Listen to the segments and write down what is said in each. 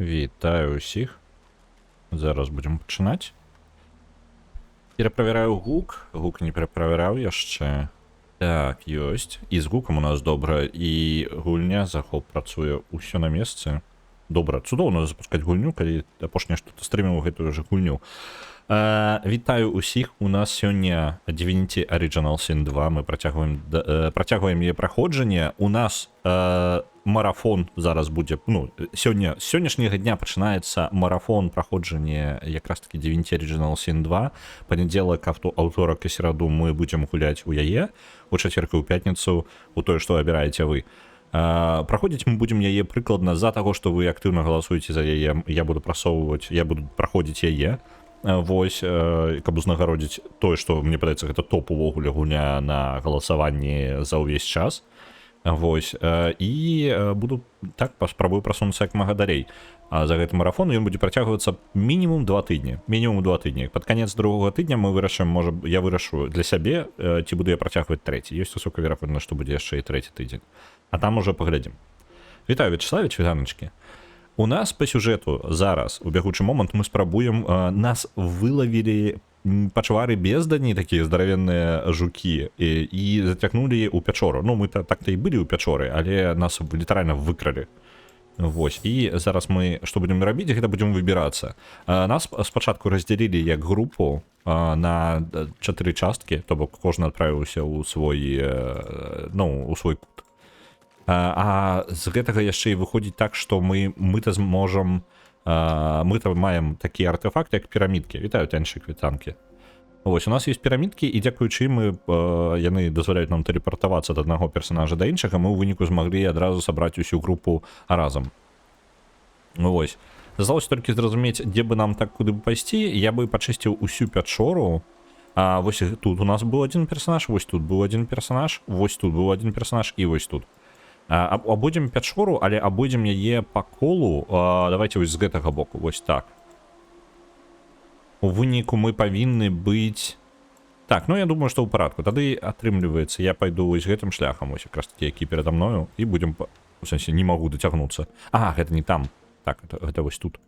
Вітаю усіх. Зараз будемо починати. Перепровіряю гук. Гук не перепровіряв яшчэ. Так, ёсць. І з гуком у нас добра, і гульня, захоп працуе ўсё на месцы. Добра, цудоўна запускаць гульню, калі апошняе што-то стрыміў гэтую же гульню. Вітаю усіх. У нас сёння Divinity Original Sin 2. Мы працягваем яе праходжанне. У нас марафон зараз будзе, ну, з сённяшняга дня пачынаецца марафон праходжання якраз таки Divinity Original Sin 2. Панядзелак, аўторак і сераду мы будзем гуляць у яе, у чацвер і ў пятніцу у тое, што абіраеце вы. Праходзіць мы будзем яе прыкладна з-за таго, што вы актыўна галасуеце за яе. Я буду праходзіць яе. Вось, каб узнагародзіць тое, што мне падаецца, гэта топ увогуле гульня на галасаванні за ўвесь час. Вось, і буду так паспрабую прасунуцца як мага далей. За гэты марафон ён будзе працягвацца мінімум 2 тыдні. Мінімум 2 тыдні. Пад канец другога тыдня мы вырашым, можа, я вырашу для сябе, ці буду я працягваць трэці. Ёсць высока верагодна, што будзе яшчэ і трэці тыдзень. А там уже паглядзім. Вітаю, Вячеславіч, вітаначкі. У нас по сюжэту зараз, у бягучы момант, мы спрабуем, нас вылавілі пачвары бездані, такія здаравенныя жукі, і зацягнулі ў пячору. Ну, мы так-то і былі ў пячоры, але нас літаральна выкралі. Вось, і зараз мы, што будзем рабіць, гэта будзем выбірацца. Нас спачатку раздзялілі як групу на 4 часткі, то бок кожны адправіўся ў свой, ну, у свой кут. А з гэтага яшчэ і выходзіць так, што мы-то зможам, мы-то маем такія артефакты, як пірамідкі. Вітаю, Тяньшык, вітанкі. Вось, у нас ёсць пірамідкі, і дзякуючы ім яны дазваляюць нам тэлепартавацца ад аднаго персонажа да іншага, мы ў выніку змаглі адразу сабраць усю групу разам. Вось. Засталося толькі зразумець, дзе бы нам так куды бы пайсці. Я бы пачысціў усю пячору. Вось тут у нас быў адзін персонаж, вось тут быў адзін персонаж, вось тут быў адзін персонаж і вось тут. Абойдзем пячору, але абойдзем яе па колу. Давайте вось з гэтага боку, вось так. У выніку мы павінны быць... Так, ну я думаю, што ў парадку. Тады атрымліваецца, я пайду вось гэтым шляхам, вось якраз такі, які перада мною, і будзем, у сэнсе, не магу дацягнуцца. Гэта не там. Так, гэта вось тут.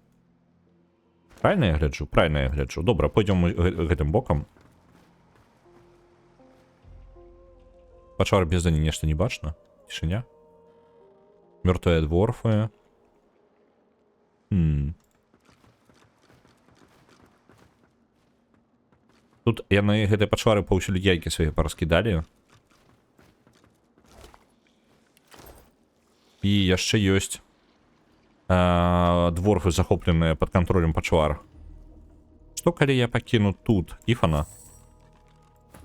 Правильно я гляджу? Правильно я гляджу. Добра, пойдзем гэтым бокам. Пачвар бездані нешта не бачна? Цішыня? Мёртвыя дворфы. Тут яны гэтыя пачвары паўсюль яйкі свае параскідалі. І яшчэ ёсць дворфы, захопленыя пад кантролем пачвар. Што калі я пакіну тут Ифана?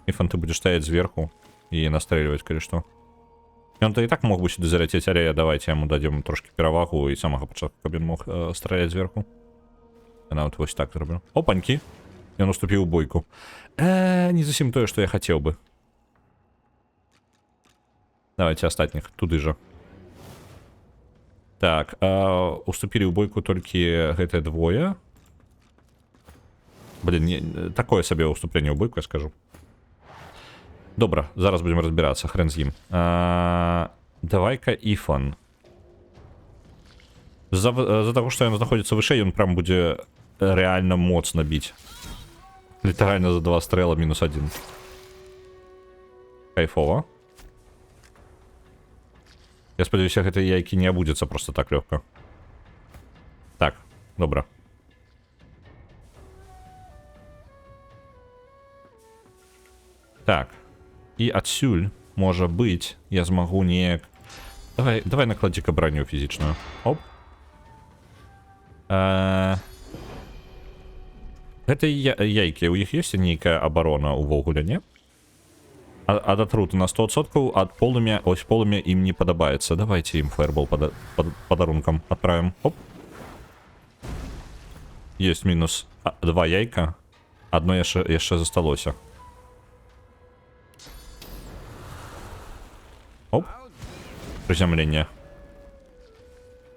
Ифан, ты будзеш стаяць зверху і настрэльваць, калі што. Ён-то і так мог бы сюды заляцець, але давайте яму дадзем трошки перавагу і самага пачатку, каб ён мог страляць зверху. Я нават вось так зраблю. Опанькі! Ён уступіў у бойку. Не зусім тое, што я хацеў бы. Давайте астатніх, туды жа. Так, уступілі ў бойку толькі гэтыя двое. Блин, такое сабе уступленне ў бойку, я скажу. Добра, зараз будем разбирацца, хрен з ім. Давай-ка Ифан. За таго, што ён знаходзіцца вышэй, ён прям будзе рэальна моцна біць. Літаральна за 2 стрела -1. Кайфова. Я спадзяюся, гэтай яйкі не абудзецца просто так лёгка. Так, добра. Так. І адсюль, можа быць, я змагу неяк... Давай накладзі-ка броню фізічную. Оп. Гэта яйкі, у іх ёсць нейкая абарона ўвогуле, не? Ад атруту на 100%, ад полымя, ось полымя ім не падабаецца. Давайте ім фаербол падарункам адправім. Оп. Ёсць мінус 2 яйка. Адно яшчэ засталося. Оп. Прызямленне.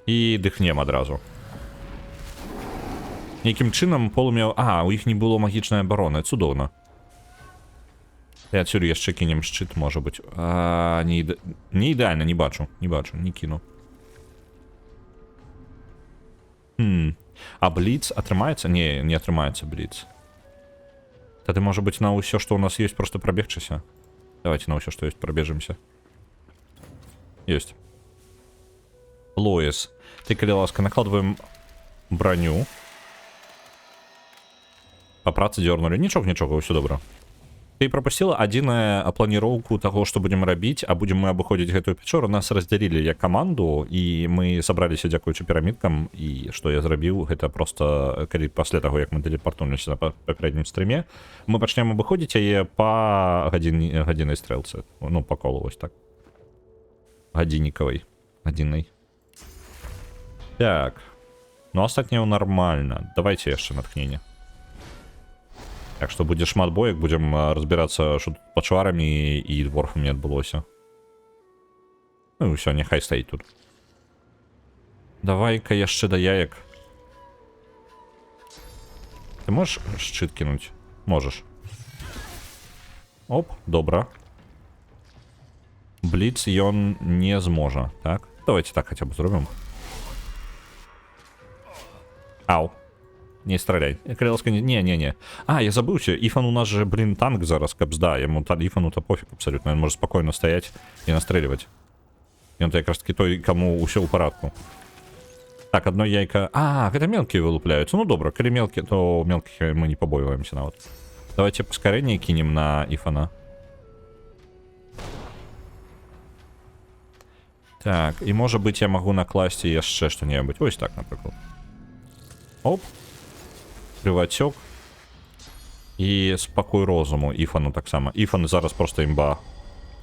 І дыхнем адразу. Нейкім чынам полымя... у іх не было магічнай абароны. Цудоўна. І адсюль яшчэ кінем шчыт, можа быць. Не ідэальна, не бачу. Не кіну. А бліц атрымаецца? Не атрымаецца бліц. Тады можа быць на ўсё, што ў нас ёсць, просто прабегчыся. Давайте на ўсё, што ёсць, прабежымся. Ёсць. Лоис. Ты, калі ласка, накладваем броню. По працы дёрнули. Нічога, ўсё добра. Ты пропустила адзіная планіроўку таго, што будзем рабіць, а будзем мы абыходзіць гэтую пячору. Нас раздзялілі як каманду, і мы сабраліся дзякуючы пірамідкам, і што я зрабіў, гэта просто, калі пасля таго, як мы тэлепартуемся на папярэднім стрыме, мы пачнем абыходзіць яе па гадзіннай стрэлцы. Ну, па колу, вось так. Гадзіннікавай. Гадзіннай. Так. Ну, астатняе нормально. Давайте яшчэ натхнение. Так што будзе шмат боек, будзем разбірацца, што тут пачварамі і дворфамі адбылося. Ну і ўсё, няхай стаіць тут. Давай-ка яшчэ да яек. Ты можаш шчыт кінуць? Можаш. Оп, добра. Бліц ён не зможа, так? Давайте так хаця б зробім. Ау. Не стреляй. Крыловска не... Не. А, я забыўся. Ифан у нас же, блин, танк зараз, капсда. Ему Ифану-то пофиг абсолютно. Он может спокойно стоять и настреливать. И он-то как раз таки той, кому усё ў парадку. Так, одно яйко... А, это мелкие вылупляются. Ну, добро. Коли мелкие, то мелких мы не побоиваемся. На вот. Давайте поскорее кинем на Ифана. Так, и может быть я могу накласть яшчэ что-нибудь. Ось так, например. Оп. Криватек. І спокой розуму. Ифану так само. Ифан зараз просто имба.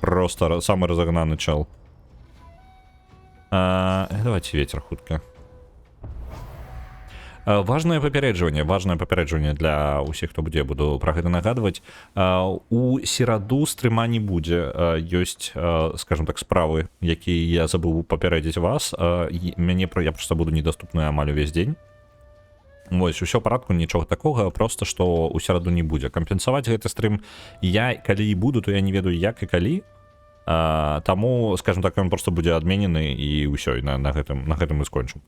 Просто самый разогнанный чел. Давайте ветер хутка. Важное папярэджванне для ўсіх, хто будзе, буду пра гэта нагадваць. У сераду стрыма не будзе. Ёсць, скажем так, справы, якія я забыў папярэдзіць вас. Я просто буду недоступны амаль увесь дзень. Вось, усё парадку, нічога такога, просто што ў сераду не будзе. Кампенсаваць гэты стрым я, калі і буду, то я не ведаю як і калі. Таму, скажем так, ён просто будзе адменены і ўсё, і на гэтым і скончым.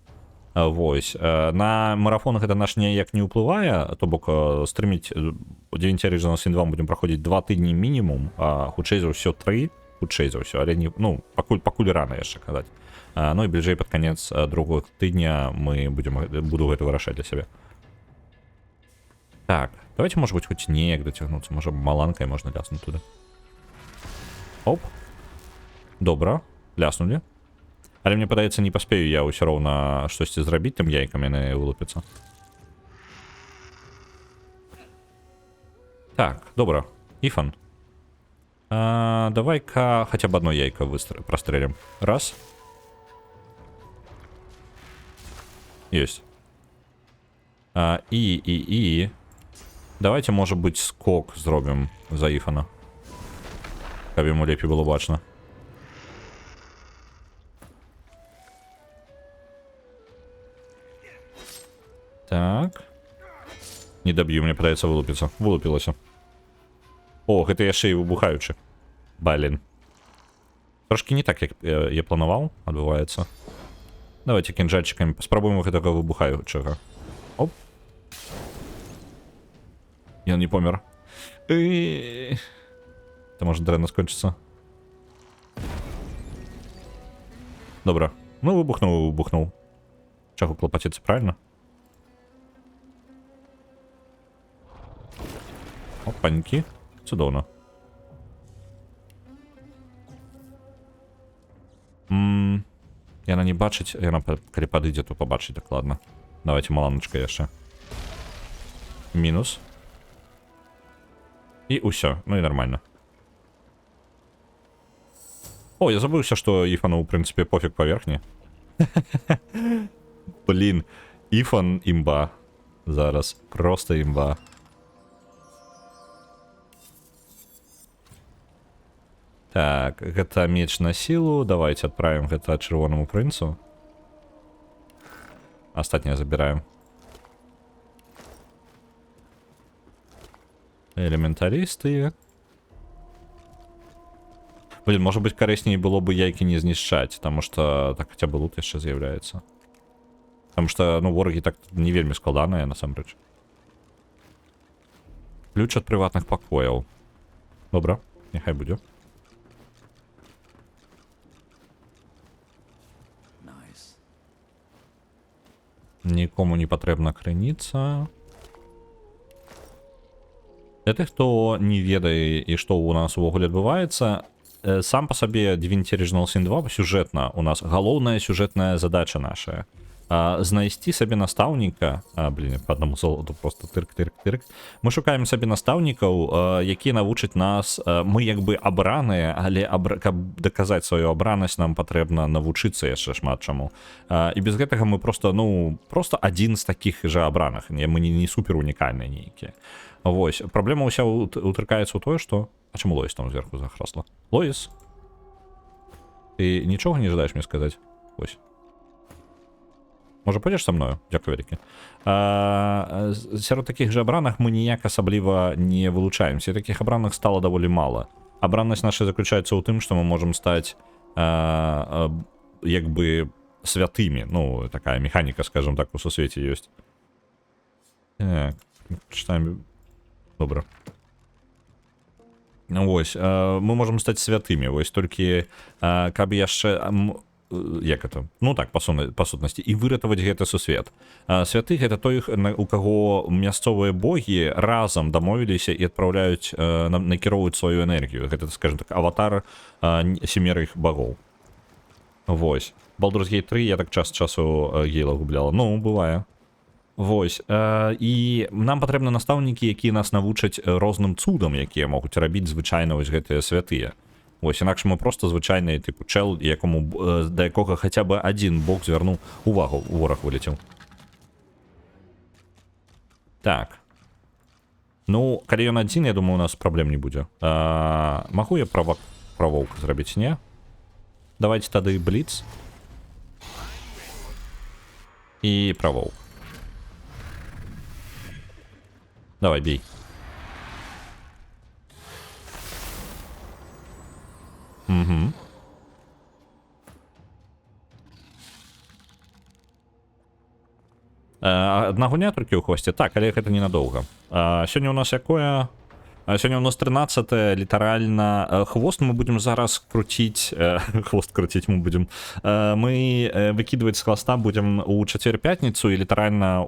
Вось. На марафонах гэта наш ніяк не ўплывае, то бок стрыміць 9 Regional Sin 2 будзем праходзіць 2 тыдні мінімум, а хутчэй за ўсё 3, хутчэй за ўсё, але не, ну, пакуль рана яшчэ казаць. Ну і бліжэй пад канец другого тыдня буду гэта вырашаць для сябе. Так, давайте, может быть, хоць неяк дацягнуцца, можа маланкай можна ляснуць туды. Оп. Добра, ляснули. Але мне падаецца, не паспею я ўсё роўна штосьці зрабіць, тым яйкам яны вылупяцца. Так, добра. Ифан. Давай-ка хотя бы одно яйко прострелим. Раз. Есть. Давайте, может быть, скок зробим за Ифана. Каб ему лепей было бачно. Так. Не добью, мне пытается вылупиться. Вылупилось. О, гэта яшчэ і выбухаючы. Блин. Трошки не так, як я планаваў, адбываецца. Давайте кинжальчиками паспрабуем гэтага выбухаючага. Оп. Ён не помер. Это может дрэнна скончыцца. Добра. Ну, выбухнул. Чаго клапаціцца, правильно? Опаньки. Цудоўна. Яна не бачыць, яна калі падыдзе, то пабачыць дакладна. Давайте маланочка яшчэ. Мінус. І ўсё, ну і нормально. О, я забыўся, што Ифану, в прынцыпе, пофіг паверхні. Блин, Ифан імба. Зараз, просто імба. Так, гэта меч на силу. Давайте отправим гэта чырвонаму прынцу. Астатняе забираем. Элементаристы. Блин, может быть, кориснее было бы яйки не знішчаць, потому что так хотя бы лут яшчэ з'яўляецца. Потому что, ну, вороги так не вельмі складаныя, насамрэч. Ключ ад прыватных пакояў. Добра, няхай будзе. Нікому не патрэбна крыніца. Для тых, хто не ведае і што ў нас увогуле адбываецца, сам па сабе Divinity Original Sin 2 сюжэтна у нас галоўная сюжэтная задача наша. Знайсці сабе настаўніка, блин, по аднаму золоту просто тырк. Мы шукаем сабе настаўнікаў, якія навучаць нас, мы як бы абраныя, але каб даказаць сваю абранасць, нам патрэбна навучыцца яшчэ шмат чаму. І без гэтага мы просто, ну, просто адзін з такіх жа абраных, мы не супер унікальныя нейкія. Вось, праблема ўся утрыкаецца ў тое, што... А чаму Лоіс там зверху захрасла? Лоіс? Ты нічога не жадаеш мне сказаць? Вось. Можа, пойдзеш са мною? Дзякуй вялікі. Сярод такіх жа абраных мы ніяк асабліва не вылучаемся. Такіх абраных стала даволі мала. Абраннасць наша заключаецца ў тым, што мы можам стаць як бы святымі. Ну, такая механіка, скажем так, у сусвеце ёсць. Так, чытаем... Добра. Вось, мы можам стаць святымі, вось, толькі каб яшчэ... Як это? Ну так, па сутнасці. І выратаваць гэты сусвет. Святы — гэта той, у каго мясцовыя богі разам дамовіліся і адпраўляюць, накіроўваюць сваю энергію. Гэта, скажем так, аватар семерых багоў. Вось. Baldur's Gate 3 я так час часу гейла губляла. Ну, бывае. Вось. І нам патрэбны настаўнікі, якія нас навучаць розным цудам, якія могуць рабіць звычайна вось гэтыя святыя. Вось, інакш мы просто звычайны, типу, чел, якому, да якога хаця бы адзін бог звярнуў увагу, вораг вылецеў. Так. Ну, калі ён адзін, я думаю, у нас праблем не будзе. Магу я правоўк зрабіць, не? Давайте тады бліц. І правоўк. Давай, бей. Угу. Одна гуня толькі ў хвосце. Так, але гэта ненадоўга. Сёння у нас якое? Сёння у нас 13-е, літаральна. Хвост мы будем зараз круціць. Хвост круціць мы будем. Мы выкидывать з хвоста будем у чацвер-пятніцу, і літаральна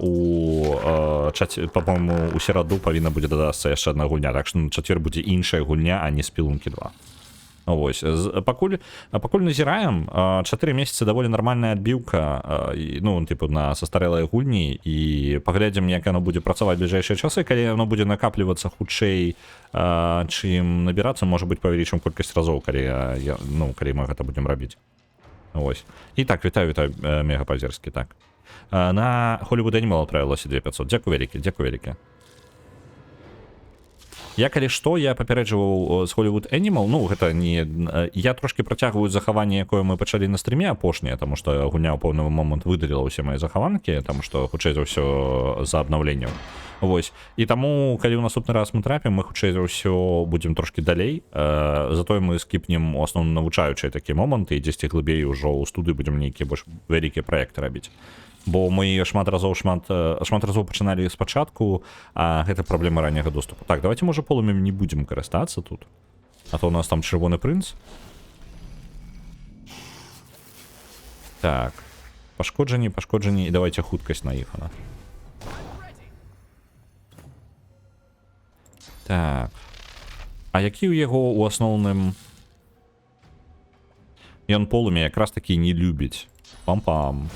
по-моему, у сераду павінна будзе дадасца яшчэ адна гульня. Так што на чацвер будзе іншая гульня, а не Спелункі 2. Вось. Пакуль назіраем, 4 месяцы даволі нармальная адбіўка, ну, типу, на састарэлыя гульні, і паглядзім, як яно будзе працаваць бліжэйшыя часы. Калі яно будзе накаплівацца хутчэй, чым набірацца, можа быць, павялічым колькасць разоў, калі мы гэта будзем рабіць. Вось. І так, вітаю, мегапазерскі, так. На Hollywood Animal отправілася 2500. Дзякуй вялікі. Я, калі што, я папярэджваў з Hollywood Animal, ну, гэта не... Я трошки працягваю захаванне, якое мы пачалі на стріме апошняе, таму што гульня ў пэўны момант выдаліла ўсе мае захаванкі, таму што, хутчэй за ўсё, за абнаўленняў. Вось. І таму, калі ў наступны раз мы трапім, мы, хутчэй за ўсё, будзем трошки далей, затое мы скіпнем у асноўным навучаючыя такія моманты, і дзесьці глыбей ужо ў студыі будзем нейкія больш вялікія праекты рабіць. Бо мы шмат разоў пачыналі спачатку, а гэта праблема ранняга доступу. Так, давайте, можа, полымем не будзем карыстацца тут. А то у нас там чырвоны прынц. Так. Пашкоджанні, і давайте хуткасць на Іфана. Так. А які ў яго ў асноўным... Ён полымя якраз такі не любіць. Пам-пам.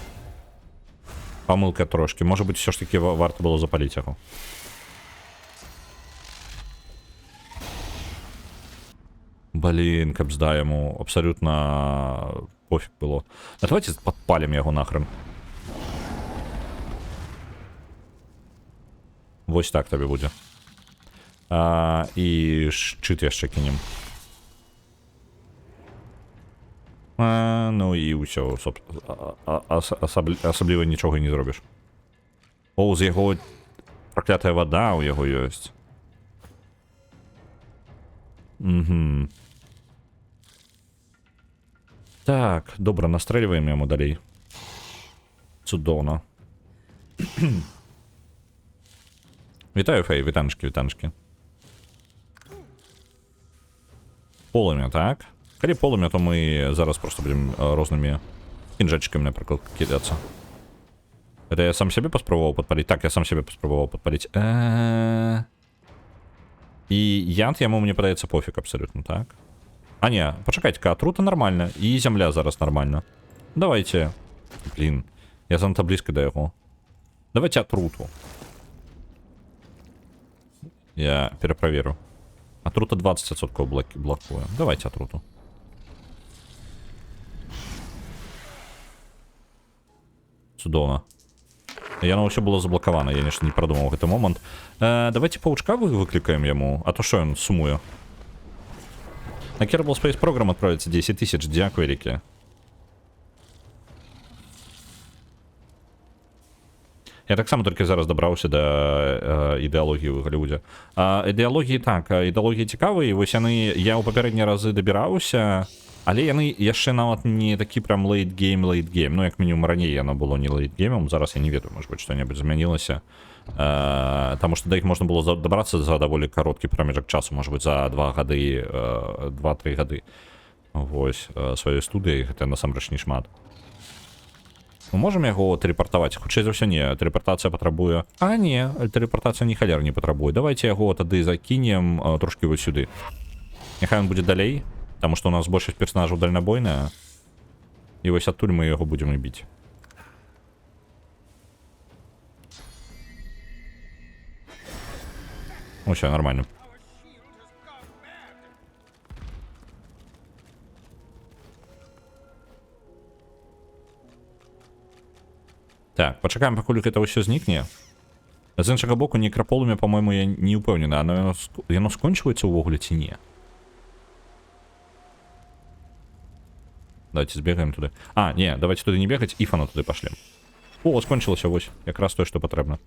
Памылка трошки. Может быть, все ж таки варто было запалить яго. Блин, капзда яму абсолютно пофиг было. А давайте подпалим яго нахрен. Вось так табе будзе. І шчыт яшчэ кінем. Ну і ўсё, асабліва нічога не зробіш. О, з яго праклятая вада ў яго ёсць. Угу. Так, добра, настрэльваем яму далей. Цудоўна. Вітаю, Фей, вітаночки, вітаночки. Полум'я, так? Коли полум'я, то ми зараз просто будемо різними кінжечками, наприклад, кидатися. Это я сам себе поспробовал подпалить? Так, я сам себе поспробовал подпалить. И яд ему, мне подается, пофиг абсолютно, так? А, не, почекайте-ка, отрута нормально. И земля зараз нормально. Давайте. Блин, я занадто близко до его. Давайте отруту. Я перепроверю. Отрута 20% блокую. Давайте отруту. Чудово. Яно все было заблоковано, я, конечно, не продумал этот момент. Давайте паучка выкликаем ему, а то что он сумує. На Kerbal Space Program отправится 10 тысяч, дякую, Рики. Я так само тільки зараз добрався до ідеології в Голлівуді. Ідеології так, ідеології цікаві, ось вони, я у попередні рази добирався, але вони яшчэ нават не такі прям лейтгейм. Ну, як мінімум, раней яно було не лейтгеймом, зараз я не ведаю, може бути, що-небудь змінилося. Тому що до їх можна було добратися за доволі короткий проміжок часу, може бути, за 2-3 годи. Ось, своєї студії, це насамрэч не шмат. Мы можем его телепортовать? Хутчэй за ўсё не, телепортация патрабуе. А не, телепортация ні халер не патрабуе. Давайте яго тады закінем трошки вот сюды. Няхай он будзе далей, потому что у нас большасць персонажаў дальнабойная. І вось адтуль мы яго будем і біць. Усё, нормально. Так, пачакаем, пакуль гэта ўсё знікне. З іншага боку, некраполумя, по-моему, я не ўпэўнены, яно скончваецца ўвогуле ці не? Давайте збегаем туды. А, не, давайте туды не бегаць, ифана туды пашлем. О, скончылася, вось, якраз тое, што патрэбна.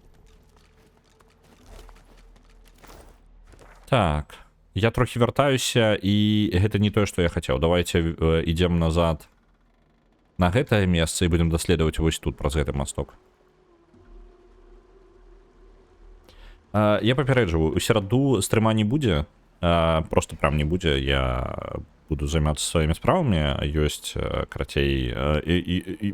Так, я трохі вяртаюся, і гэта не тое, што я хацеў. Давайте ідзем назад на гэтае месца і будем даследаваць вось тут праз гэты масток. Я папярэджваю, у сераду стрыма не будзе, просто прям не будзе, я буду займацца сваімі справамі, ёсць, карацей,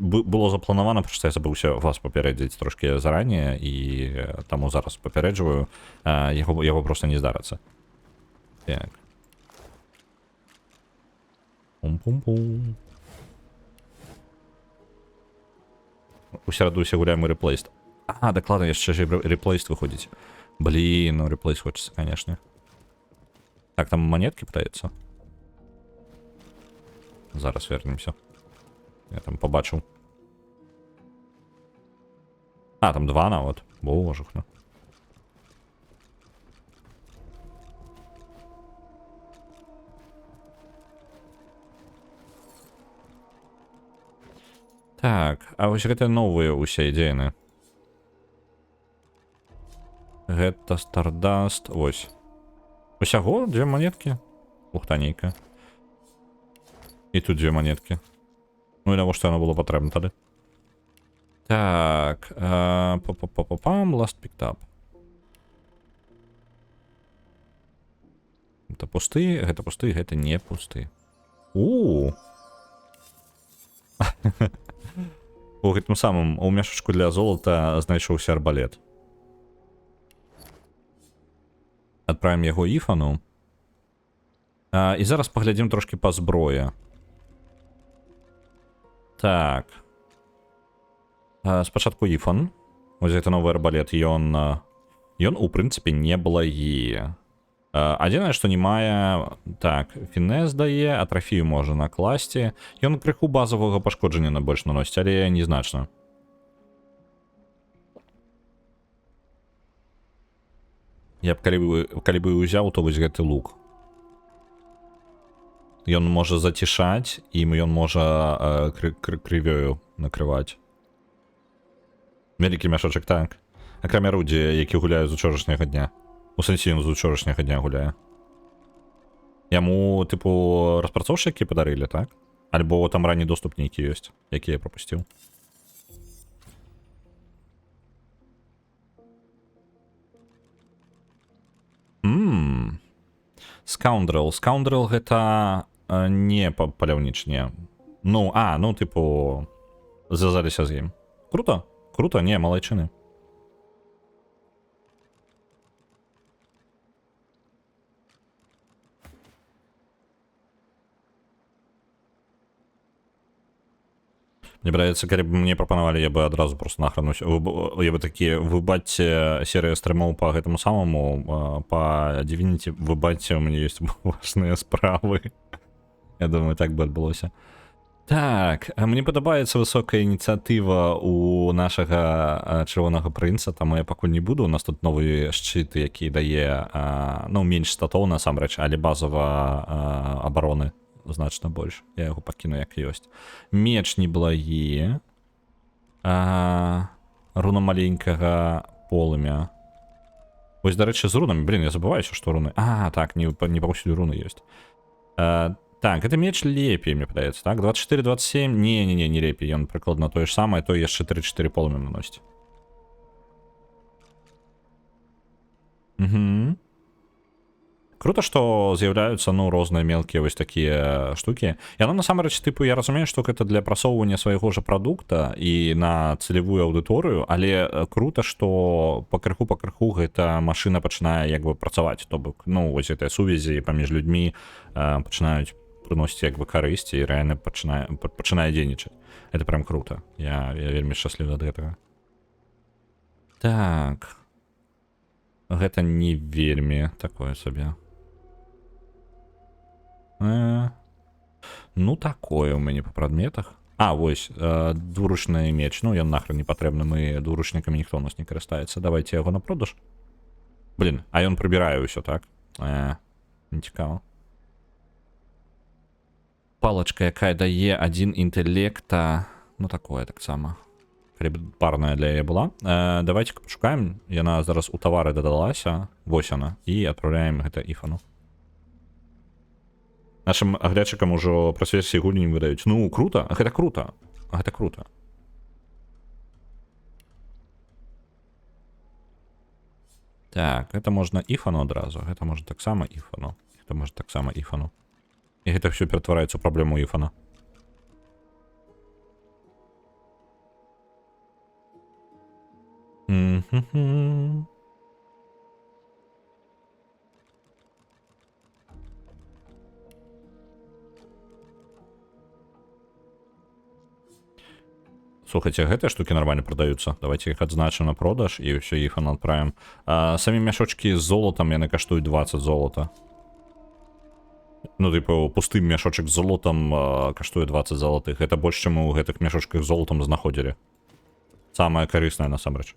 было запланавана, просто я забыўся вас папярэдзіць трошкі заранее, і таму зараз папярэджваю, яго просто не здарыцца. Так. Пум-пум-пум. У сераду усе гуляем і рэплейст. А, дакладна, яшчэ ж рэплейст выходзіць. Блин, ну рэплейст хочется, конечно. Так, там монетки пытаются. Зараз вернемся. Я там побачив. А, там 2 навод. Божухно. Так, а вось гэта новыя ўсе ідзеяны. Гэта Стардаст, ось. Усяго 2 монетки. Ух, танейка. І тут 2 монетки. Ну і навошта яно было патрэбна тады? Так, па-па-па-пам, last picked up. Гэта пусты, гэта не пусты. У гэтым самым у мяшачку для золата знайшоўся арбалет. Адправім яго ифану. І зараз паглядзім трошки па зброі. Так. Спачатку ифан. Ось гэта новы арбалет. Ён у прынцыпе не благі. Адзінае, што не мае... Так, фінес дае, атрафію можа накласці. Ён крыху базавага пашкоджання на больш наносіць, але незначна. Я б калі бы ўзяў, то вось гэты лук. Ён можа зацішаць, і ён можа крывёю накрываць. Вялікі мяшочак, так. Акрамя Руді, які гуляе з учорашняга дня. У сэнсе ён з учорашняга дня гуляе. Яму, тыпу, распрацоўшчыкі падарылі, так? Альбо там ранні доступ нейкі ёсць, які я прапусціў. Скаундрел. Скаундрел гэта не паляўніч, не. Ну, ну, типу, звязаліся з ім. Круто? Круто? Не, малайчыны. Мне здаецца, калі б мне прапанавалі, я бы адразу просто нахрен я бы такі, выбачце серыя стрымоў па гэтаму самому, па Divinity, выбачце, у мяне ёсць важныя справы. Я думаю, так бы адбылося. Так, мне падабаецца высокая ініцыятыва у нашага чырвонага прынца, таму я пакуль не буду. У нас тут новы шчыт, які дае, ну, менш статоў насамрэч, але базава абароны значна больш. Я яго пакіну як ёсць. Меч неблагі. Руна маленькага полымя. Вось, дарэчы, з рунамі, блин, я забываюся, што руны. Так, не паўсюль руны ёсць. Так, это меч лепей, мне падаецца, так? 24-27, не лепей, ён прыкладна тое ж самае, то яшчэ 3-4 полымя наносіць. Круто, што з'яўляюцца, ну, розныя мелкія вось такія штукі. Яно насамрэч, тыпу, я разумею, што гэта для прасоўвання свайго ж прадукта і на цэлевую аўдыторыю, але круто, што пакрыху гэта машына пачынае як бы працаваць, то бок, ну, вось гэтыя сувязі паміж людзьмі пачынаюць прыносіць як бы карысці і рэальна пачынае дзейнічаць. Это прям круто. Я вельмі шчаслівы ад гэтага. Так. Гэта не вельмі такое сабе. Ну, такое у мяне па прадметах. Вось, двуручны меч. Ну, ён нахрен не патрэбны, мы двуручнікамі ніхто у нас не карыстаецца. Давайте яго на продаж. Блин, ён прыбірае ўсё, так? Не цікава. Палачка, якая дае 1 інтэлекта. Ну, такое таксама. Калі б парная для яе была. Давайте-ка пашукаем. Яна зараз у тавары дадалася. Вось яна. І адпраўляем гэта іфану. Нашим глядчыкам ужо праз версіі гульні не выдаюць. Ну, круто, гэта круто. Гэта круто. Так, гэта можна іфану адразу. Гэта можна таксама іфану. Гэта можна таксама іфану. І гэта ўсё ператвараецца ў праблему іфана. Слухайте, гэтыя штукі нормально продаюцца. Давайте іх адзначым на продаж і ўсё іфан адправім. Самі мяшочкі з золотам яны каштуюць 20 золота. Ну, типу, пусты мяшочак з золотам каштуе 20 золотых. Гэта больш, чым у гэтых мяшочках з золотам знаходзілі. Самае карыснае насамрэч.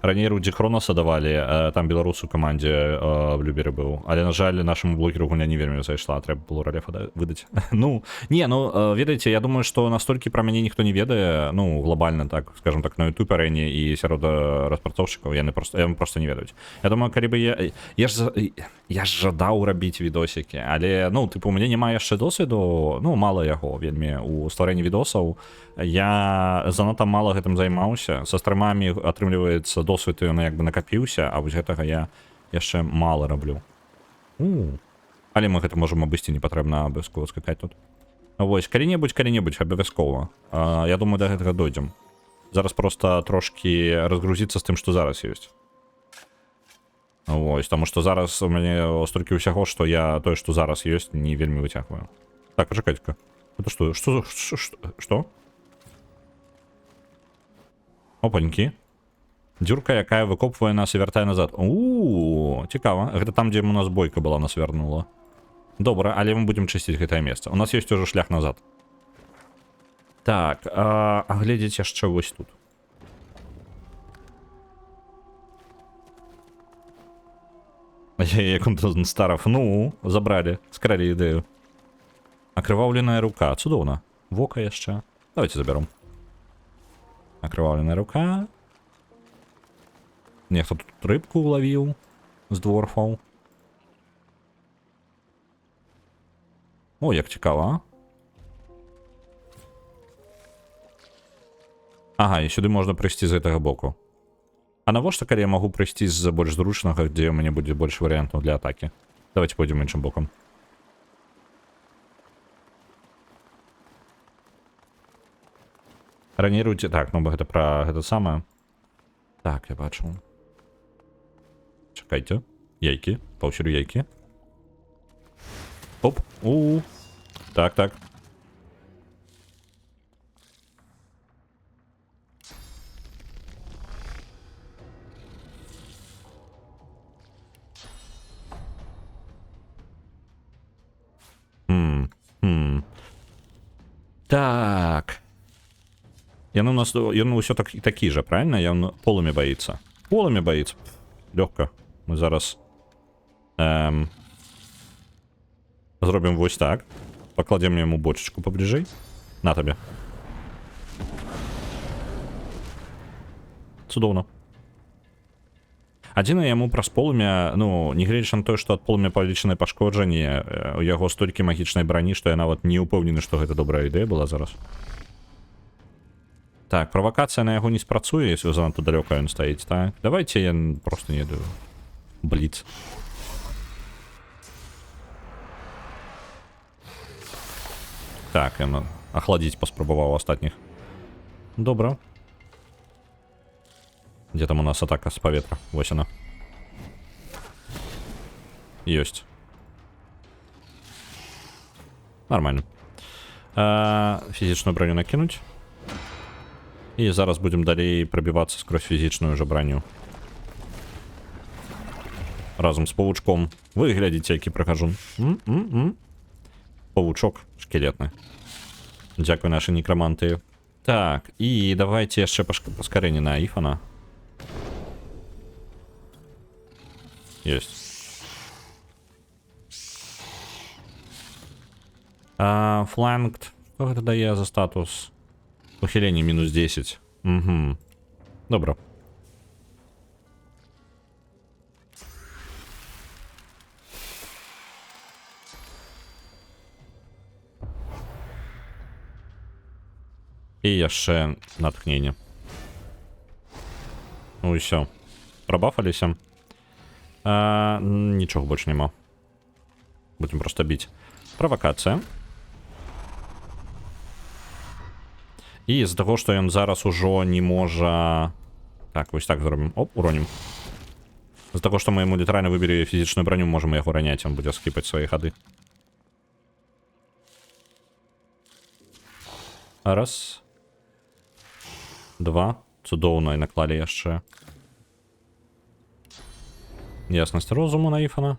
Раней Рудзі Хронаса давалі, там беларус у камандзе в Люберы быў. Але, на жаль, нашаму блогеру гульня не вельмі зайшла, трэба было рэлефа выдаць. Ну, ведаеце, я думаю, што настолькі пра мяне ніхто не ведае, ну, глобальна, так, скажем так, на YouTube арэне і сярод распрацоўшчыкаў, яны проста не ведаюць. Я думаю, калі бы я ж жадаў рабіць відосікі, але, ну, тыпу, у мяне няма яшчэ досведу, ну, мала яго вельмі у стварэнні відосаў. Я занадта мала гэтым займаўся. Са стрымамі атрымліваецца досвед, ён як бы накапіўся, а вось гэтага я яшчэ мала раблю. Але мы гэта можам абысці, не патрэбна абавязкова скакаць тут. Вось, калі-небудзь абавязкова. Я думаю, да гэтага дойдзем. Зараз проста трошкі разгрузіцца з тым, што зараз ёсць. Вось, таму што зараз у мяне столькі ўсяго, што я тое, што зараз ёсць, не вельмі выцягваю. Так, пачакайце-ка. Это што? Што? Опанькі. Дзюрка, якая выкопвае нас і вяртае назад. Цікава. Гэта там, дзе у нас бойка была, нас вярнула. Добра, але мы будзем чысціць гэтае месца. У нас ёсць ужо шлях назад. Так, глядзець яшчэ вось тут. Як он старов. Ну, забралі, скралі ідэю. Акрываўленая рука. Цудоўна. Вока яшчэ. Давайте забяром. Акрываўленая рука. Нехто тут рыбку уловіў з дворфаў. О, як цікава. Ага, і сюды можна прыйсці з гэтага боку. А навошта, калі я магу прыйсці з больш зручнага, дзе ў мяне будзе больш варыянтаў для атакі? Давайте пойдем іншым боком. Раніруйте... Так, ну гэта пра гэта самае. Так, я бачу. Чакайце. Яйкі. Паўсюль яйкі. Оп. У-у. Так, так. Так. Ён у нас... Ён усё такі же, правильно? Ён полымя боится. Полымя боится. Лёгка. Мы зараз... Зробім вось так. Покладем ему бочечку поближей. На табе. Цудоўна. Адзінае яму праз полымя, ну, нягледзячы на тое, што ад полымя павялічанае пашкоджанне, у яго столькі магічнай брані, што я нават не ўпэўнены, што гэта добрая ідэя была зараз. Так, правакацыя на яго не спрацуе, если занадта далёка ён стаіць, так? Давайте я просто не ведаю. Бліц. Так, ён ахладзіць паспрабаваў астатніх. Добра. Где там у нас атака с поветра? Вось она. Есть. Нормально. Физичную броню накинуть. И зараз будем далее пробиваться сквозь физичную уже броню. Разом с паучком. Вы глядите, який прохожу. Паучок шкелетный. Дякую, наши некроманты. Так, и давайте еще поскорее на Ифана. Есть. Флангд. Что это дает за статус? Ухиление минус 10. Угу. Добро. И яшчэ натхнение. Ну и все. Пробафаліся. Нічого больше нема. Будем просто бить. Провокация. И из-за того, что он зараз уже не может... Так, вот так зробим. Оп, уроним. Из-за того, что мы ему литерально выбери физичную броню, можем его ронять, он будет скипать свои ходы. Раз. Два. Цудоўна, і наклали яшчэ. Ясность розуму на Ифана.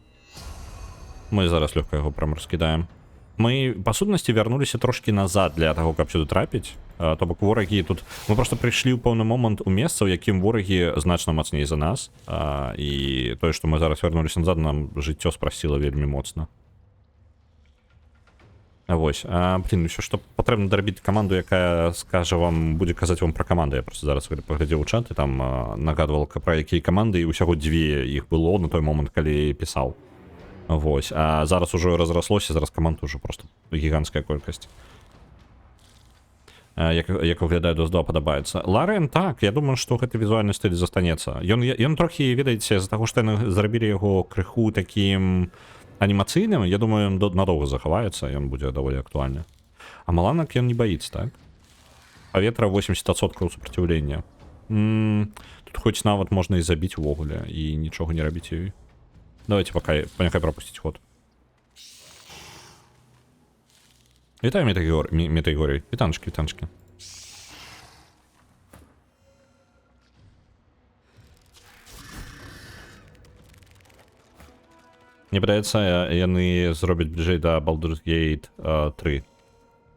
Мы зараз легко его прям раскидаем. Мы, по сутнасці, вярнуліся трошки назад для того, каб сюды трапіць. То бок ворагі тут... Мы просто прыйшлі ў пэўны момант у месца, у якім ворагі значна мацней за нас. І тое, што мы зараз вярнуліся назад, нам жыццё спрасціла вельмі моцна. Вось. Блин, еще што патрэбна дарабіць каманду, якая скажа вам, будзе казаць вам пра каманды. Я просто зараз паглядзеў у чат, і там нагадвал пра якія каманды, і ўсяго дзве іх было на той момант, калі пісаў. Вось. А зараз уже разраслося, зараз каманд уже просто гігантская колькасць. Як выглядае DOS2 падабаецца. Ларен, так, я думаю, што гэты візуальны стыль застанецца. Ён трохі, ведаеце, з-за таго, што яны зрабілі яго крыху такім анімацыйным, я думаю, ён надоўга захаваецца, ён будзе даволі актуальны. А маланак ён не баіцца, так? Паветра 80% супраціўлення. Тут хоць нават можна і забіць увогуле, і нічога не рабіць ёй. Давайте пока, няхай пропустить ход. Вітаю, Метаігорій. Вітаночки, вітаночки. Мне падаецца, яны зробяць бліжэй да Baldur's Gate 3.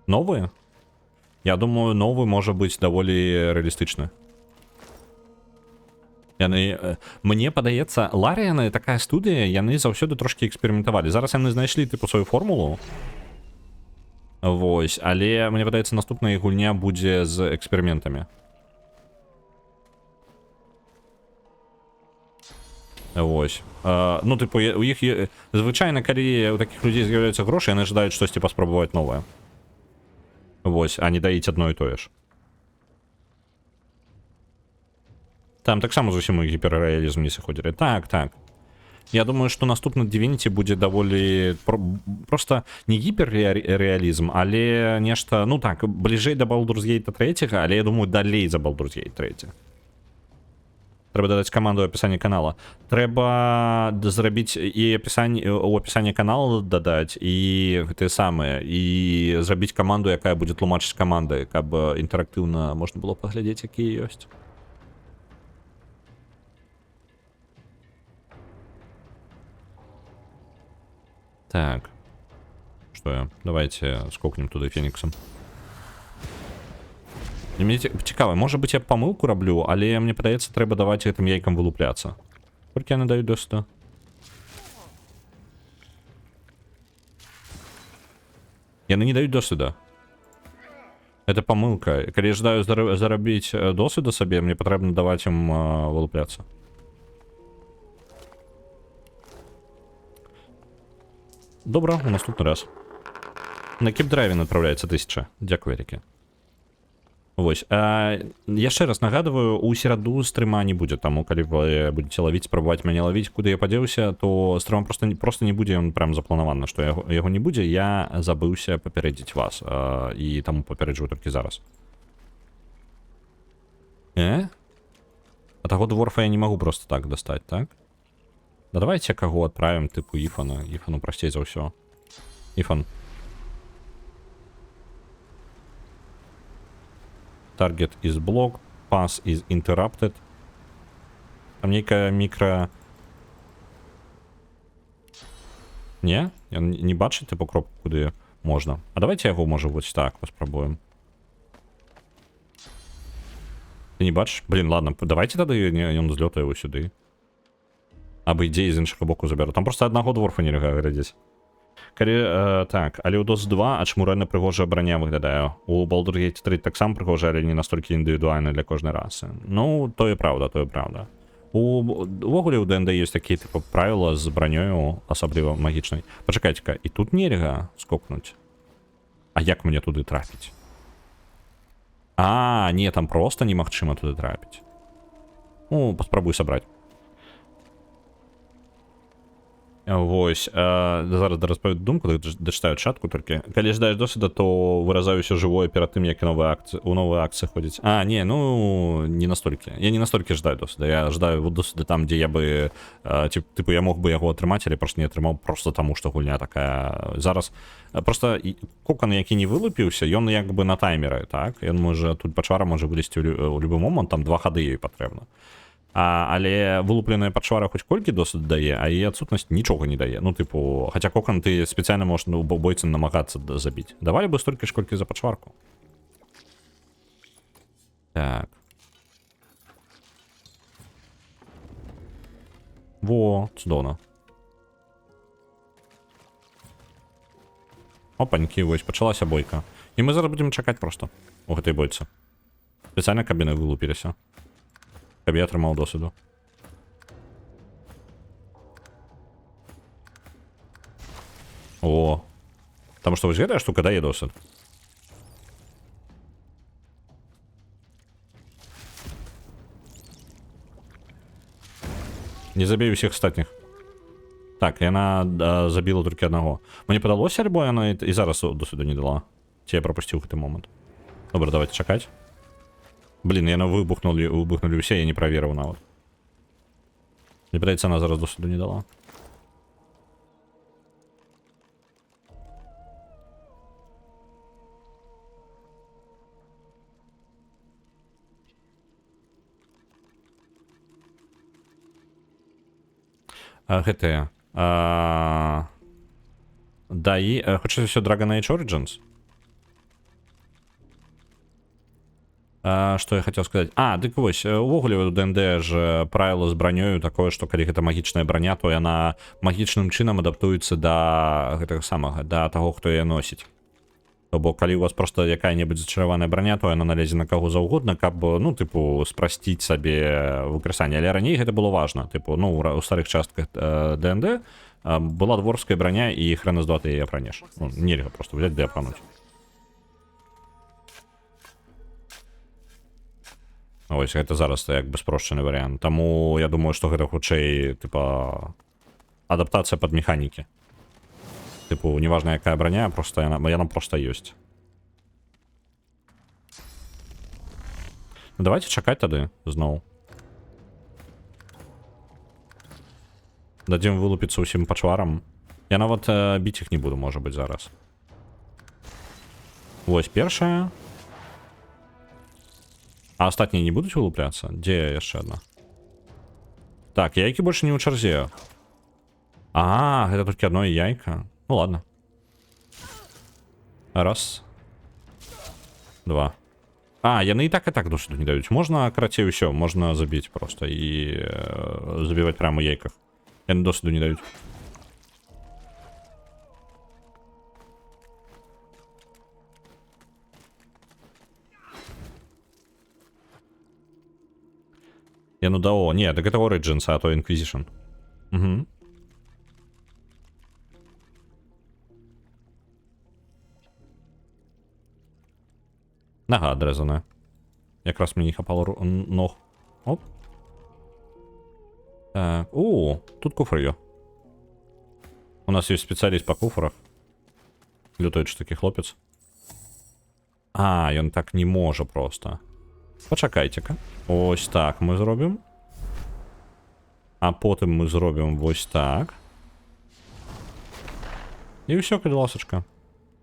Новыя? Я думаю, новы можа быць даволі рэалістычны. Яны... Мне падаецца, Ларіаны, такая студыя, яны заўсёды трошки эксперыментавалі. Зараз яны знайшлі тыпу сваю формулу. Вось, але мне падаецца, наступная гульня будзе з эксперыментамі. Вось. Ну, тыпу, у іх... Звычайна, калі у такіх людзей з'яўляюцца грошы, яны жадаюць штосьці паспрабаваць новае. Вось, а не даіць адно і тое ж. Там таксама зусім у гіперрэалізм не сыходзілі. Так, так. Я думаю, што наступны Divinity будзе даволі просто не гіперрэалізм, але нешта, ну так, бліжэй да Baldur's Gate 3, але я думаю, далей за Baldur's Gate 3. Трэба дадаць каманду ў апісанні канала. Трэба зрабіць і у апісанні канала дадаць, і гэтыя самыя, і зрабіць каманду, якая будзе тлумачыць каманды, каб інтэрактыўна можна было паглядзець, якія ёсць. Так. Что я? Давайте скокнем туды феніксом. Мне цікава, можа быць, я памылку раблю, але мне падаецца, трэба даваць гэтым яйкам вылупляцца. Толькі яны даюць досыта. Яны не даюць досыда. Это памылка. Калі я жадаю зарабіць досыда сабе, мне патрэбна даваць ім вылупляцца. Добра, у наступны раз. На кіп-драйве направляецца 1000. Дзякуй вялікі. Вось, яшчэ раз нагадываю, у сераду стрыма не будзе, таму калі вы будете лавіць, спрабаваць мяне лавіць, куды я падзеўся, то стрыма просто не будзе, ён прям запланавана, што яго не будзе, я забыўся папярэдзіць вас, і таму папярэджваю толькі зараз. А таго дворфа я не магу просто так дастаць, так? Да давайте каго адправім, тыпу Іфана. Іфану прасцей за ўсё. Іфан. Target is blocked, pass is interrupted. Там нейкая мікра... Не? Я не бачу, типу, кропку, куди можна. А давайте яго, може, ось так поспробуем. Ты не бачиш? Блін, ладно, давайте тоді ён зльотає його сюди. Або ідеї з іншого боку заберу. Там просто одного дворфа не лягає глядіць. Так, але у DOS 2 ачмуральна пригожа броня виглядає. У Baldur's Gate 3 так само пригожа, але не настільки індивідуально для кожної раси. Ну, то і правда, то і правда. Увогуле у ДНД є такі, типу, правила з бронею, особливо магічною. Почекайте-ка, і тут нельга скокнуть. А як мені туди трапить? А, ні, там просто немагчыма туди трапить. Ну, поспробуй собрать. Вось, зараз распаведу думку, дачытаю чатку толькі. Калі ждаеш досвіда, то выразаюся жывое перад тым, як у новыя акцыі ходзіць. А, не, ну, не настолькі. Я не настолькі ждаю досвіда. Я ждаю досвіда там, дзе я бы, типу, я мог бы яго атрымаць, але просто не атрымаў, просто таму, што гульня такая. Зараз, просто кокан, які не вылупіўся, ён як бы на таймеры, так? Ён можа, тут пачвара можа вылезці ў любы момант, там 2 хады ёй патрэбна. Але вылупленая пачвара хоць колькі досыд дае, а яе адсутнасць нічога не дае. Ну, типу, хаця кокан ты спецыяльна можаш у бойцы намагацца забіць. Давалі бы столькі ж колькі за пачварку. Так. Во, цудоўна. Опанькі, вось, пачалася бойка. І мы зараз будзем чакаць проста у гэтай бойцы. Спецыяльна кабіны вылупіліся. Каб я атрымаў досвіду. О, таму што вось гэтая штука дае досвід. Не забей усіх астатніх. Так, яна забіла толькі аднаго. Мне падалося, альбо яна і зараз досвіду не дала? Ці я прапусціў гэты момант? Добра, давайте чакаць. Блин, яны выбухнули усе, я не праверыў нават. Мне падаецца, она зараз досвіду не дала. Гэтыя. Да, і хочаш усё Dragon Age Origins? Што я хацеў сказаць? Дык вось, увогуле у ДНД ж правіла з бранёю такое, што калі гэта магічная браня, то яна магічным чынам адаптуецца да гэтага самага, да таго, хто яе носіць. То бок, калі у вас проста якая-небудзь зачараваная браня, то яна налезе на каго заўгодна, каб, ну, тыпу, спрасціць сабе выкарыстанне. Але раней гэта было важна. Тыпу, ну, у старых частках ДНД была дворская браня, і хрена з два ты яе апранеш. Ну, нельга проста взяць ды апрануць. Ось, гэта зараз як бы спрошчаны варыянт. Таму я думаю, што гэта хутчэй, тыпа, адаптация под механики. Типу, неважно какая броня, просто яна просто ёсць. Ну, давайте чакаць тады зноў. Дадзім вылупіцца ўсім пачварам. Я нават біць іх не буду, можа быць, зараз. Вось першая. А астатнія не будуць вылупляцца? Дзе яшчэ одна? Так, яйкі больше не ў чарзе. А, гэта толькі одно яйка. Ну ладно. Раз. Два. А, яны і так досыду не даюць. Можна карацей усё, можна забіць просто і забіваць прямо у яйках. Яны досыду не даюць. Я ну да, о, не, так это Origins, а то Inquisition. Угу. Нога отрезана. Якраз мені хапало ног. Оп. Так. О, тут куфр є. У нас є спеціаліст по куфрах. Лютаючий такий хлопець. А, ён так не може просто. Почекайте-ка. Ось так ми зробимо. А потім ми зробимо ось так. І все, будь ласочка.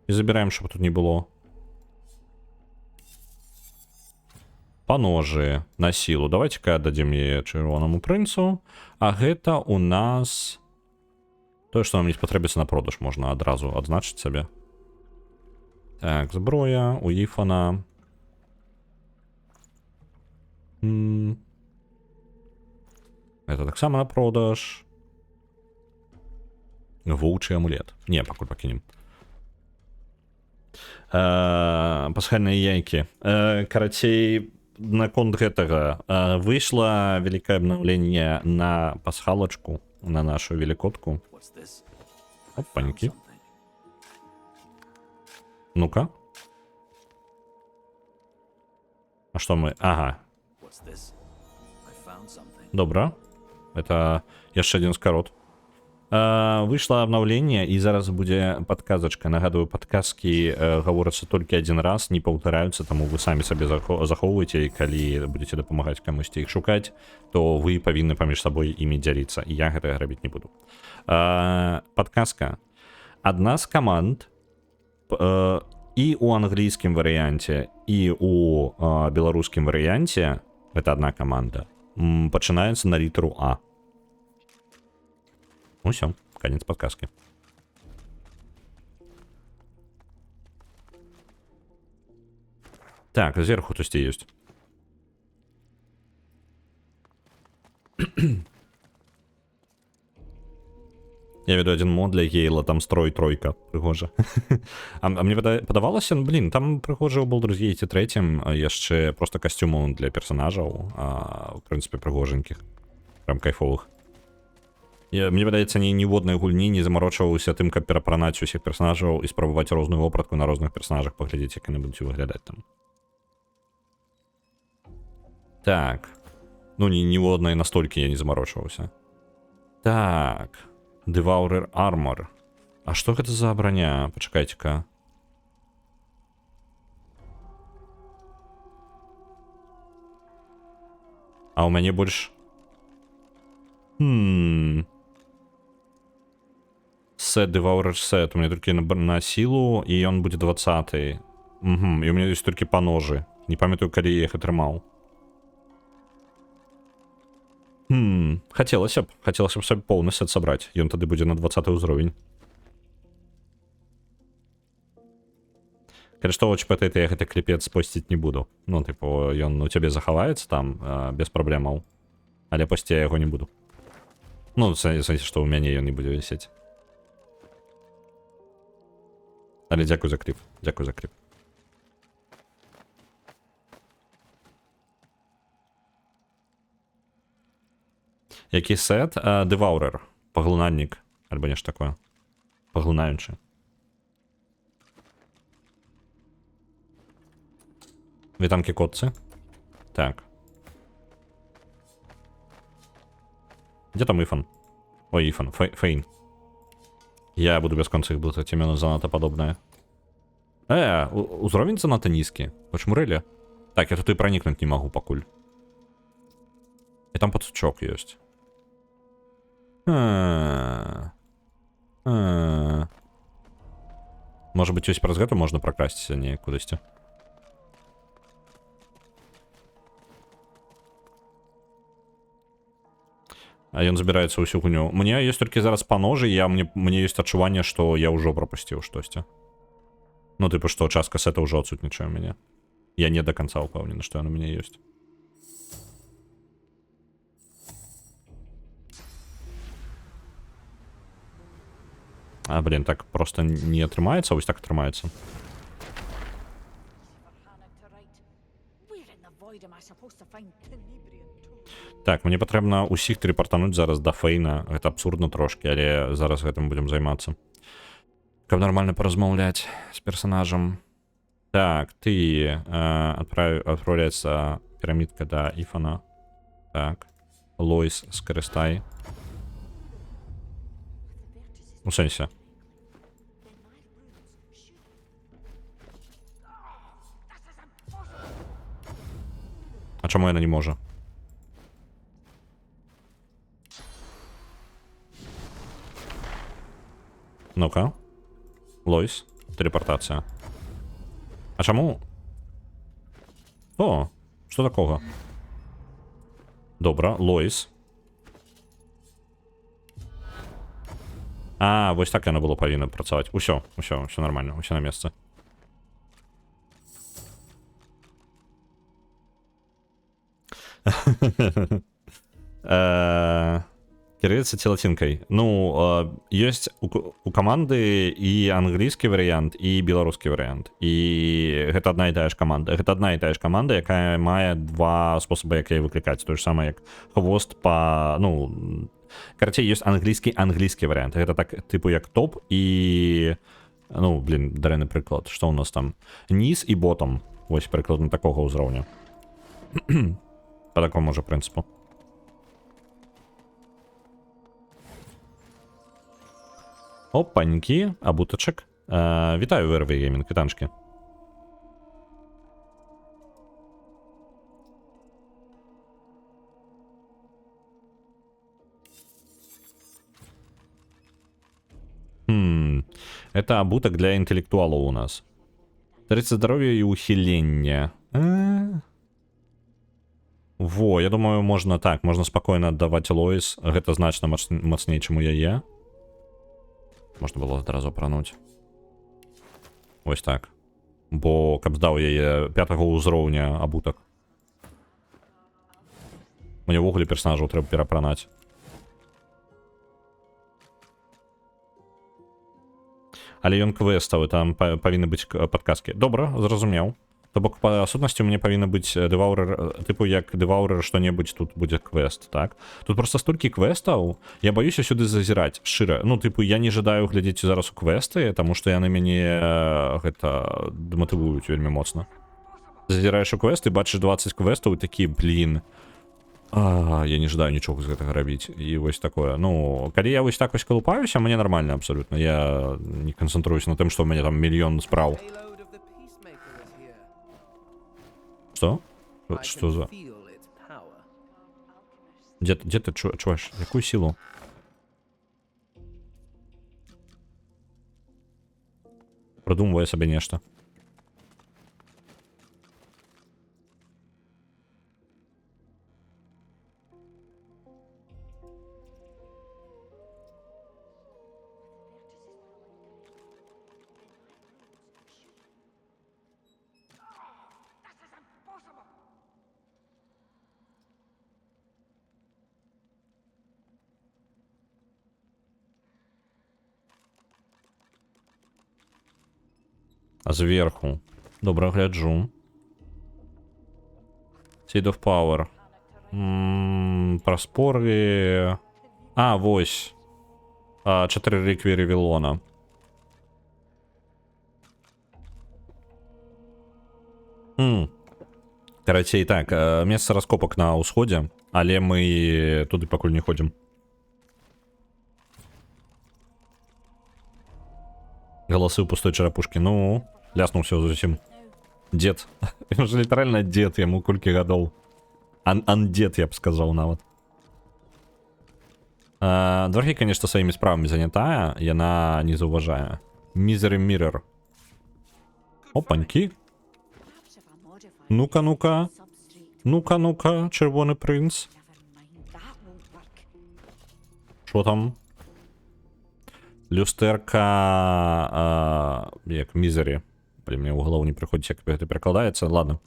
І забираємо, щоб тут не було. По ножи на силу. Давайте-ка дадим ей червоному принцу. А гэта у нас... То, что нам не спотребится на продаж, можно одразу отзначить себе. Так, зброя у Ифана. Это так само на продаж. Воучий амулет. Не, покуль покинем. Пасхальные яйки. Карацей... Наконт гэтага выйшло великое обновление на пасхалочку, на нашу великотку. Опаньки. Ну-ка. А что мы? Ага. Добро. Это яшчэ один скорот. Вышло обновление, и зараз будзе подказочка. Нагадываю, подказки говорятся только один раз, не повторяются, тому вы сами себе захоўваеце, и калі будете дапамагаць камусьці іх шукаць, то вы павінны паміж сабой імі дзяліцца, і я гэта рабіць не буду. Подказка. Одна з каманд і у англійскім варыянце, і у беларускім варыянце, гэта одна каманда, пачынаецца на літару А. Ну все, конец подсказки. Так, сверху то есть. Я веду один мод для Гейла, там строй тройка, пригожа. А мне подавалося, ну, блин, там пригожа у Baldur's Gate 3 яшчэ просто костюмов для персонажаў, в принципе, пригоженьких, прям кайфовых. Мне падаецца, ніводнай гульні не замарочваўся тым, каб перапранаць усіх персонажаў і спрабаваць розную вопратку на розных персонажах, паглядзець, як яны будуць выглядаць там. Так. Ну, ніводнай настолькі я не замарочваўся. Так. Devourer Armor. А што гэта за броня? Пачакайце-ка. А у мяне больш... Сет, Devourer сет. У меня только на силу, и он будет 20-й. Угу. И у меня есть только по ножи. Не памятаю, калі я их атрымаў. Хотелось б сабе поўны сет сабраць. Ён тады будзе на 20-й ўзровень. Калі што, очпэтэйт я гэты кліпец спосціць не буду. Ну, типу, ён у цябе захаваецца там без праблемаў. Але посці я яго не буду. Ну, в сэнсе, што ў мяне ён не будзе вісець. Але дзякуй за кліп. Дзякуй за кліп. Які сет? Devourer. Паглынальнік. Альбо нешта такое. Паглынаючы. Вітанкі котцы. Так. Где там Ифан? Ой, Ифан, Фейн. Я буду бясконца іх блытаць, імёна занадта падобнае. Узровень занадта нізкі. Пачмурылі? Так, я тут і пранікнуць не магу пакуль. І там пацучок ёсць. Можа быць, ёсць праз гэта можна пракрасціся неяк кудысьці. А ён забіраецца ўсю гульню. Мне ёсць толькі зараз па ножы, мне ёсць адчуванне, што я ўжо прапусціў штосьці. Ну, тыпу, што частка сета ўжо адсутнічае ў мяне. Я не да канца ўпэўнены, што яно ў мяне ёсць. А, блин, так просто не атрымаецца, вось так атрымаецца. Так, мне патрэбна ўсіх тэлепартануць зараз да Фейна. Гэта абсурдна трошкі, але зараз гэтым будзем займацца. Каб нармальна паразмаўляць з персонажам. Так, ты отправляецца пірамідка да Ифана. Так. Лойс, скарыстай. У сэнсе. А чаму яна не можа? Ну-ка. Лойс. Телепортація. А чаму? О, що такого? Добре, Лойс. А, вось так яно было павінна працаваць. Усё нормально, усё на месцы. Кіруецца ці лацінкай. Ну, ёсць у каманды і англійскі варыянт, і беларускі варыянт. І гэта адна і тая ж каманда. Гэта адна і тая ж каманда, якая мае два спосабы, як яе выклікаць. Тое ж самае, як хвост па... Ну, карацей, ёсць англійскі варыянт. Гэта так, тыпу, як топ і... Ну, блин, дарэны прыклад. Што ў нас там? Низ і ботом. Вось прыкладна такога ўзроўня. По такому же принципу. Опаньки, абутачек. Вітаю, ВРВ Геймінг, вітанчки. Это абуток для интеллектуалов у нас. 30 здоровья и ухиления. Во, я думаю, можна так, можна спакойна аддаваць Лоіс. Гэта значна мацней, чым у яе. Можна было адразу апрануць. Вось так. Бо каб здаў яе 5-го ўзроўня абутак. Мне ўвогуле персонажаў трэба перапранаць. Але ён квеставы, там павінны быць падказкі. Добра, зразумеў. То бок, па сутнасці, у мяне павінна быць Деваурер, тыпу як Деваурер што-небудзь тут будзе квест, так? Тут просто столькі квестаў, я баюся сюды зазіраць, шчыра. Ну, тыпу, я не жадаю глядзець зараз у квесты, таму што яны мяне гэта дэматывуюць вельмі моцна. Зазіраеш у квесты, бачыш 20 квестаў і такі, блін, я не жадаю нічога з гэтага рабіць. І вось такое. Ну, калі я вось так вось калупаюся, мне нармальна абсалютна. Я не канцэнтруюся на тым, што ў мяне там мільён спраў. Что? Что за... Где ты чуваешь? Какую силу? Продумывая себе нечто. А зверху. Добре, гляджу. Seed of Power. Проспори. А, вось. 4 реквірі Вілона. Карацей, так, месца раскопак на ўсходзе, але мы туды пакуль не ходзім. Голосы у пустой черепушки. Ну, ляснуўся зусім. Дед. Ён же літаральна дед, яму колькі гадоў. Андед, я б сказаў нават. Дворфі, конечно, сваімі справамі занятая, яна не заўважае. Misery Mirror. Опанькі. Ну-ка, ну-ка. Ну-ка, ну-ка, червоний принц. Що там? Люстерка... як Misery. Блин, мне в голову не приходит, як это перекладається. Ладно.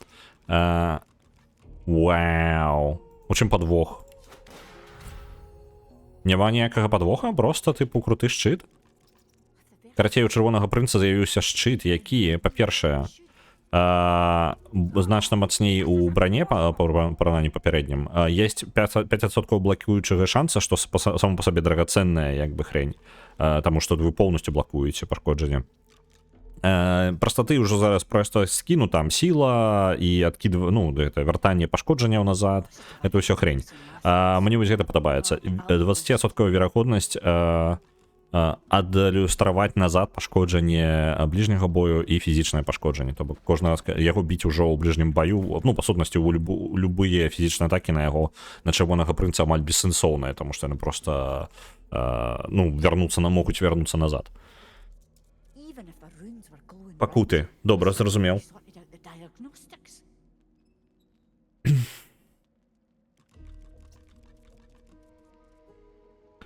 Вау. У чим подвох? Нема ніякого подвоха, просто, типу, крутий щит. Карацей, у червоного принца з'явився щит, який, по-перше, значно мацней у броне по параўнанні папярэднім. Есть 5% блокуючага шанса, што само по сабе драгоценная, як бы, хрень. Таму што вы полностью блокуеце пашкоджанне. Простоты ўжо зараз просто скіну, там сила і адкідваю, ну, это вяртанне пашкоджанняў назад, это ўсё хрень. Мне вось гэта падабаецца. 20% верагоднасць адлюстраваць назад пашкоджанне бліжняга бою і фізічнае пашкоджанне. То бок кожны раз яго біць ужо ў бліжнім баю, ну, па сутнасці, любыя фізічныя атакі на яго, на чырвонага прынца амаль бессэнсоўныя, таму што яны просто, ну, могуць вярнуцца назад. Пакуты. Добра, зразумеў.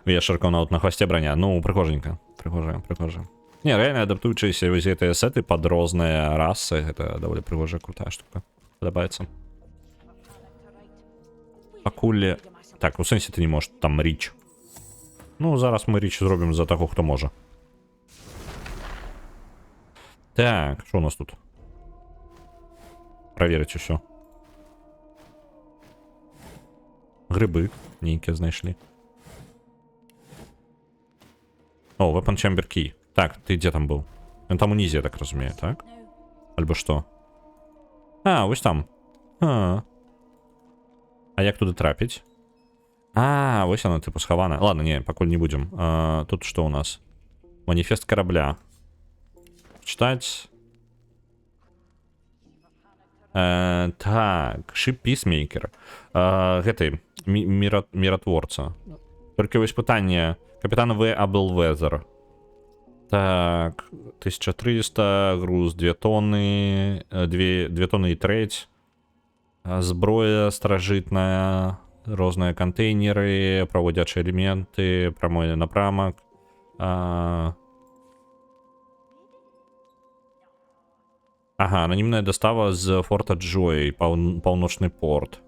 Яшчарка нават на хвасце броня. Ну, прыгоженька. Прыгожа. Не, реально адаптуючыся вось гэтыя сеты пад розныя расы. Гэта даволі прыгожая, крутая штука. Падабаецца. Пакуль... Так, у сэнсе ты не можаш там річ. Ну, зараз мы річ зробім за таго, хто можа. Так, что у нас тут? Проверить усё. Грибы нейкія знайшлі. О, Weapon Chamber Key. Так, ты где там был? Он там унізе, я так разумею, так? Альбо что? Вось там. А як туды трапіць? Вось она, типу, схавана. Ладно, не, пакуль не будем. Тут что у нас? Манифест корабля. Читать. Так, Ship Peacemaker. Гэты, миротворца. Только вось пытанне. Капитан В. Аблвезер. Так, 1300, груз 2 тонны, 2 тонны и треть. Зброя старажытная, розныя контейнеры, праводзячыя элементы, прамой напрамак. Ага, анонімная дастава з форта Джой, паўночны порт.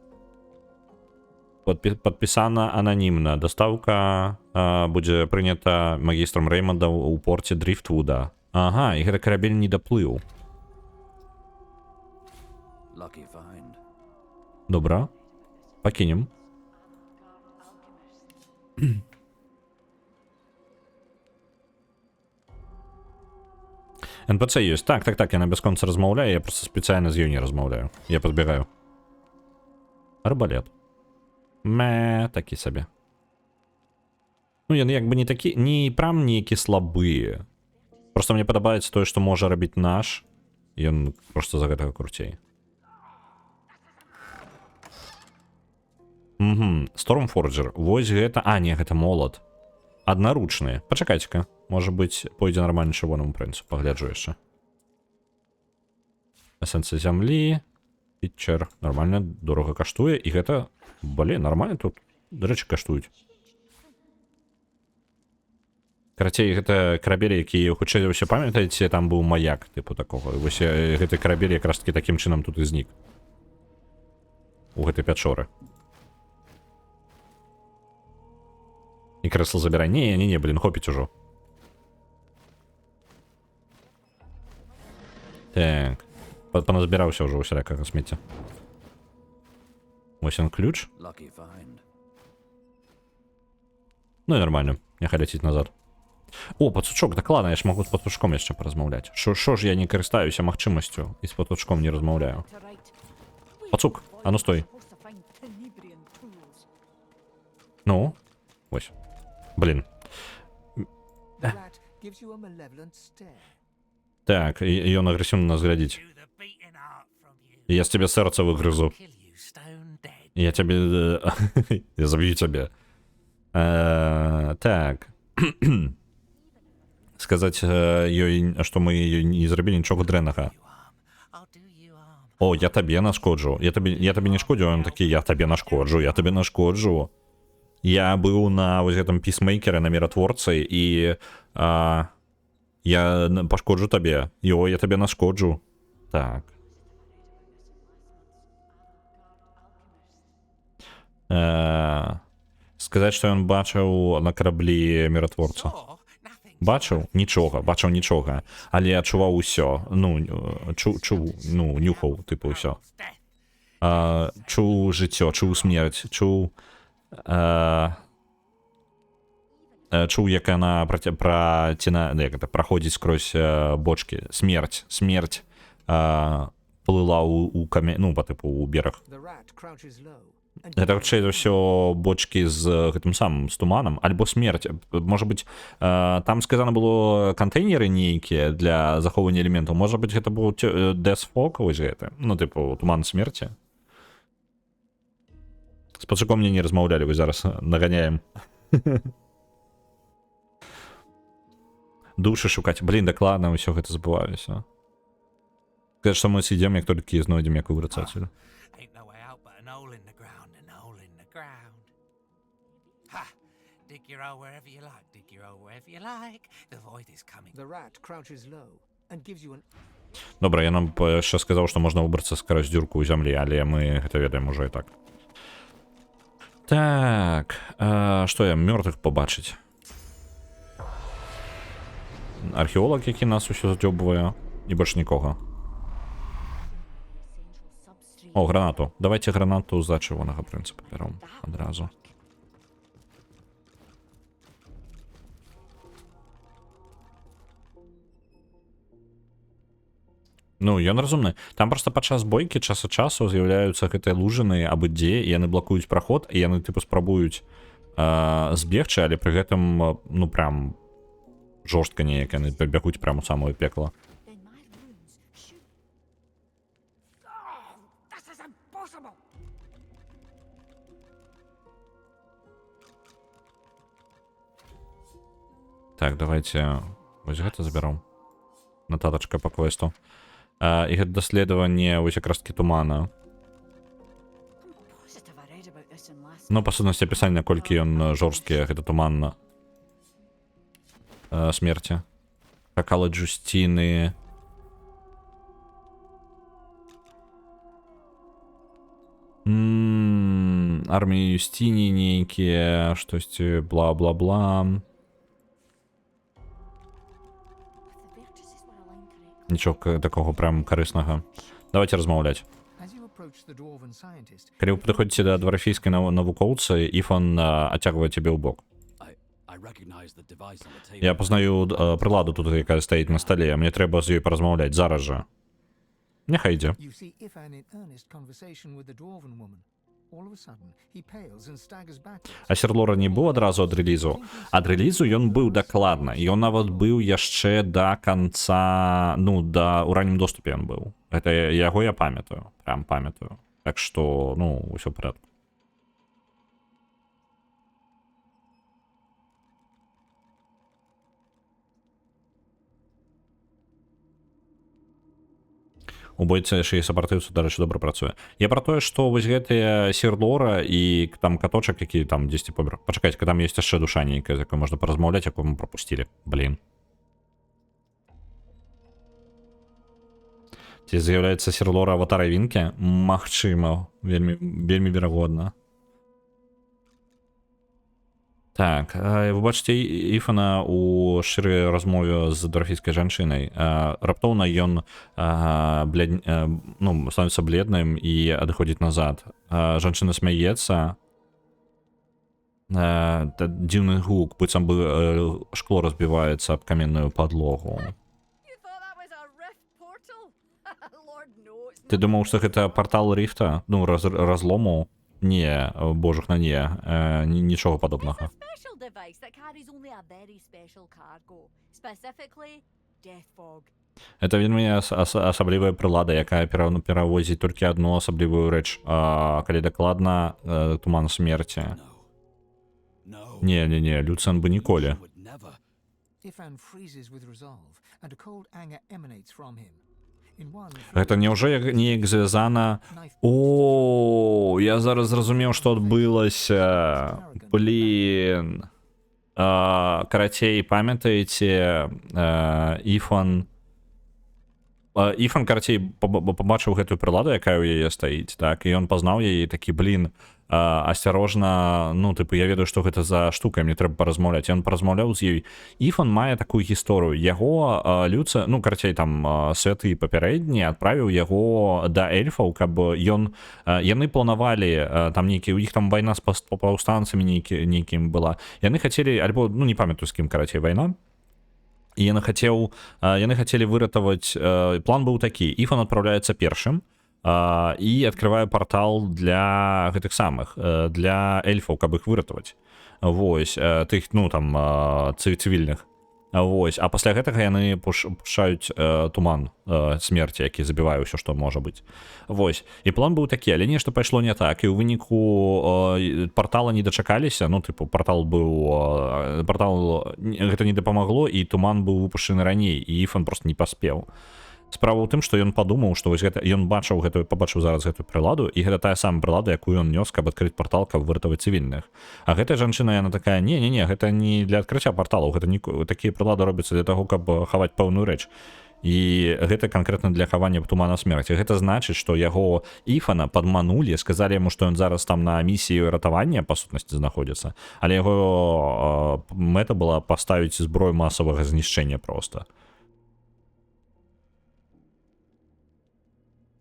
Подпісана ананімна. Дастаўка будзе прынята магістрам Рэймандам у порце Дрифтвуда. Ага, і гэта карабель не даплыў. Добра. Пакінем. НПЦ ёсць. Так, яна бясконца размаўляе, я просто спецыяльна з ёй не размаўляю. Я падбегаю. Арбалет. Такі сабе. Ну, яны як бы не такі, не прям нейкі слабыя. Просто мне падабаецца тое, што можа рабіць наш. Ён просто за гэтага круцей. Stormforger. Вось гэта... не, гэта молот. Аднаручныя. Пачакайце-ка. Можа быць, пойдзе нармальна чырвонаму прынцу. Пагляджу яшчэ. Эсэнцыя зямлі. Питчер. Нормально, дорага каштуе. І гэта... Блин, нормально тут. Дарэчы, каштуюць. Карацей, гэта карабель, які, хутчэй за ўсё, памятаеце, там быў маяк, типу такого. І вось гэты карабель якраз таки такім чынам тут і знік. У гэтай пячоры. І крэсла забірай. Не, блин, хопіць ужо. Так. Паназбіраўся ўжо усялякага смецця. Вось он ключ. Ну і нормально. Няхай ляціць назад. О, пацучок, так ладно, я ж магу з пацучком яшчэ паразмаўляць. Шо ж я не карыстаюся магчымасцю і з пацучком не размаўляю. Пацук, а ну стой. Ну, вось. Блин. Так, і ён агрэсіўна нас глядзіць. Я з тебе сэрца выгрызу. Я тебе... Я заб'ю тебе. Так. Сказаць ёй, што мы ёй не зрабілі нічога дрэннага. О, я табе нашкоджу. Я табе не шкодзю, ён такі, я табе нашкоджу, я табе нашкоджу. Я быў на вось гэтым пісмейкеры, на міратворцы, і я пашкоджу табе. Йо, я табе нашкоджу. Так. Сказаць, што ён бачыў на караблі міратворца. Бачыў? Нічога, бачыў нічога. Але адчуваў усё. Ну, нюхаў, тыпу, усё. Чуў жыццё, чуў смерць, чуў... Чуў, як яна праходзіць скрозь бочкі. Смерць плыла ў камень, ну, па тыпу, у бераг. Гэта, хутчэй за ўсё, бочкі з гэтым самым, з туманам, альбо смерць. Можа быць, там сказана было кантэйнеры нейкія для захоўвання элементаў. Можа быць, гэта быў Death Fog, вось гэты. Ну, тыпу, туман смерці. З пацуком мне не размаўлялі, вы зараз наганяем. Душы шукаць. Блін, дакладна ўсё гэта забываюся. Сказаць, што мы сидзем, як толькі знойдзем якую врацацелю. Добра, я нам яшчэ сказаў, што можна выбрацца скрозь дзюрку ў зямлі, але мы гэта ведаем ужо і так. Так, што я, мёртвых побачыць? Археолог, які нас усё задзёбвае, і больш нікога. О, гранату. Давайте гранату з чырвонага прынцыпу бяром адразу. Ну, ён разумны. Там проста падчас бойкі час ад часу з'яўляюцца гэтыя лужыны абы дзе, і яны блакуюць праход, і яны тыпу спрабуюць збегчы, але пры гэтым, ну, прям жорстка неяк, яны бягуць прямо у самое пекло. Так, давайте вось гэта забяром. Нататачка по квесту. І гэта даследаванне вось якраз-такі тумана. Ну, па сутнасці апісання, наколькі ён жорсткі, гэта туман смерці. Какала Джустіны. Арміі Юстіні нейкія, штосьці бла-бла-бла. Нічого такого прям карыснага. Давайте размаўляць. Калі вы падыходзіце да дварфійскай навукоўцы, Іфан адцягвае цябе ў бок. Я пазнаю прыладу тут, якая стаіць на стале. Мне трэба з ёй паразмаўляць зараз жа. Няхай ідзе. А Серлора не быў адразу ад рэлізу. Ад рэлізу ён быў дакладна. Ён нават быў яшчэ да канца, ну, да ў раннім доступе ён быў. Гэта яго я памятаю, прям памятаю. Так што, ну, усё ў парядку. У бойцы яшчэ і сапартыўцы, дарэчы, добра працуе. Я пра тое, што вось гэтыя Серлора і там каточак, які там дзесьці побер. Пачакайце, там ёсць яшчэ душа нейкая, з якой можна паразмаўляць, якую мы прапусцілі. Блін. Ці з'яўляецца Серлора аватара Вінкі? Магчыма, вельмі верагодна. Так, вы бачыце Іфана у шчырай размове з дварфійскай жанчынай. Раптоўна ён становіцца бледным і адыходзіць назад. Жанчына смяецца. Дзіўны гук, быццам бы шкло разбіваецца аб каменную падлогу. Ты думаў, што гэта партал рифта? Ну, разлому? Не, божухна, не. Нічога падобнага. Это вельмі асаблівая прылада, якая перавозіць толькі адну асаблівую рэч, калі дакладна туман смерці. Не, Люцен бы ніколі. Гэта няўжо неяк звязана... О, я зараз зразумеў, што адбылася. Блин. Карацей, памятаеце, Іфан, карацей, побачыў гэтую прыладу, якая ў яе стаіць, так, і ён пазнаў яе, такі, блин, асцярожна, ну, тыпу, я ведаю, што гэта за штука, мне трэба паразмаўляць. Ён паразмаўляў з ёй. Іфан мае такую гісторыю. Яго Люцен, ну, карацей, там, святы папярэдні адправіў яго да эльфаў, каб яны планавалі, там нейкі, у іх там вайна з паўстанцамі нейкім была. Яны хацелі, альбо, ну, не памятаю, з кім, карацей, вайна. І яны хацелі выратаваць... План быў такі. Іфан адпраўляецца першым і адкрывае партал для гэтых самых, для эльфаў, каб іх выратаваць. Вось, тых, ну, там, цывільных. Вось, а пасля гэтага яны пушаюць туман смерці, які забівае ўсё, што можа быць. Вось, і план быў такі, але нешта пайшло не так, і ў выніку партала не дачакаліся, ну, тыпу, партал гэта не дапамагло, і туман быў выпушчаны раней, і Іфан просто не паспеў. Справа ў тым, што ён падумаў, што вось гэта, ён побачыў зараз гэтую прыладу, і гэта тая самая прылада, якую ён нёс, каб адкрыць партал, каб выратаваць цывільных. А гэтая жанчына, яна такая, не, гэта не для адкрыцця парталаў, гэта такія прылады робяцца для таго, каб хаваць пэўную рэч. І гэта канкрэтна для хавання тумана смерці. Гэта значыць, што яго Іфана падманулі, сказалі яму, што ён зараз там на місіі ратавання, па сутнасці, знаходзіцца, але яго мэта была паставіць зброю масавага знішчэння проста.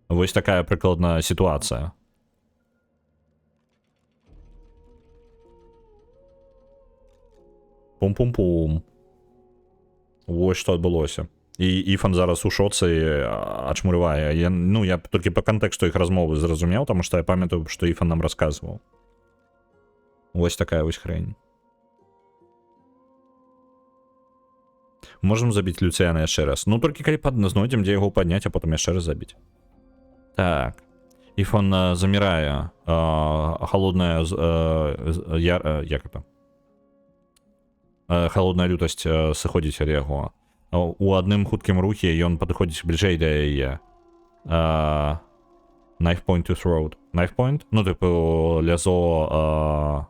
Вось такая прыкладная сітуацыя. Пум-пум-пум. Вось што адбылося. І Іфан зараз у шоцы ачмурывае. Я толькі па кантэксту іх размовы зразумеў, таму што я памятаю, што Іфан нам расказваў. Вось такая вось хрень. Можам забіць Люцыяна яшчэ раз. Ну, толькі калі знойдзем, дзе яго падняць, а потым яшчэ раз забіць. Так, Іфан замірае, холодная, як это? Холодная лютасць сыходзіць ад яго. У адным хуткім рухе ён падыходзіць бліжэй да яе. Knife point to throat. Knife point? Ну, тыпу, лязо...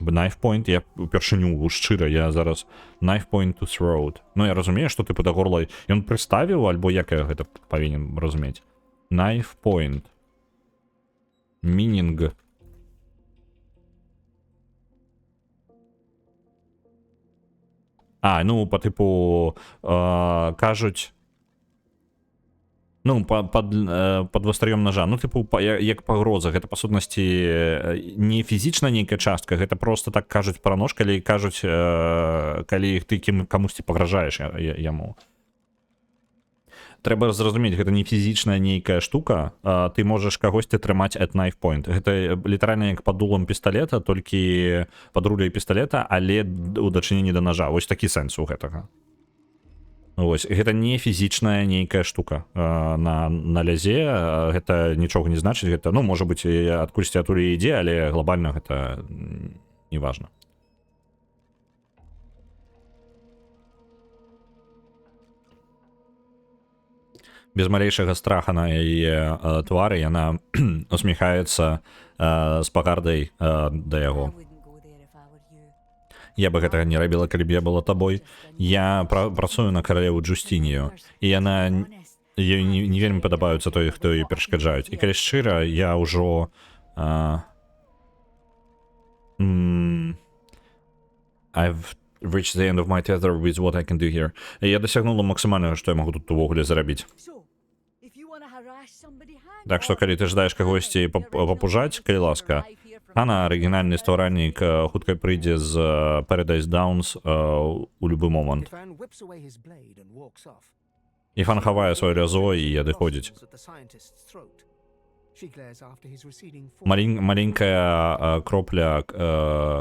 Knife point, я упершыню шчыра, я зараз knife point to throat. Ну, я разумею, што тыпу да горла ён прыставіў, альбо як я гэта павінен разумець. Knife point. Meaning. Ну, па тыпу, кажуць... Ну, пад вастрыём ножа. Ну, тыпу, як пагроза. Гэта, па сутнасці, не фізічна нейкая частка, гэта просто так кажуць пра нож, калі кажуць, калі ты камусьці пагражаеш яму. Трэба зразумець, гэта не фізічная нейкая штука, ты можаш кагосьці трымаць at knife point. Гэта літаральна як пад дулам пісталета, толькі пад руляй пісталета, але ў дачыненні да ножа. Вось такі сэнс у гэтага. Вось, гэта не фізічная нейкая штука на лязе, гэта нічога не значыць, гэта, ну, можа быць, адкульсьці адтуль ідзе, але глобальна гэта не важна. Без малейшага страха на яе твары яна усміхаецца з пагардай да яго. Я бы гэтага не рабіла, калі б я была табой. Я працую на каралеву Джустінію, і яна... Ёй не вельмі падабаюцца той, хто яе перашкаджаюць. І калі шчыра, я ўжо... I've reached the end of my tether with what I can do here. Я дасягнула максімальнага, што я магу тут увогуле зарабіць. Так што, калі ты жадаеш кагосьці папужаць, калі ласка, Хана, арыгінальны стваральнік, хутка прыйдзе з Paradise Downs у любы момант. Іфан хавае сваё лязо і адыходзіць. Маленькая кропля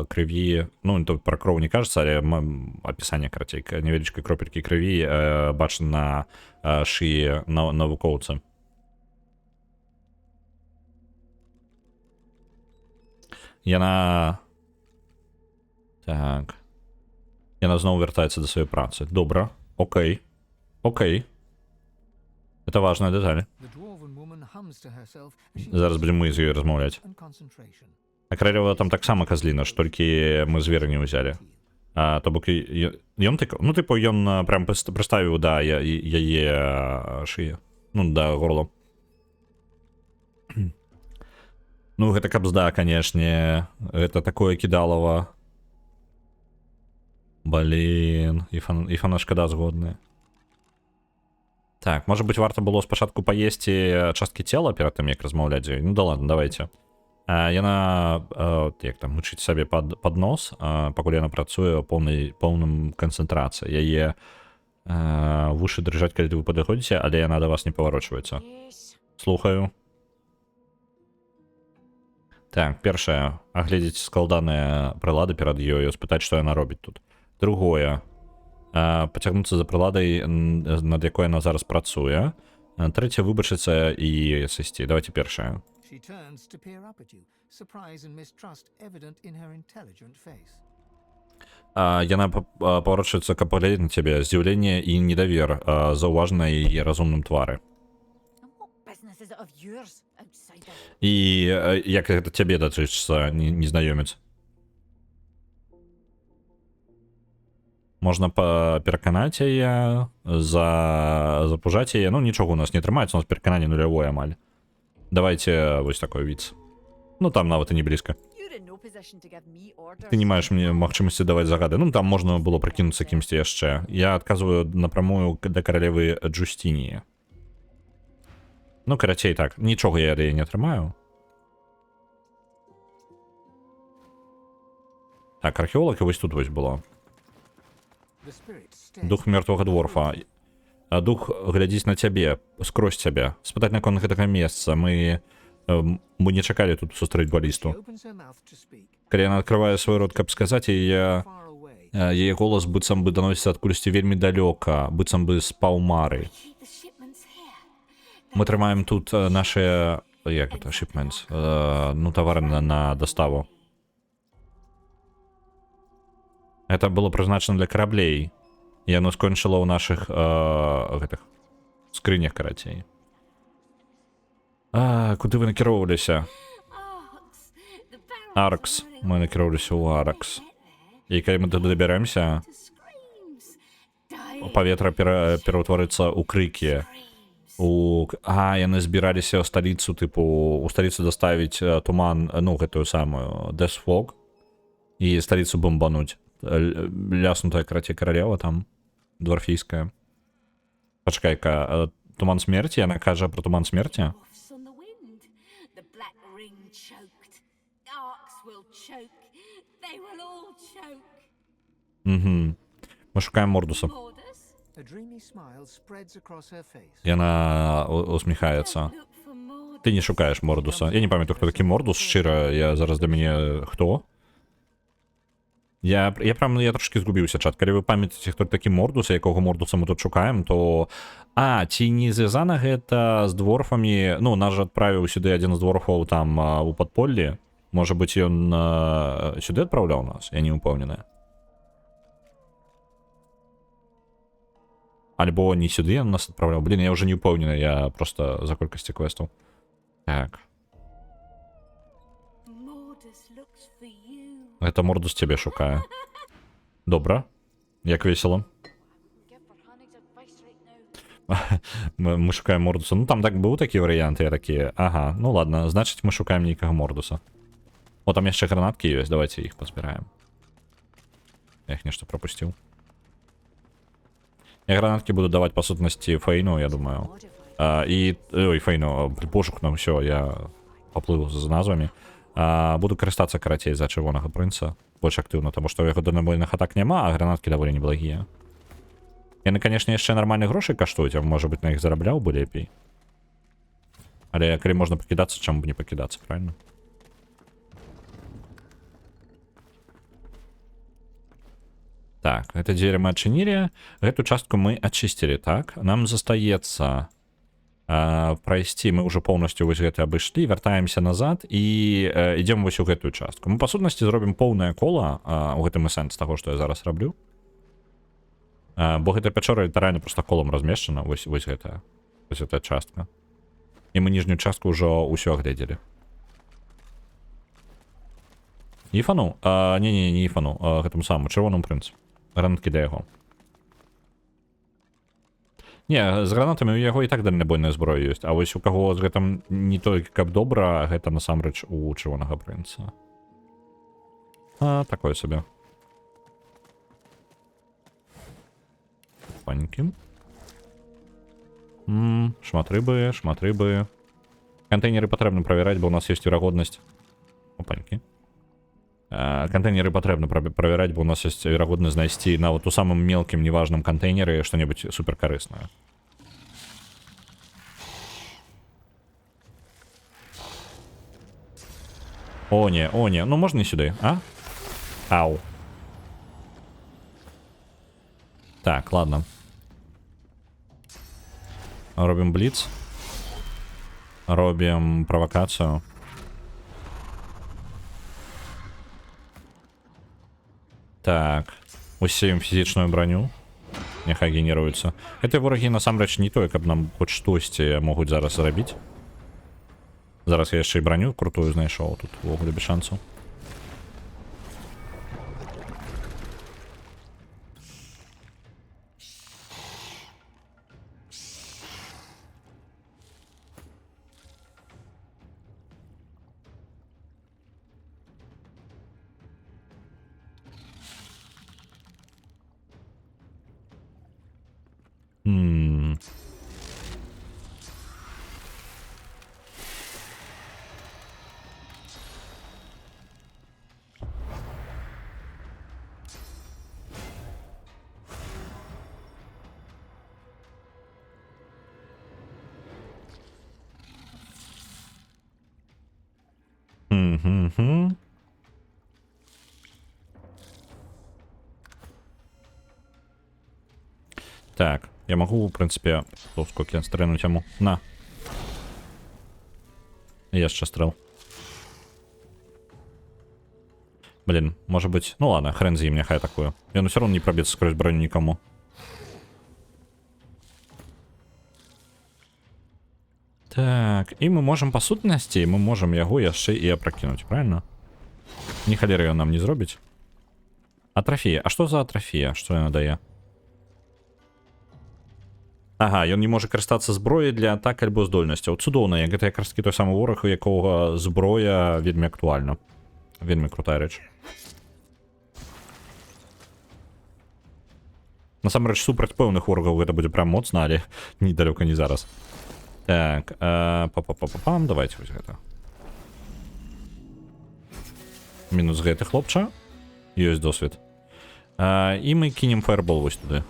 крыві, ну тут про кров не кажется, але описание карацей, невялічкай кропелькі крыві бачна на шыі навукоўца. Яна... Так... Яна зноў вяртаецца да сваёй працы. Добра. Окей. Окей. Это важная дэталь. Зараз будзем мы з ёй размаўляць. А каралева там таксама казліна, ж толькі мы звера не ўзялі. То бок ён тыкаў. Ну тыпу ён прям прыставіў да яе шыі. Ну да горла. Ну гэта кабзда, канешне. Гэта такое кідалава. Блин, іфана шкада згодная. Так, может быть, варта было спачатку паесці часткі цела перад тым, як размаўляць з ёй. Ну да ладно, давайте. Яна, як там, мычыць сабе пад нос, пакуль яна працуе поўным канцэнтрацыі. Яе вушы дрыжаць, калі вы падыходзіце, але яна да вас не паварочваецца. Слухаю. Так, першае, агледзець складаныя прылады перад ёю, спытаць, што яна робіць тут. Другое, пацягнуцца за прыладай, над якой яна зараз працуе. Трэцяе, выбачыцца і сысці. Давайте першае. Яна паварочваецца, каб паглядзець на цябе, здзіўленне і недавер, заўважна і разумным твары. І як гэта цябе датычыцца, незнаёмец? Можна пераканаць яе, запужаць яе. Ну, нічога у нас не трымаецца, у нас перакананне нулявое амаль. Давайте вось такой віц. Ну, там нават і не блізка. Ты не маеш мне магчымасці даваць загады. Ну, там можна было прыкінуцца кімсьці яшчэ. Я адказваю напрамую да каралевы Джустініі. Ну, карацей так, нічога я ад яе не атрымаю. Так, археолог і вось тут вось было. Дух мертвого дворфа. Дух глядзіць на цябе, скрозь цябе. Спытаць наконт гэтага месца. Мы не чакалі тут сустрэць балісту. Калі яна адкрывае свой рот, каб сказаць, яе голас быццам бы даносіцца адкульсьці вельмі далёка, быццам бы з паўмары. Мы трымаем тут нашыя... Як гэта? Shipments. Ну, тавары на доставу. Это было прызначана для караблей. І яно скончыла ў нашых гэтых скрынях, карацей. Куды вы накіроўваліся? Аркс. Мы накіроўваліся ў Аркс. І калі мы туды дабяремся, паветра пераўтварыцца ў крыкі. Яны збіраліся ў сталіцу, тыпу, у сталіцу даставіць туман, ну, гэтую самую, Death Fog, і сталіцу бомбануць. Ляснутая, карацей, каралева там, дворфійская. Пачакай-ка, туман смерці? Яна кажа про туман смерці? Угу. Мы шукаем Мордуса. Яна усміхаецца. Ты не шукаеш Мордуса. Я не памятаю, хто такі Мордус, шчыра, я зараз для мяне... Хто? Я трошки згубіўся, чат. Калі вы памятаеце, хто такі Мордус, якога Мордуса мы тут шукаем, то... ці не звязана гэта з дворфамі... Ну, нас жа адправіў сюды адзін з дворфаў там у падполлі. Можа быць, ён сюды адпраўляў нас? Я не упэўненая. Альбо не сюды ён нас адпраўляў. Блин, я уже не упэўнены, я просто за колькасці квестаў. Так. Это Мордус цябе шукае. Добра. Як весела. Мы шукаем Мордуса. Ну, там так быў такі варыянт, я такі... Ага, ну ладно, значыць, мы шукаем нейкага Мордуса. О, там яшчэ гранаткі ёсць, давайте іх пазбіраем. Я іх нешта пропусціў. Я гранаткі буду даваць па сутнасці Фейну, я думаю. Ой, Фейну, пошук нам все, я поплыў з назвамі. Буду карыстацца, карацей, за чырвонага прынца. Больш актыўна, таму што у яго дальнабойных атак няма, а гранаткі даволі неблагія. Яны, канешне, яшчэ нармальных грошай каштуюць, а можа быць, на іх зарабляў бы лепей. Але калі можна пакідацца, чаму б не пакідацца, правильно? Так, гэта дзверы мы адчынілі. Гэту частку мы ачысцілі, так? Нам застаецца прайсці, мы ўжо поўнасцю вось гэта абышлі, вяртаемся назад і ідзем вось у гэтую частку. Мы, па сутнасці, зробім поўнае кола, у гэтым і сэнс таго, што я зараз раблю. Бо гэта пячора літаральна проста колам размешчана, вось гэтая частка. І мы ніжнюю частку ўжо ўсё агледзелі. Не ифануў? Не ифануў. Гэтым самым, чырвоным прынцам. Гранаткі для яго. Не, з гранатамі у яго і так дальнабойная зброя ёсць, а вось у каго з гэтым не толькі каб добра, гэта насамрэч у чырвонага прынца. Такое сабе. Панькі. Шмат рыбы. Кантэйнеры патрэбна правяраць, бо у нас ёсць верагоднасць. Опанькі. Кантэйнеры патрэбна правяраць, бо у нас ёсць верагоднасць знайсці нават у самым мелкім неважным кантэйнеры што-небудзь суперкарыснае. О, не, ну можна і сюды, а? Ау. Так, ладно. Робім бліц. Робім правакацыю. Так, усім фізічную броню. Няхай генеруецца. Гэтыя ворагі насамрэч не тое, каб нам хоць штосьці могуць зараз зрабіць. Зараз я яшчэ і броню крутую знайшоў, тут увогуле без шансаў. Так, я могу, в принципе, сколько стрельнуть ему. На. Яшчэ стрел. Блин, может быть... Ну ладно, хрен за им, няхай такое. И он все равно не пробьется сквозь броню никому. Так, и мы можем, по сутнасці, мы можем яго яшчэ і опрокинуть, правильно? Ні халеры ён нам не зробіць. Атрафія. А што за атрафія? Што яна дае? Ага, ён не можа карыстацца зброяй для атак альбо здольнасцяў. Цудоўна, як гэта якраз такі той самы вораг, у якога зброя вельмі актуальна. Вельмі крутая рэч. Насамрэч, супраць пэўных ворагаў гэта будзе прям моцна, але недалёка не зараз. Так, па-па-па-па-пам, давайте вось гэта. Мінус гэты хлопча. Ёсць досвед. І мы кінем фаербол вось туды.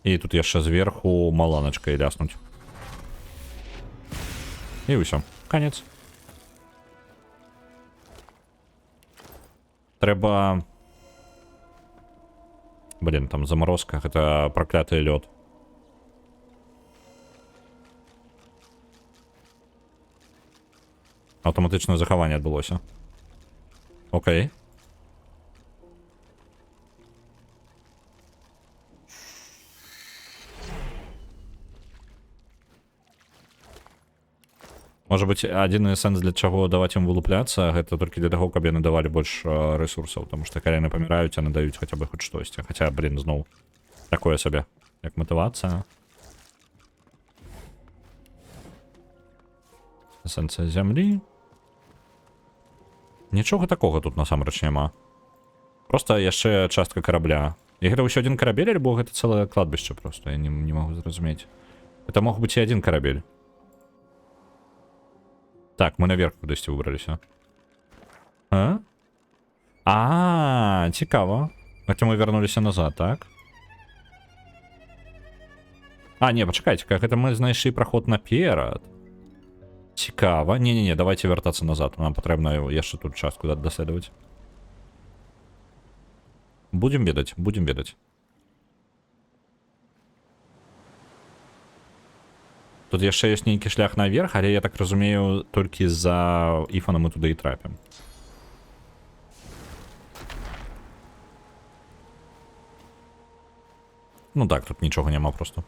І тут яшчэ зверху маланачкай ляснуць. І ўсё. Канец. Трэба... Блин, там заморозка. Это проклятый лед. Аўтаматычнае захаванне адбылося. Окей. Может быть, адзіны сэнс для чаго даваць ім вылупляцца, гэта толькі для таго, каб яны давалі больш рэсурсаў, потому што калі яны паміраюць, яны даюць хаця бы хоць штосьці. Хаця, блин, зноў такое сабе, як матывацыя. Эсэнцыя зямлі. Нічога такога тут насамрэч няма. Просто яшчэ частка карабля. І гэта ўсё адзін карабель, альбо гэта цэлае кладбішча просто, я не магу зразумець. Это мог быць і адзін карабель. Так, мы наверх кудысьці выбраліся. Цікава. Хаця мы вярнуліся назад, так? А, не, пачакайце, как это мы знайшлі праход наперад. Цікава. Не, давайте вяртацца назад. Нам патрэбна яшчэ тут частку даследаваць. Будем ведаць, будем ведаць. Тут яшчэ ёсць нейкі шлях наверх, але я так разумею, толькі з-за Ифана мы туды і трапім. Ну так, тут нічога няма просто.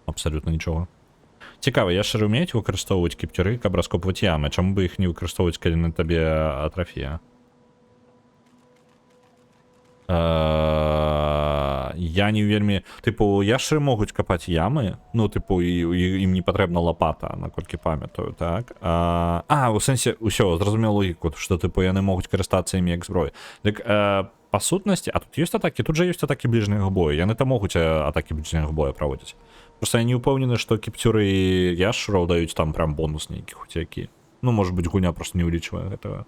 Абсалютна нічога. Цікава, яшчары ўмеюць выкарыстоўваць кіпцюры, каб раскопваць ямы. Чаму бы іх не выкарыстоўваць, калі на табе атрафія? Я не вельмі... Тыпу, яшчары могуць капаць ямы. Ну, тыпу, ім не патрэбна лапата, наколькі памятаю, так? У сэнсе, усё, зразумеў логіку, што, тыпу, яны могуць карыстацца імі як зброй. Дык, па сутнасці... А тут ёсць атакі? Тут жа ёсць атакі бліжняга бою. Яны там могуць атакі бліжняга боя праводзіць. Просто я не упэўнены, што кіпцюры яшчараў даюць там прям бонус нейкі, хоць які. Ну, может быть, гуня просто не улічвае гэтага.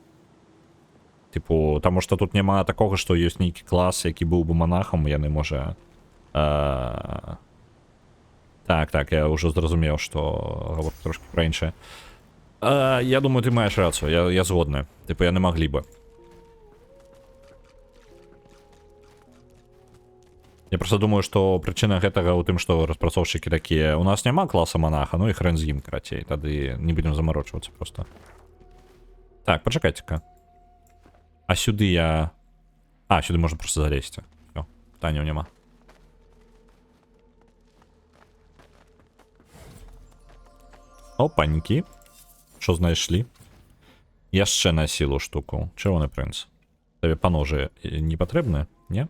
Типу, таму што тут няма такога, што ёсць нейкі клас, які быў бы монахам, яны можа... Так, я ўжо зразумеў, што гаворка трошки пра іншае. Я думаю, ты маеш рацыю, я згодны. Типу, яны маглі бы. Я просто думаю, што прычына гэтага ў тым, што распрацоўшчыкі такія, у нас няма класа монаха, ну і хрен з ім, карацей, тады не будзем замарочвацца просто. Так, пачакайце-ка. А сюды я... сюды можна просто залезці. Всё, пытанняў няма. Опанькі. Што знайшлі? Яшчэ на сілу штуку. Чырвоны прынц. Табе паножы не патрэбны, не?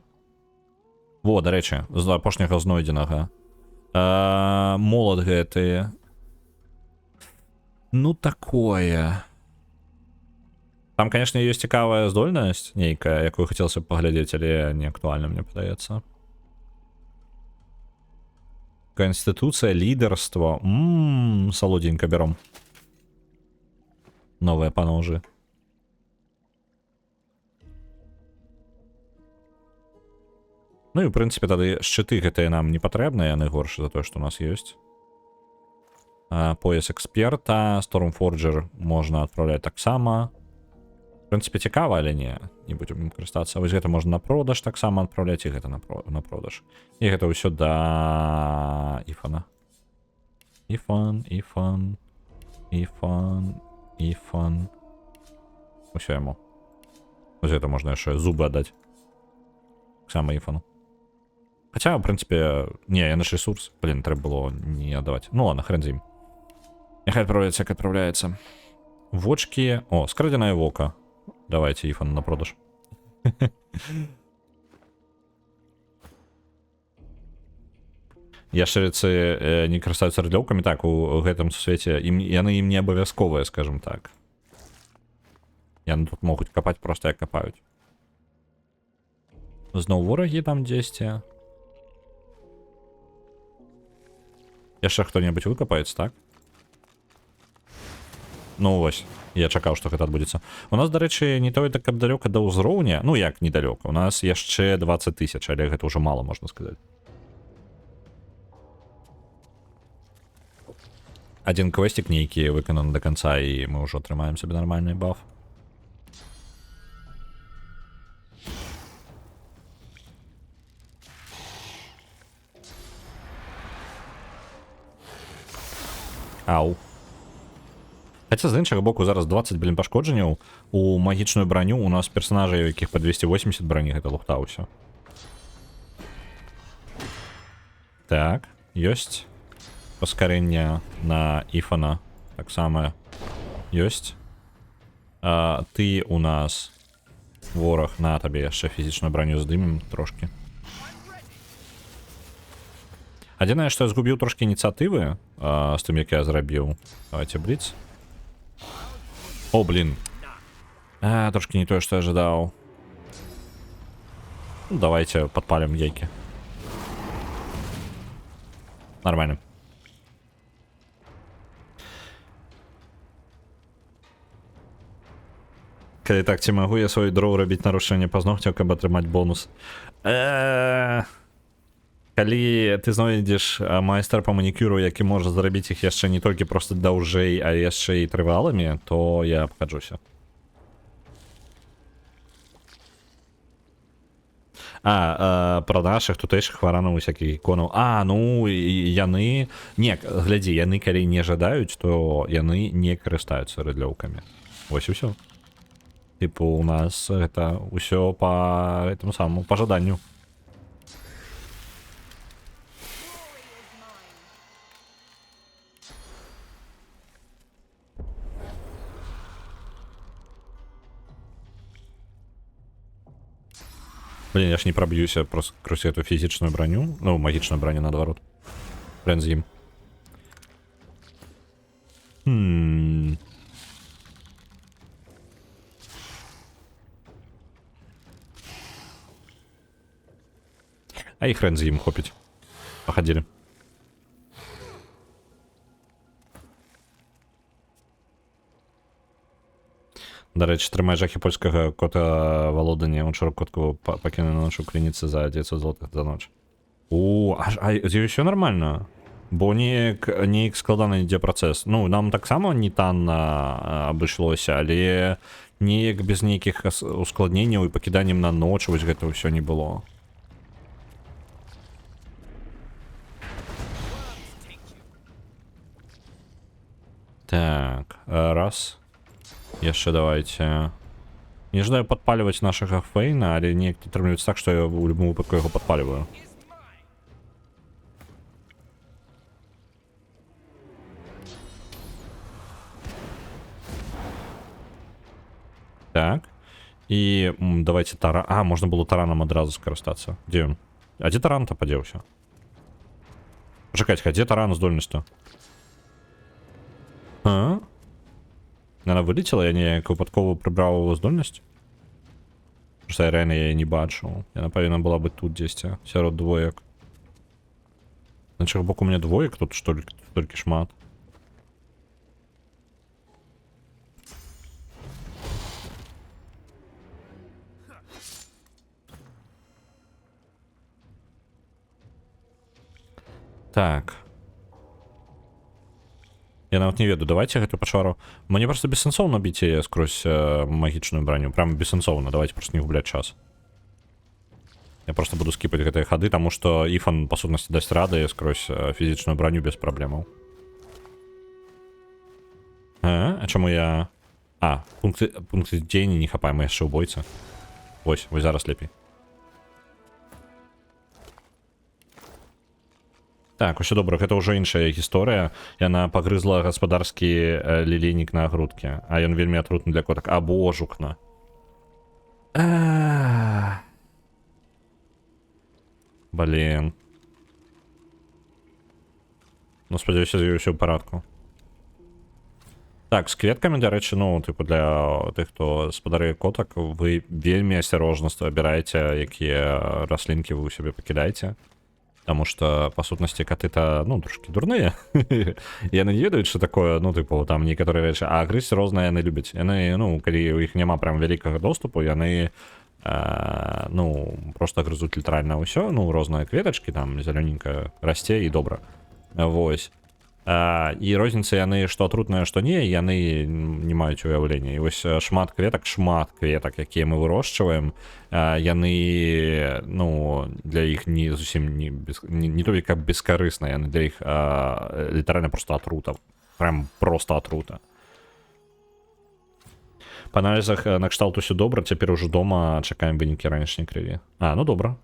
Во, дарэчы, з апошняга знойдзенага. Молат гэты. Ну, такое. Там, конечно, ёсць цікавая здольнасць нейкая, якую хацелася б паглядзець, але не актуальна, мне падаецца. Конституцыя, лідарства. Салодзенька бяром. Новыя паножы. Ну і, ў прынцыпе, тады шчыты гэтыя нам не патрэбныя, яны горш за тое, што у нас ёсць. Пояс эксперта, Stormforger можна адпраўляць таксама. В прынцыпе, цікава, але не будзем карыстацца. Вось гэта можна на продаж таксама адпраўляць, і гэта на продаж. І гэта ўсё да Ифана. Ифан. Усё яму. Вось гэта можна яшчэ зубы аддаць. Таксама Ифану. Хаця, в прынцыпе, не, я наш ресурс. Блин, трэба было не аддаваць. Ну ладно, хрен з ім. Няхай адпраўляецца, як адпраўляецца. Вочки. О, скрадзенае вока. Давайте Ифану на продаж. Яшчарыцы не карыстаюцца рыдлёўкамі. Так, у гэтым свеце яны ім не абавязковыя, скажем так. Яны тут могуць капаць проста як капаюць. Зноў ворагі там дзесьці. Яшчэ хто-небудзь выкапаецца, так? Ну вось, я чакаў, што гэта адбудзецца. У нас, дарэчы, не той так далёка да ўзроўня. Ну як недалёка, у нас яшчэ 20 000, але гэта ўжо мала, можна сказаць. Адзін квестик нейкі выкананы да канца, і мы ўжо атрымаем сабе нармальны баф. Ау. Хаця з іншага боку зараз 20, блин, пашкоджанняў. У магічную броню у нас персонажей, у якіх па 280 броні, гэта лухта ўсё. Так, ёсць паскарэнне на Ифана. Таксама ёсць. Ты у нас вораг, на табе яшчэ фізічную броню здымем трошки. Адзінае, што я згубіў трошки ініцыятывы з тым, як я зрабіў. Давайте бліц. О, блин. Трошки не тое, што я ожидаў. Ну, давайте подпалим яйки. Нормально. Калі так, ці магу я свой дроў рабіць нарушэнне пазногцяў, каб атрымаць бонус? Калі ты знойдзеш майстар по манікюру, які можа зрабіць іх яшчэ не толькі просто даўжэй, а яшчэ і трываламі, то я пагаджуся. Пра нашых тутэйшых варанаў усякіх іконаў. Ну і яны... Не, глядзі, яны калі не жадаюць, то яны не карыстаюцца рыдлёўкамі. Вось і ўсё. Типу, у нас гэта ўсё па этому самому, па жаданню. Блин, я ж не пробьюсь, просто крути эту физичную броню. Ну, магичную броню, наоборот. Прям зим. А их хрен зим хопить. Походили. До речі, тримай жахи польського кота володання. Он широкотку покинув на нашу криницю за 900 злотих за ніч. Все нормально. Бо неяк складаний йде процес. Ну, нам так само не танно обійшлося, але неяк без ніяких ускладнень і покиданням на ніч, ось гэта все не було. Так, раз. Яшчэ давайте. Не жадаю падпальваць нашага Фейна, але неяк атрымліваецца так, што я ў любым выпадку яго падпальваю. Так. І давайте таран. Можна было таранам адразу скарыстацца. Дзе ён? А дзе таран-то падзеўся? Пачакайце, дзе таран здольнасцю? Она вылетела, я неяк выпадкова прыбраў его здольнасць? Што я рэальна яе не бачыў. Яна павінна была быць тут дзесьці, сярод двоек. На чаго боку у меня двоек тут столькі шмат. Так. Я нават не ведаю, давайте гэту пачару. Мне просто бессэнсоўна біць яе скрозь магічную броню. Прям бессэнсоўна, давайте просто не губляць час. Я просто буду скіпаць гэтыя хады, таму што Ифан, па сутнасці, дасць рады скрозь фізічную броню без праблемаў. А чаму я... пункты дзеяння не хапаем, яшчэ ў бойцы. Вось зараз лепей. Так, усё добра, гэта ўжо іншая гісторыя. Яна пагрызла гаспадарскі лілейнік на грудкі, а ён вельмі атрутны для котак. Божукна. Блін. Ну, спадзяюся, з ёй усё ў парадку. Так, з кветкамі, дарэчы, ну, типу, для тых, хто спадары котак, вы вельмі асцярожна абіраеце, якія раслінкі вы ў сябе пакідаеце. Потому что, по сутности, коты-то, ну, трошки дурные. Яны не ведаюць, что такое, ну, типу, там, некоторые рэчы, а грызть розныя яны любяць. Яны, ну, калі у іх няма прям вялікага доступу, яны, ну, просто грызуць літаральна ўсё, ну, розныя кветачкі, там, зелёненька расце і добра. Вось. І розніца яны, што атрутныя, што не, яны не маюць уяўлення. І вось шмат кветак, якія мы вырошчваем, яны, ну, для іх не зусім не толькі как бескарысна, яны для іх літаральна просто атрута. Прям просто атрута. Па аналізах накшталт усё добра, цяпер ужо дома чакаем вынікі ранішняй крыві. Ну добра.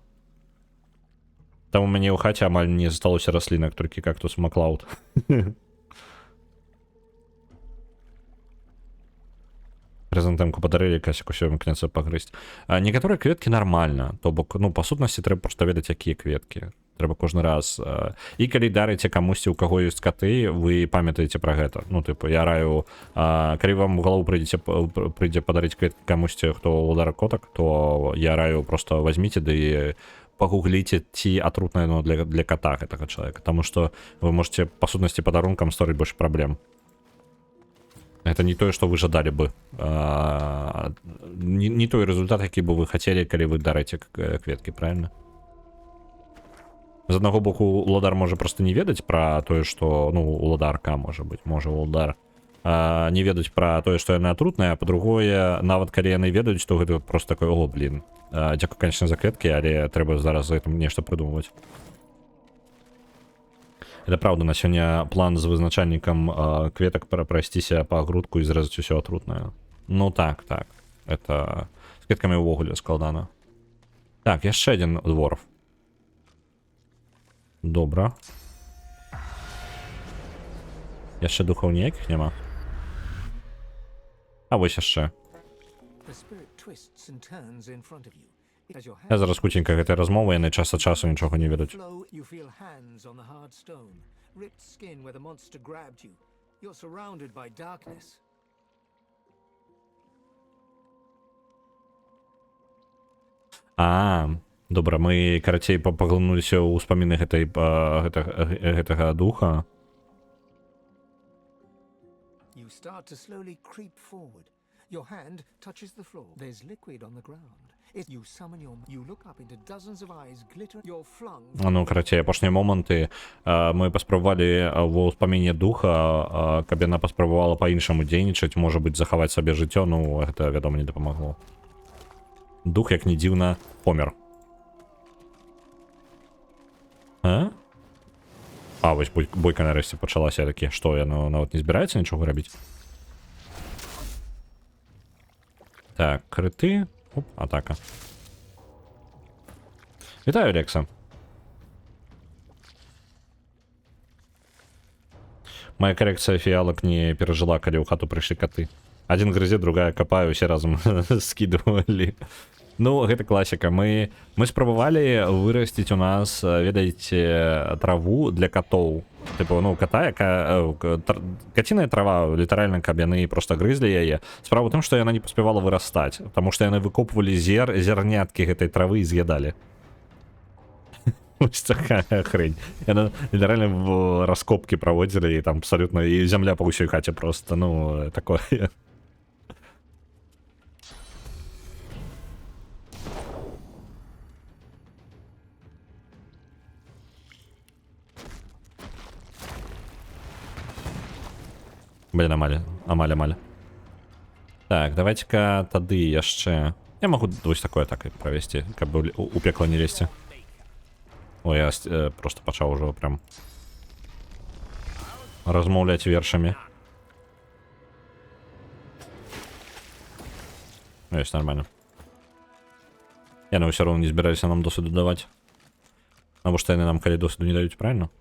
Там у мяне ў хаце амаль не засталося раслінак, толькі кактус Маклауд. Хрызантэмку падарылі, касік усё імкнецца пагрызць. Некаторыя кветкі нармальна, то бок, ну, па сутнасці трэба проста ведаць, якія кветкі. Трэба кожны раз. І калі дарыце камусьці, у каго ёсць каты, вы памятаеце пра гэта. Ну, тыпу, я раю, калі вам у галаву прыйдзе падарыць кветкі камусьці, хто ўлдара котак, то я раю просто возьміце ды пагугліце, ці атрутнае яно для кота гэтага чалавека. Таму што вы можете, па сутнасці, падарункам стварыць больш праблем. Это не тое, што вы жадалі бы. Не той результат, які бы вы хацелі, калі вы дарыце кветкі, правильно? З аднаго боку, уладар можа проста не ведаць пра тое, што, ну, уладарка, можа быць, можа уладар, не ведаць пра тое, што яна атрутная, а па-другое, нават калі яны ведаюць, то гэта просто такое, о, блін, дзякую, конечно, за клеткі, але трэба зараз за гэтым нешта прыдумваць. Это правда, на сёння план з вызначальнікам кветак прайсціся па грудку і зрэзаць усё атрутнае. Ну так, так, это з кветкамі ўвогуле складана. Так, яшчэ адзін дворф. Добра. Яшчэ духаў ніякіх няма? А вось яшчэ. Я зараз хуценька гэтай размовы, яны час ад часу нічога не ведаюць. Добра, мы, карацей, паглынуліся ў ўспаміны гэтага духа. You start to slowly creep forward. Your hand touches the floor. There's liquid on the ground. You summon you look up into dozens of eyes glitter. You're flung. Ну, карацей, апошнія моманты мы паспрабавалі ва ўспаміне духа, каб яна паспрабавала па-іншаму дзейнічаць, можа быць, захаваць сабе жыццё, ну, гэта, вядома, не дапамагло. Дух, як не дзіўна, помер. Вось бойка нарэшце пачалася, такі, што яно нават не збіраецца нічога рабіць. Так, крыты. Оп, атака. Вітаю, Лекса. Моя коррекция фиалок не пережила, когда у хату пришли коты. Один грызет, другая копаю, все разом скидывали. Ну, гэта класіка. Мы спрабавалі вырасціць у нас, ведаеце, траву для котоў. Типу, ну, кота, якая... Каціная трава, літаральна, каб яны проста грызлі яе. Справа ў тым, што яна не паспявала вырастаць, таму што яны выкопвалі зерняткі гэтай травы і з'ядалі. Вось такая хрень. Яны літаральна в раскопкі праводзілі, і там абсалютна... І зямля па ўсёй хаце проста, ну, такое... Блин, амаль. Так, давайте-ка тады яшчэ... Я могу вось такое так правесці, каб у пекла не лезці. Ой, я просто пачаў ужо прям размаўляць вершамі. Ну, ёсць нормально. Яны ўсё роўна не збіраліся нам досведу даваць. Навошта яны нам калі досведу не даюць, правильно?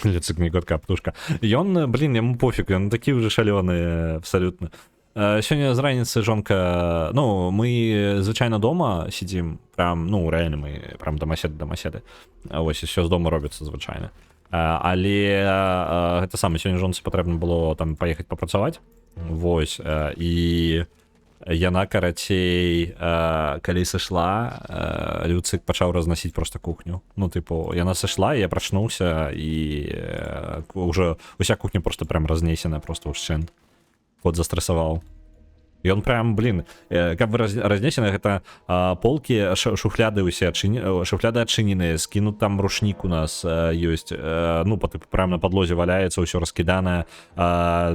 Лецик не котка, птушка. Ён, блин, яму пофиг, ён такі уже шалёны абсолютно. Сёння з раніцы жонка... Ну, мы звычайна дома сидзім, прям, ну, реально мы прям дамаседы. Вось, усё з дома робіцца звычайна. Але гэта саме, сёння жонцы патрэбна было там паехаць папрацаваць. Вось, і... Яна, карацей, калі сышла, Люцик пачаў разносіць просто кухню. Ну, типу, яна сышла, я прачнуўся, і уже уся кухня просто прям разнесена, просто ўшчэнт. Кот застрэсаваў. Ён прям, блин, каб разнесена, гэта полкі, шухляды ўсе, шухляды адчыненыя, скінут там рушнік у нас ёсць, ну, типу, прям на падлозе валяецца, ўсё раскіданае,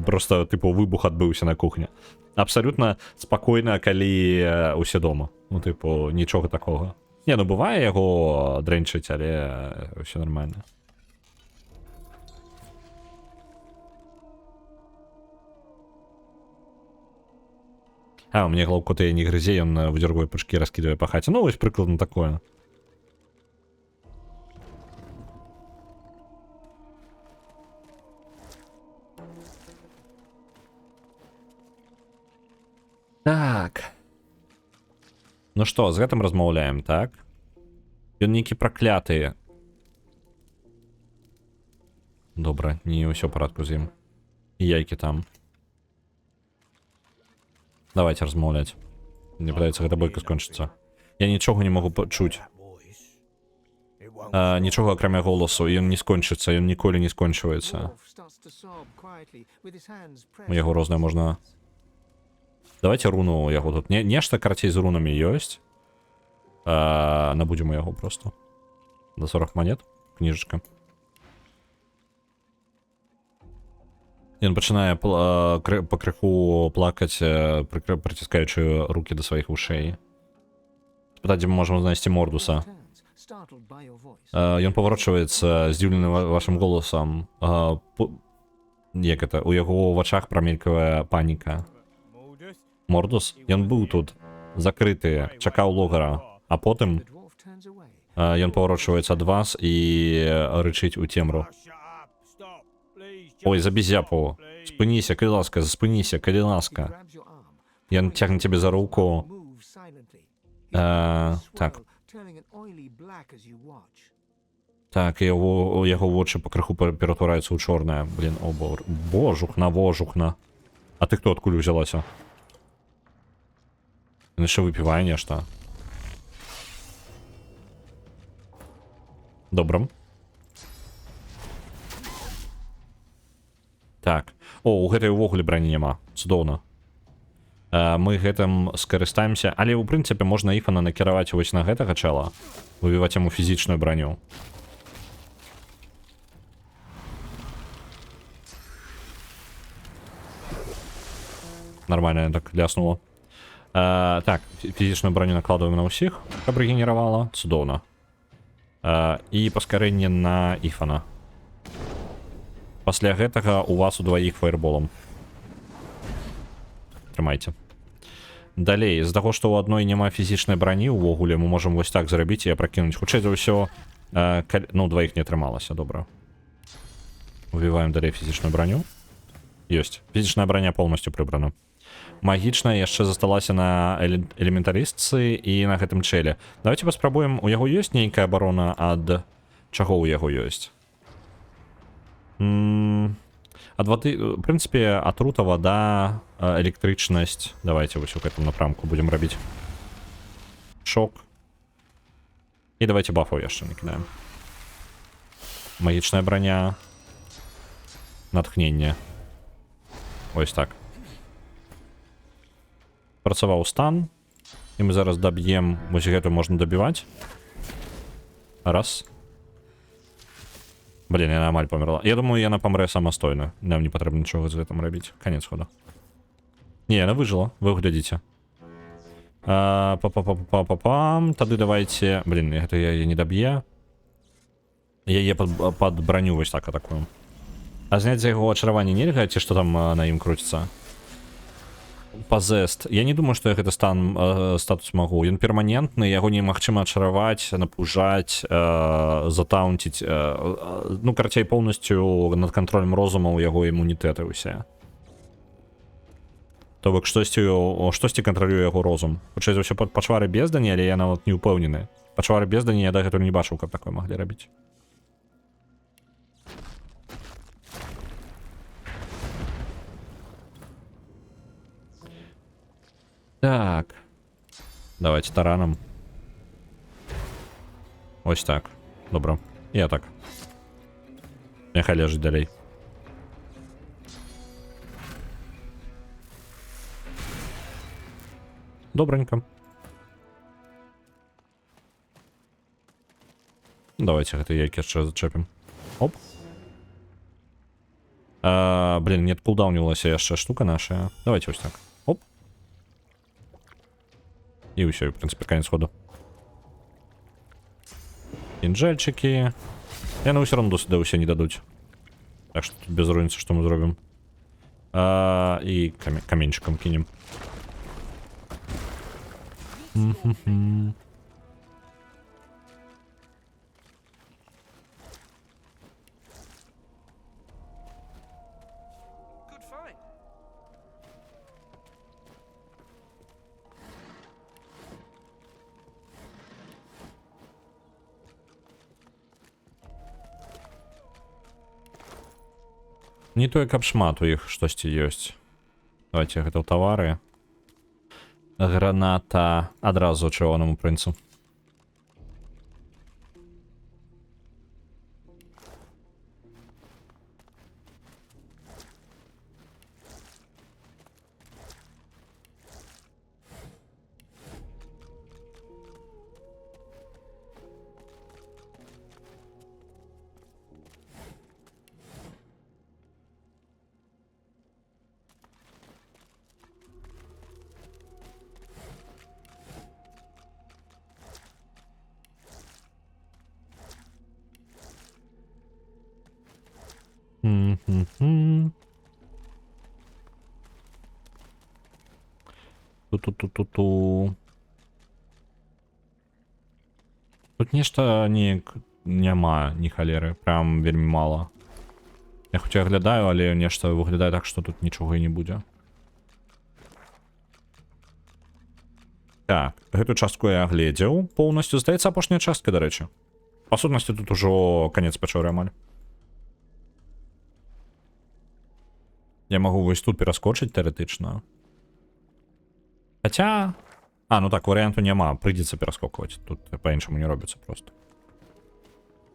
просто, типу, выбух адбыўся на кухні. Абсолютно спакойна, калі усе дома. Ну, типу, нічога такога. Не, ну бывае яго дрэнчыць, але ўсё нормально. У мяне галаўкота я не грызе, ён выдзёргвае пучкі, раскідвае па хаце. Ну, вось прыкладна такое. Так. Ну што, з гэтым размаўляем, так? Ён нейкі пракляты. Добра, не ўсё парадку з ім. І яйкі там. Давайте размаўляць. Мне падаецца, гэта бойка скончыцца. Я нічога не магу пачуць. Нічога акрамя голасу, ён не скончыцца, ён ніколі не скончваецца. У яго рознае можна... Давайте руну яго тут. Нешта карцей з рунамі ёсць. Набудзем яго просто. За 40 монет. Кніжачка. Ён пачынае пакрыху плакаць, прыціскаючы рукі да сваіх вушэй. Спытаць, дзе мы можам знайсці Мордуса. Ён паварочваецца, здзіўлены вашым голасам. Як это? У яго вачах прамелькавая паніка. Мордус? Ён быў тут, закрыты, чакаў логара. А потым ён паварочваецца ад вас і рычыць у цемру. Ой, забізяпу. Спыніся, калі ласка, спыніся, калі ласка. Ён цягне цябе за руку. Так. Так, яго вочы пакрыху ператвараюцца ў чорнае. Блін, о божухна, вожухна. А ты хто адкуль узялася? Ён яшчэ выпівае нешта. Добра. Так. О, у гэтай увогуле брані няма. Цудоўна. Мы гэтым скарыстаемся, але ў прынцыпе можна Іфана накіраваць вось на гэтага чала, выбіваць яму фізічную броню. Нормально так ляснуло. Так, фізічную броню накладываем на ўсіх, каб рэгенеравала. Цудоўна. І паскарэнне на Іфана. Пасля гэтага у вас удваіх фаерболам. Трымайце. Далей, з-за таго, што ў адной няма фізічнай брані ўвогуле, мы можам вось так зрабіць і апракінуць. Хутчэй за ўсё, ну, дваіх не атрымалася, добра. Увіваем далей фізічную броню. Ёсць. Фізічная броня полностью прыбрана. Магічная яшчэ засталася на элементалістцы і на гэтым чэле. Давайте паспрабуем, у яго ёсць нейкая абарона ад... Чаго ў яго ёсць? Ад вады, в прынцыпе, атрута, вада, электрычнасць. Давайте вось у гэтым напрамку будем рабіць. Шок. І давайте бафаў яшчэ накідаем. Магічная броня. Натхненне. Ось так. Працаваў стан. І мы зараз даб'ем. Вось гэту можна дабіваць. Раз. Блин, яна амаль памерла. Я думаю, яна памрэ самастойна. Нам не патрэбна нічога з гэтым рабіць. Канец хода. Не, яна выжыла. Вы глядзіце. Па-па-па-па-па-пам. Тады давайте... Блин, гэта я не даб'е. Яе пад броню вось так атакуем. А зняць за яго ачараванне нельга, ці што там на ім круціцца? Пазест. Я не думаю, што я гэта статус магу. Ён перманентны, яго немагчыма ачараваць, напужаць, затаунціць. Ну, карацей, поўнасцю над кантролем розуму ў яго імунітэты ўсе. То бок, штосьці кантралюе яго розум. Хутчэй за ўсё пад пачвары бездані, але я нават не ўпэўнены. Пачвары бездані я дагэтуль не бачыў, каб такое маглі рабіць. Так. Давайте тараном. Ось так. Добро. Я так. Няхай ляжыць далей. Добренько. Давайте гэты яйкі яшчэ зачэпім. Оп. Блин, не кулдаунілася яшчэ штука наша. Давайте ось так. Оп. І ўсё, і, в прынцыпе, канец ходу. Інжальчыкі. Яны ўсё равно сюда ўсе не дадуць. Так што тут без розніцы, што мы зробім. І каменьчыкам кінем. Не тое, каб шмат у іх штосьці ёсць. Давайте гэта ў тавары. Граната адразу чырвонаму прынцу. Ту-ту-ту-ту-ту. Тут нешта няма ні халеры, прям вельмі мала. Я хоць і аглядаю, але нешта выглядае так, што тут нічога і не будзе. Так, гэту частку я агледзеў поўнасцю. Здаецца, апошняя частка, дарэчы. Па сутнасці тут ужо канец пячоры амаль. Я магу вось тут пераскочыць тэарэтычна. Хаця... А, ну так, варыянту няма, прыйдзецца пераскокваць. Тут па-іншаму не робіцца проста.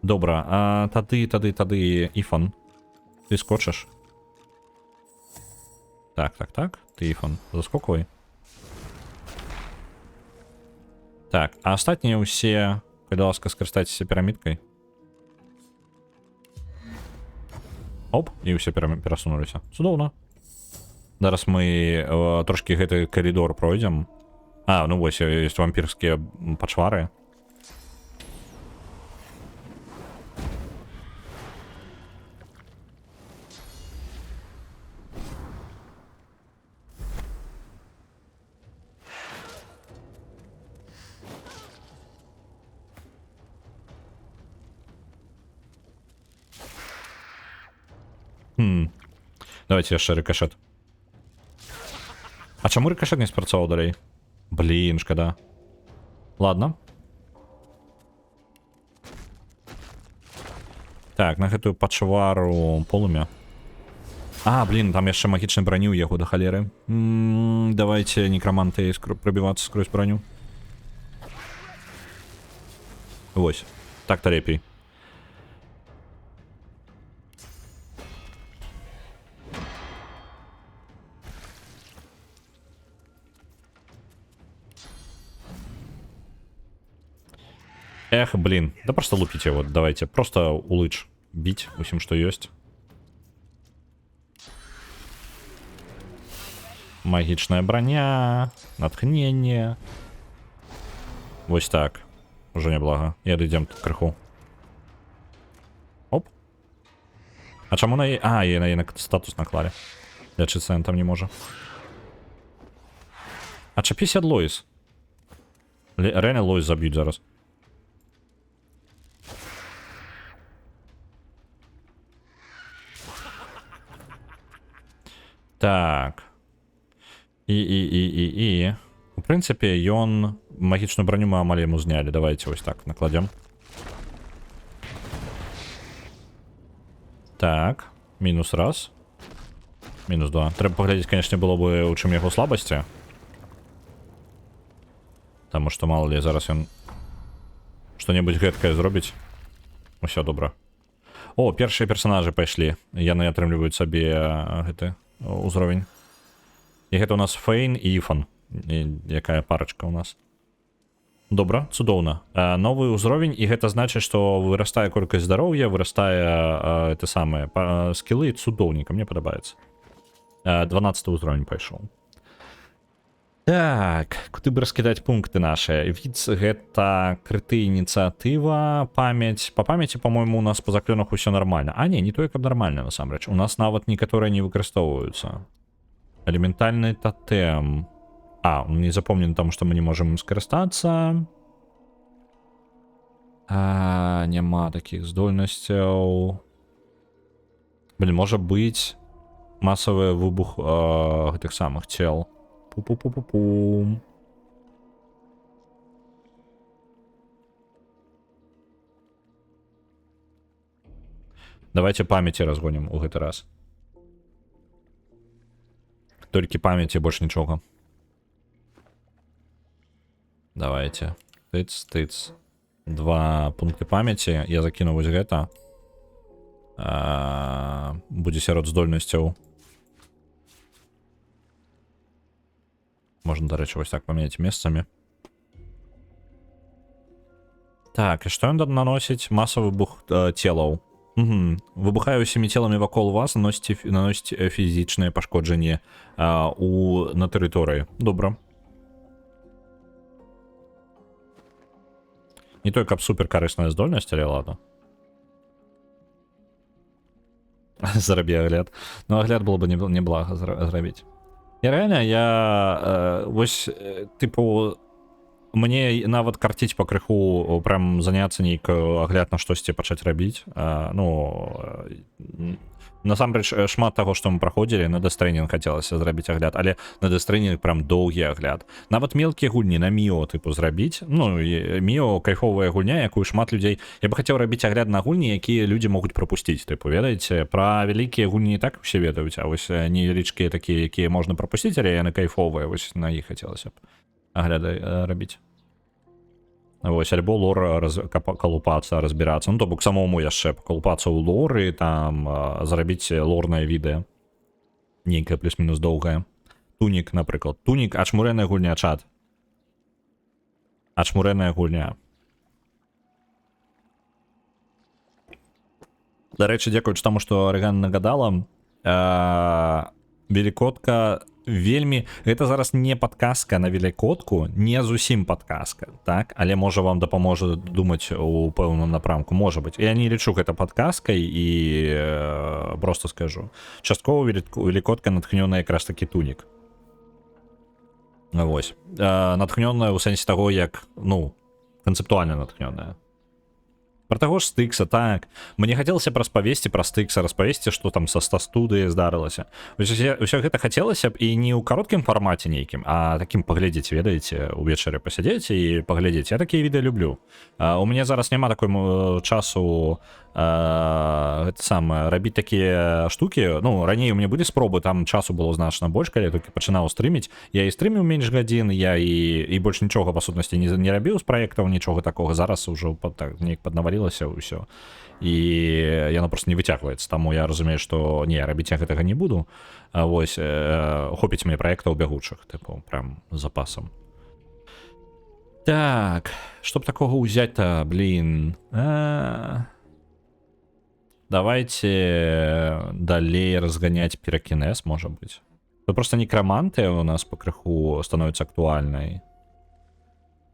Добра, тады, Іфан. Ты скочыш? Так, ты, Іфан, заскоквай. Так, а астатнія ўсе, калі ласка, скарыстайцеся пірамідкай. Оп, і ўсе перасунуліся. Цудоўна. Зараз мы трошкі гэты калідор пройдзем. А, ну вось, ёсць вампірскія пачвары. Давайте яшчэ рикошет. А чаму рикошет не спрацаваў далей? Блін, шкада. Ладно. Так, на гэтую пачвару полымя. А, блін, там яшчэ магічнай брані ў яго да халеры. Давайте некроманты пробівацца скрозь броню. Вось. Так-то лепей. Эх, блин. Да просто лупите его, давайте. Просто улыч бить усім, что есть. Магічная броня. Натхнение. Вось так. Уже неблага. И отойдем тут крыху. Оп. А чему на... А, ей на статус наклали. Лечиться он там не может. Отчепись от Лоис. Реально Лоис забьют зараз. Так. І. У принципе, ён... Магічную броню мы амаль ему зняли. Давайте вот так накладем. Так. Минус раз. Минус два. Треба поглядеть, конечно, было бы у чым яго слабости. Потому что, мало ли, зараз ён... Что-нибудь гэткае зробіць. Усё добра. О, першыя персонажи пайшлі. Яны атрымліваюць сабе гэты узровень. І гэта у нас Фейн і Іфан. Якая парочка у нас. Добра, цудоўна. Новы ўзровень, і гэта значыць, што вырастае колькасць здароўя, вырастае это самае скілы, цудоўніка, мне падабаецца. 12 ўзровень пайшоў. Так, куды бы раскідаць пункты нашыя? Відз гэта крыты ініцыятыва, памяць. Па памяці, по-мойму, у нас па заклёнах усё нормально. А не тое, каб нормально, насамрэч. У нас нават некаторыя не выкарыстоўваюцца. Элементальны тотэм. А, он не запомнен, потому что мы не можем им скарыстацца. Няма таких здольнасцяў. Блин, может быть массовый выбух гэтых самых цел. Пу-пу-пу-пу-пу. Давайте памяти разгоним у гэты раз. Толькі памяти, больше нічога. Давайте. Тыц. 2 пункты памяти. Я закину вось гэта. Будзе сярод здольнасцяў. Можна, дарэчы, вось так памяняць месцамі. Так, і што ён наносіць? Масавы выбух целаў. Выбухае усімі целамі вакол вас, наносіць фізічнае пашкоджанне на тэрыторыі. Добра. Не той, каб супер карысная здольнасць, але ладно. Зарабі агляд. Ну, агляд было бы неблага зрабіць. І рэальна, вось, тыпу, мне нават карціць пакрыху прям заняцца нейкаю агляд на штосьці пачаць рабіць. Насамрэч, шмат таго, што мы праходзілі, на дэстрэнінг хацелася зрабіць агляд, але на дэстрэнінг прям доўгі агляд. Нават мелкія гульні на Міо, тыпу, зрабіць. Ну, Міо кайфовая гульня, якую шмат людзей... Я бы хацеў рабіць агляд на гульні, якія людзі могуць прапусціць. Тыпу, ведаеце, пра вялікія гульні і так усе ведаюць, а вось невялічкія такія, якія можна прапусціць, але яны кайфовыя, вось на іх хацелася б агляды рабіць. Вось, альбо лор калупацца, разбірацца. Ну, то бок самому яшчэ калупацца ў лоры, там зрабіць лорнае відэа. Нейкае плюс-мінус доўгае. Тунік, напрыклад. Тунік, ачмурэная гульня, чат. Ачмурэная гульня. Дарэчы, дзякуючы таму, што Арыган нагадала, велікодка вельмі... Гэта зараз не падказка на велікодку, не зусім падказка, так? Але можа вам дапаможа думаць у пэўным напрамку, можа быць. Я не лічу гэта падказкай і просто скажу. Часткова велікодка натхнёная якраз такі Тунік. Вось. Натхнёная ў сэнсе таго, як, ну, канцэптуальна натхнёная. Про таго ж Стыкса, так. Мне хацелася б распавесці пра Стыкса, распавесці, што там са студыі здарылася. Усё гэта хацелася б і не ў кароткім фармаце нейкім, а такім паглядзець, ведаеце, увечары пасядзець і паглядзець. Я такія відэа люблю. У мяне зараз няма такой часу гэта самае, рабіць такія штукі. Ну, раней у мяне былі спробы, там часу было значна больш, калі я толькі пачынаў стрыміць. Я і стрыміў менш гадзін, я і больш нічога, па сутнасці, не рабіў з праектаў, нічога такога. Зараз ужо так, неяк паднавалілася ўсё. І яно просто не выцягваецца. Таму я разумею, што не, рабіць я гэтага не буду. Вось, хопіць мне праектаў бягучых, тыпу, прям з запасам. Так, што б такога ўзяць-то, блин. Давайте далей разгонять пирокинез, может быть. Это просто некромантия у нас покрыху становится актуальной.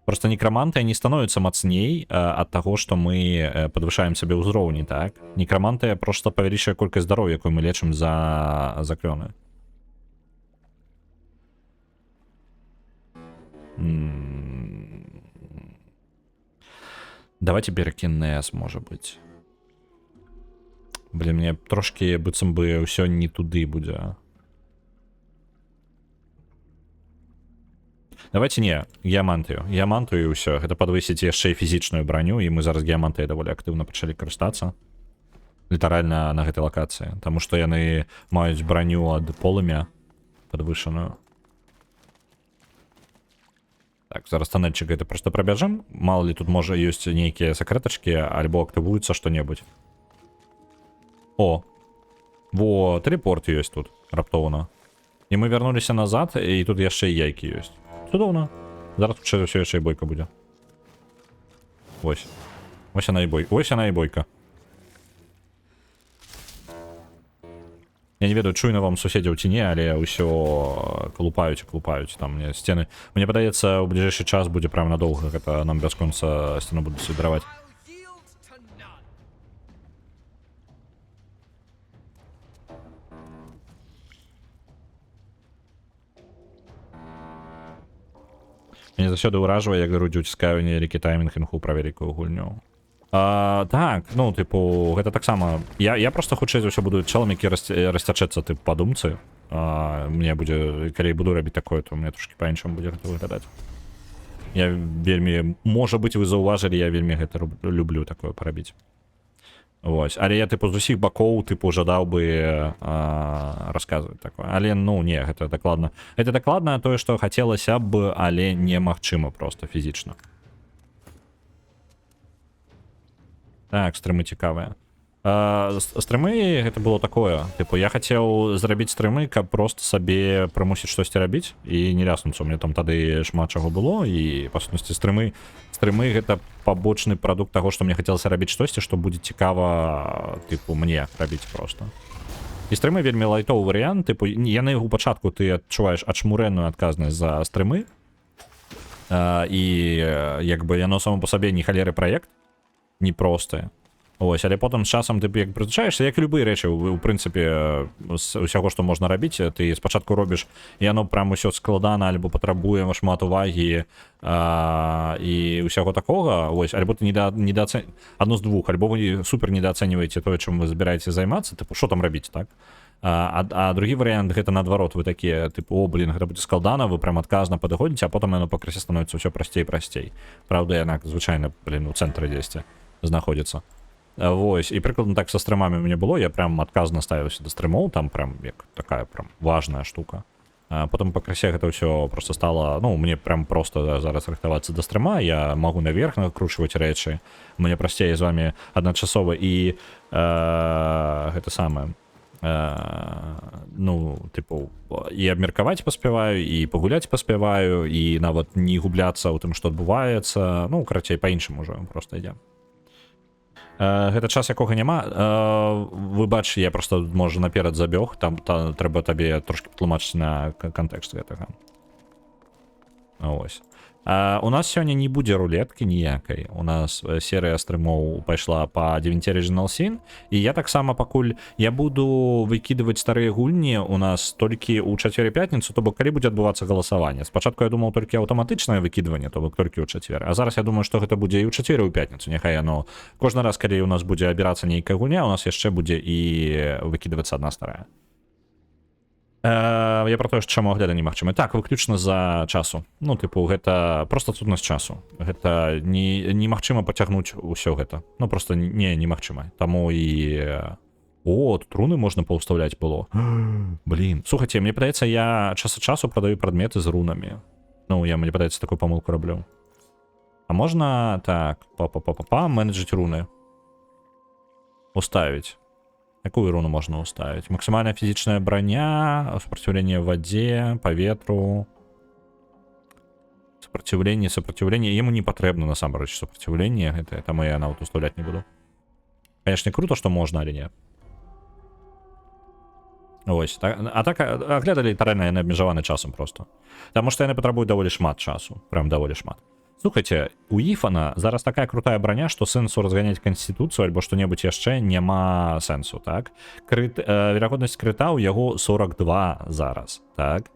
Просто некромантия не становится мацней от того, что мы подвышаем себе узроўні, так? Некромантия просто павялічвае колькасць здароўя, якую мы лечым за клёны. Давайте пирокинез, может быть. Блин, мне трошки быццам бы ўсё не туды будзе. Давайте не, геамантыю і ўсё. Гэта падвысіць яшчэ і фізічную броню, і мы зараз геамантыяй даволі актыўна пачалі карыстацца. Літаральна на гэтай лакацыі. Таму што яны маюць броню ад полымя падвышаную. Так, зараз тоннельчик гэта просто прабяжым. Мало ли тут можа ёсць нейкія сакрэтачкі, альбо актывуецца што-небудзь. О, во, телепорт ёсць тут, раптоўна. І мы вярнуліся назад, і тут яшчэ і яйкі ёсць. Цудоўна. Зараз тут ўсё яшчэ і бойка будзе. Вось. Вось яна і бойка. Вось яна і бойка. Я не ведаю, чуйна вам суседзяў ці не, але ўсё клупаюць. Там мне сцены... Мне падаецца, у бліжэйшы час будзе прям надоўга, гэта нам бясконца сцену будуць свідраваць. Мяне заўсёды ўражвае, як грудзі уціскаю невялікі таймінг інху пра вялікую гульню. Так, ну, тыпу, гэта таксама... Я просто хутчэй за ўсё буду чалам, які расцячэцца, тып, па думцы. Мне будзе... Калі буду рабіць такое, то мне трошкі па-іншаму будзе гэта выглядаць. Я вельмі... Можа быць, вы заўважылі, я вельмі гэта люблю такое парабіць. Вось. Але я, тыпу, з усіх бакоў, тыпу, жадаў бы расказваць такое. Але, ну, не, гэта дакладна. Гэта дакладна тое, што хацелася б, але немагчыма проста фізічна. Так, стрымы цікавыя. Стрымы, гэта было такое. Тыпу, я хацеў зрабіць стрымы, каб проста сабе прымусіць штосьці рабіць і не ляснуцца. У мяне там тады шмат чаго было, і, па сутнасці, стрымы гэта пабочны прадукт таго, што мне хацелася рабіць штосьці, што будзе цікава, тыпу, мне рабіць проста. І стрымы вельмі лайтовы варыянт, тыпу, яны ў пачатку ты адчуваеш ачмурэнную адказнасць за стрымы, і, як бы, яно само па сабе не халеры праект, непростае. Ось, але потым з часам ты як прызвычаешся, як і любыя рэчы, у прынцыпе, з усяго, што можна рабіць, ты спачатку робіш, і яно прям усё складана, альбо патрабуе шмат увагі і ўсяго такога, ось, альбо ты адно з двух, альбо вы супер недаацэньваеце тое, чым вы збіраеце займацца, тыпу, што там рабіць, так? А другі варыянт, гэта наадварот, вы такія, тыпу, о, блін, гэта будзе складана, вы прям адказна падыходзіце, а потым яно пакрысе становіцца ўсё прасцей і прасцей. Праўда, яна, звычайна, блін, у цэнтры дзесьці знаходзіцца. Вось, і прыкладна так са стрымамі мне было, я прям адказна ставіўся да стрымоў, там прям як такая прям важная штука. А потым пакрысе гэта ўсё просто стало, ну, мне прям просто зараз рыхтавацца да стрыма, я магу наверх накручваць рэчы, мне прасцей з вами адначасова і гэта самае, ну, тыпу, і абмеркаваць паспяваю, і пагуляць паспяваю, і нават не губляцца ў тым, што адбываецца, ну, карацей, па-іншаму ўжо просто ідзе. Гэта час, якога няма. Вы бачыце, я просто, можа, наперад забег, там трэба табе трошки патлумачыць на кантэкст гэтага. Ось. У нас сёння не будзе рулеткі ніякай. У нас серыя стрымоў пайшла па 9 Original Sin, і я таксама пакуль я буду выкідваць старыя гульні у нас толькі ў чацвер і пятніцу, то бок калі будзе адбывацца галасаванне. Спачатку я думаў толькі аўтаматычнае выкідванне, то бок толькі ў чацвер. А зараз я думаю, што гэта будзе і ў чацвер і ў пятніцу. Няхай яно кожны раз, калі у нас будзе абірацца нейкая гульня, у нас яшчэ будзе і выкідвацца адна старая. Я про тое, што чаму агляды немагчымы. Так, выключна з-за часу. Ну, тыпу, гэта просто цуднасць часу. Гэта немагчыма пацягнуць усё гэта. Ну, просто немагчыма. Таму і... О, тут руны можна паўстаўляць было. Блін. Слухайце, мне падаецца, я час ад часу прадаю прадметы з рунамі. Ну, мне падаецца, такую памылку раблю. А можна, так, менеджить руны. Уставить. Какую руну можно уставить? Максимальная физическая броня, сопротивление в воде, по ветру. Сопротивление. Ему не потребно, насамрэч, сопротивление. Это я на вот уставлять не буду. Конечно, круто, что можно, или нет. Ось. А так агляды літаральна яны абмежаваны часам просто. Таму што яны патрабуюць даволі шмат часу. Прям даволі шмат. Слухайте, у Ифана зараз такая крутая броня, што сэнсу разганяць канституцыю альбо што-небудзь яшчэ няма сэнсу, так? Верагоднасць крыта ў яго 42 зараз, так?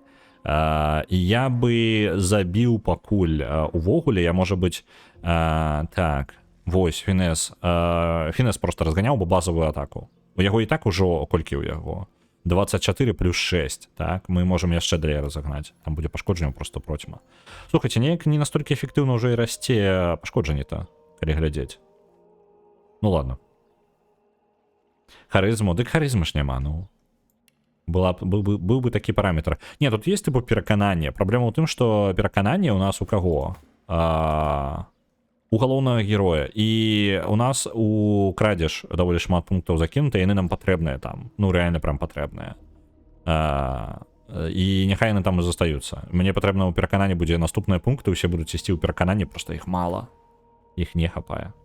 І я бы забіў пакуль увогуле, я, можа быць, так, вось, Фінес просто разганяў бы базовую атаку. У яго і так ужо колькі ў яго? 24 плюс 6, так? Мы можем яшчэ далей разогнаць. Там будзе пашкоджанне просто проціма. Слухайте, неяк не настолькі эфектыўна ўжо і расце пашкоджанне-то, калі глядзець. Ну ладно. Харызму, дык харызмы ж няма, ну. Был бы такі параметр. Не, тут есть типу перакананне. Праблема ў тым, што перакананне у нас у каго? У галоўнага героя. І у нас у крадзеж даволі шмат пунктаў закінута, яны нам патрэбныя там. Ну, рэальна прям патрэбныя. І няхай яны там і застаюцца. Мне патрэбна ў перакананні будзе наступныя пункты, усе будуць ісці ў перакананні, просто іх мала. Іх не хапае.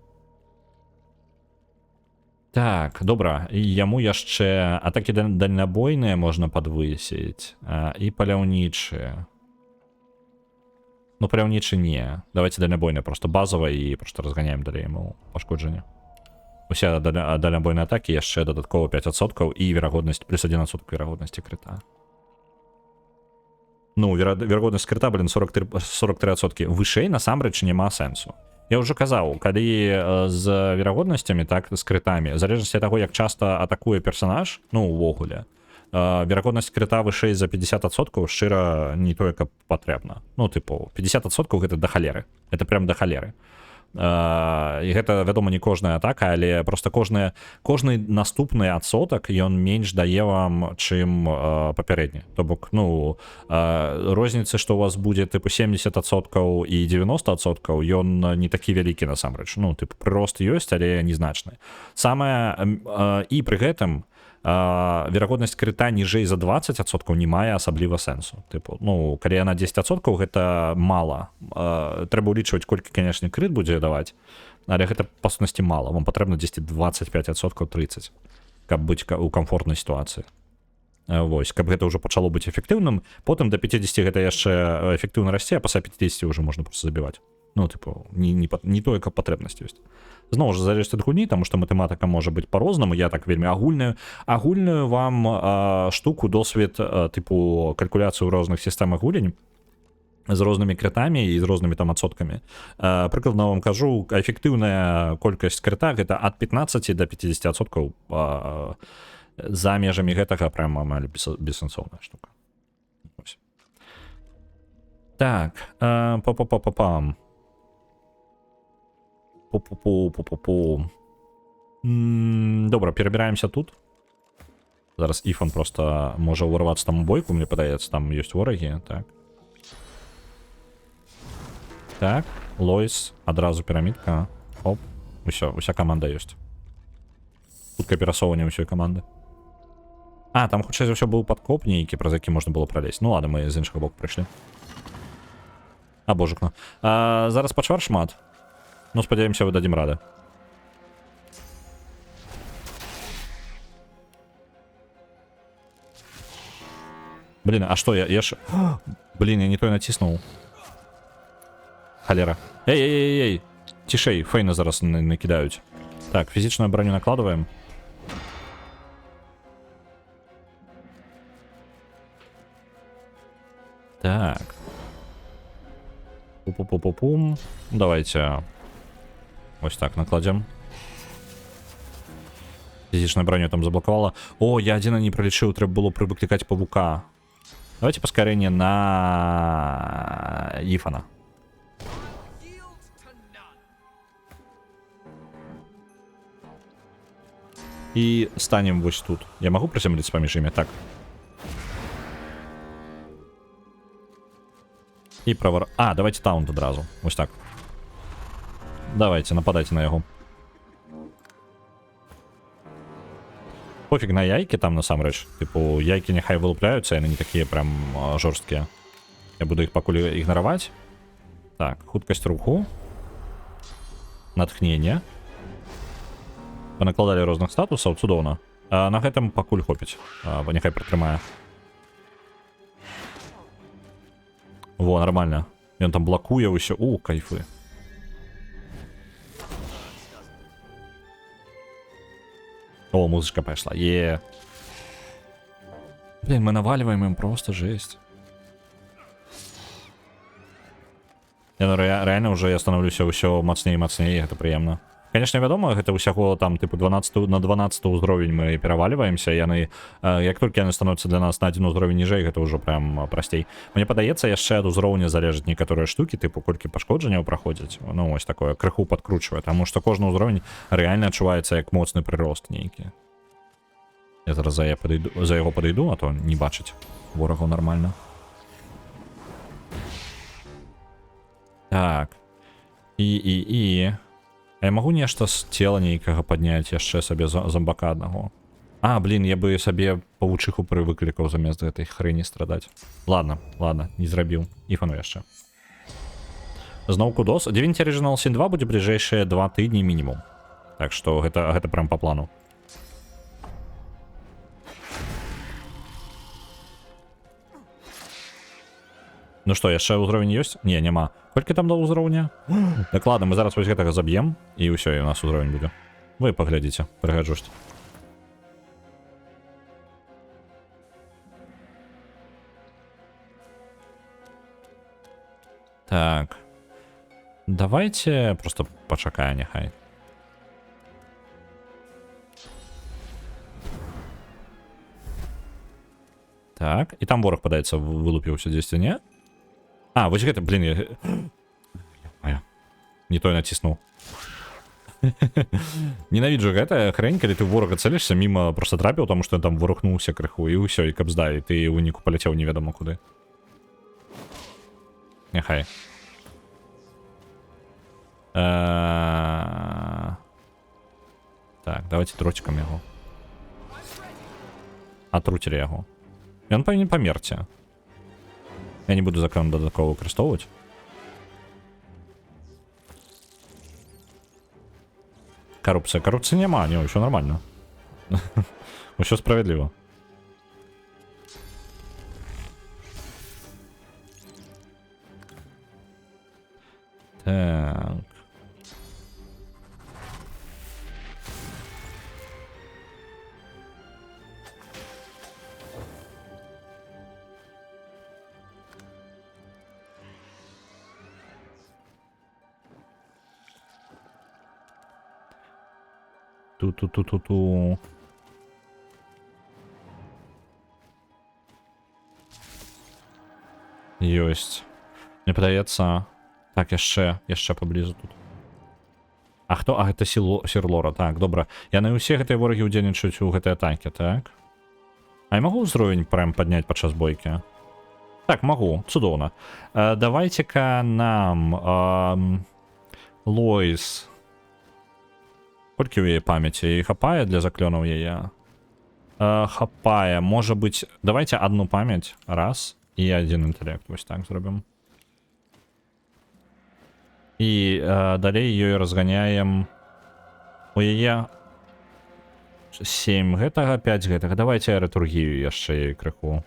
Так, добра. І яму яшчэ атакі дальнабойныя можна падвысіць. І паляўнічыя. Ну, паляўнічы не. Давайте дальнабойная просто базова і просто разганяем далей яму пашкоджанне. Усе дальнабойныя атакі яшчэ дадаткова 5% і верагоднасць плюс 1% верагоднасці крыта. Ну, верагоднасць крыта, блин, 43%. Вышэй насамрэч няма сэнсу. Я ўжо казаў, калі з верагоднасцямі, так, з крытамі, в залежнасці ад таго, як часта атакуе персанаж, ну, увогуле, верагоднасць крыта вышэй за 50% шчыра не тое, каб патрэбна. Ну, тыпу, 50% гэта да халеры. Это прям да халеры. І гэта, вядома, не кожная атака, але просто кожны наступны адсотак, ён менш дае вам, чым папярэдні. То бок, ну, розніцы, што у вас будзе, тыпу, 70% і 90%, ён не такі вялікі насамрэч. Ну, тыпу, прырост ёсць, але незначны. Самае, і пры гэтым, верагоднасць крыта ніжэй за 20% не мае асабліва сэнсу. Тыпу, ну, калі яна 10%, гэта мала. Трэба ўлічваць, колькі, канешне, крыт будзе даваць, але гэта, па сутнасці, мала. Вам патрэбна 10-25%, 30%, каб быць у камфортнай сітуацыі. Вось, каб гэта ўжо пачало быць эфектыўным, потым да 50 гэта яшчэ эфектыўна расце, а пасля 50 ўжо можна проста забіваць. Ну, тыпу, не тое, каб патрэбнасць ёсць. Знову ж залежить від гульні, тому що математика може бути по-розному. Я так вельми агульную вам штуку, досвід, типу калькуляцію в різних системах гулень з різними критами і з різними там відсотками. Прикладно вам кажу, ефективна кількість крита гэта від 15 до 50%. За межамі гэтага прямо бессенсоўная штука. Ось. Так, па-па-па-па-пам. Пу-пу-пу-пу-пу-пу. Добре, перебираємося тут. Зараз Іфан просто може увірватися там у бойку, мені подається, там є вороги, так. Так, Лойс, одразу пірамідка. Оп, уся команда є. Хутке перасоўванне ўсёй каманды. А, там хутчэй за ўсё быў падкоп нейкі, праз які можна было пралезть. Ну ладно, мы з іншага боку прыйшлі. А, божыкна. Зараз пачвар шмат. Ну, спадзяемся, выдадзім рады. Блин, а что я ж... Блин, я не той натиснул. Холера. Эй-эй-эй-эй. Тишей, фейна зараз накидают. Так, физичную броню накладываем. Так. Пу-пу-пу-пу-пум. Давайте. Ось так накладем. Физичную броню там заблоковала. О, я один не пролечил, треба было привыкликать павука. Давайте поскорее на Ифана. И станем вот тут. Я могу приземлиться поміж ими? Так. И провор... А, давайте таунт одразу. Ось так. Давайте, нападайте на його. Пофіг на яйки там насамрэч. Типу, яйки нехай вылупляються, они не такие прям жорсткие. Я буду их покуль игноровать. Так, хуткость руху. Натхнение. Понакладали розных статусаў, цудоўна. На гэтым пакуль хопіць. Нехай прытрымае. Во, нормально. Ён там блокуе ўсё. Кайфы. О, музычка пошла. Блин, мы наваливаем им просто жесть. Ну, реально уже я становлюся ўсё мацней і мацней, гэта прыемна. Конечно, вядома, гэта ўсяго там типу 12 на 12 узровень мы пераваливаемся, яны як толькі яны становятся для нас на один узровень ніжэй, гэта ўжо прям прасцей. Мне падаецца, яшчэ ад узроўня залежаць некаторыя штукі, типу колькі пашкоджанняў праходзяць. Ну ось такое крыху падкручвае, таму што кожны ўзровень рэальна адчуваецца як моцны прырост нейкі. Я зараз за яго падыйду, а то не бачыць ворагаў нармальна. Так. А я могу нешта з цела нейкага падняць яшчэ сабе зомбака аднаго? А, блин, я бы сабе павучыху прывыклікаў замест гэтай хрэні страдаць. Ладно, не зрабіў. Іфану яшчэ. Зноў кудос. Divinity Original Sin 2 будзе бліжэйшыя 2 тыдні мінімум. Так што гэта прям па плану. Ну што, яшчэ ўзровень ёсць? Не, няма. Колькі там да ўзроўня? Так ладно, мы зараз вось гэтага заб'ем, і ўсё, і у нас ўзровень будзе. Вы паглядзіце, прыгаджусь. Так. Давайте просто пачакаю, няхай. Так, і там ворог, падаецца, вылупіўся дзесьці, не? А, вось гэта, блин, я... Не той націснуў. Ненавіджу гэта хрень, калі ты ворага цэлішся, міма просто трапіў, таму што там ворухнуўся крыху, і ўсё, і кабзда, і ты ў выніку паляцеў невядома куды. Няхай. Так, давайте дротикам яго. Атруцілі яго. Ён павінен памерці. Я не буду закон дадаткова выкарыстоўваць. Коррупция няма, не, ўсё нормально. Ўсё справедліва. Так. Ту-ту-ту-ту-ту. Ёсць. Мне падаецца... Так, яшчэ паблізу тут. А хто? А, гэта Сірлора. Так, добра. Яны ўсе гэтыя ворагі ўдзельнічаюць у гэтай атаке, так? А я магу ўзровень прям падняць падчас бойкі? Так, магу. Цудоўна. Давайце-ка нам... Лоіс. Колькі ў яе памяці? Яе хапае для заклёнаў яе? Хапае. Можа быць... Давайте одну памяць. Раз. І один інтэлект. Вось так зробім. І далей ёй разганяем... У яе... 7 гэтага, 5 гэтага. Давайте ретургію яшчэ ёй крыху.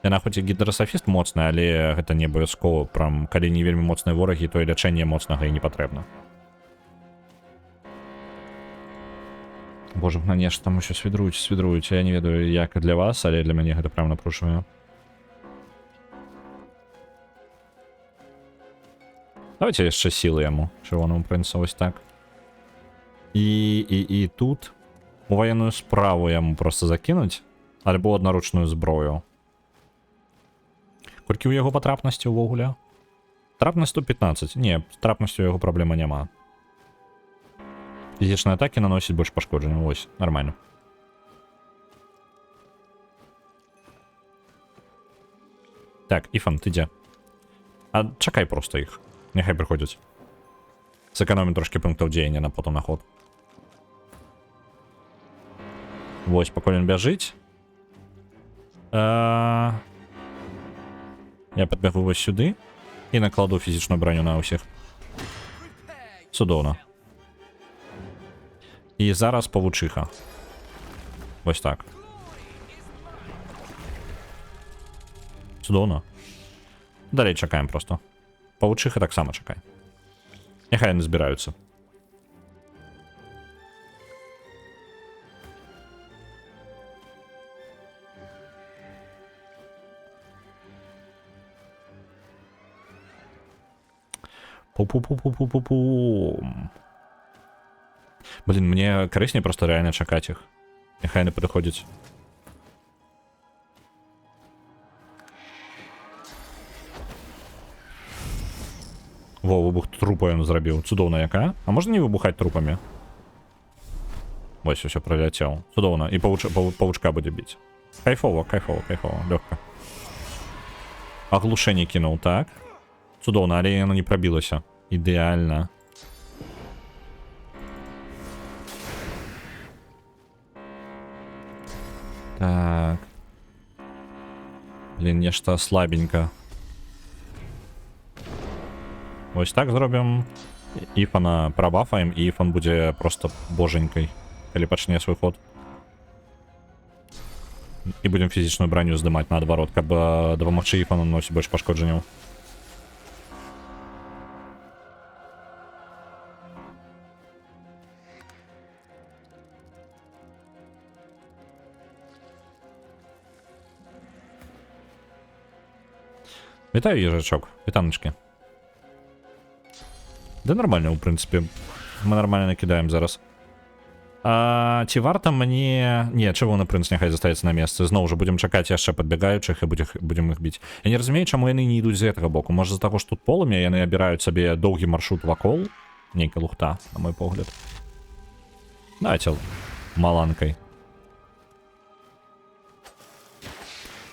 Яна хоць і гідрасафіст моцная, але гэта не абавязкова. Прям, калі не вельмі моцныя ворагі, то і лячэнне моцнага і не патрэбна. Боже, на нешта там усё свідруюць. Я не ведаю, як для вас, але для мяне гэта прям напружвае. Давайте яшчэ сілы яму, чырвонаму прынцу, вось так. І тут у ваенную справу яму просто закінуць, альбо аднаручную зброю. Колькі ў яго патрапнасці ўвогуле? Трапнасць 115. Не, з трапнасцю яго праблема няма. Фізічныя атакі наносяць больш пашкоджання. Ось, нормально. Так, Іфан, ты дзе? А чакай просто іх. Няхай прыходзяць. Сэкономім трошки пунктаў дзеяння на потом на ход. Вось, пакуль ён бяжыць. Я падбягу вось сюды і накладу фізічную броню на ўсіх. Цудоўна. І зараз павучыха. Вось так. Цудоўна. Далей чакаем просто. Павучыха таксама чакай. Няхай яны збіраюцца. Пу-пу-пу-пу-пу-пу-пу. Блин, мне карысней просто реально чакаць іх. Няхай яны падыходзяць. Во, выбух трупа ён зрабіў. Цудоўна яка. А можна не выбухаць трупамі? Вось, усё праляцеў. Цудоўна. І павучка будзе біць. Кайфова, лёгка. Аглушэнне кінуў, так. Цудоўна, але яно не прабілася. Ідэальна. Так. Блин, нешта слабенько. Вось так зробім. Іфана прабафаем, і Іфан будзе просто боженькай, калі пачне свой ход. І будем фізічную броню здымаць наадварот, каб дапамагчы Іфану наносіць больш пашкоджанняў. Вітаю, їжачок. Вітаночки. Да нормально, в принципі. Ми нормально накидаємо зараз. Ці варта мені... Ні, червоний принц нехай застається на місці. Знову ж будемо чекати яшчэ підбігаючих і будемо їх бити. Я не розумію, чому вони не йдуть з этого боку. Може з того, що тут полум'я, вони обирають собі довгий маршрут вокол. Нейка лухта, на мой погляд. Давайте маланкой.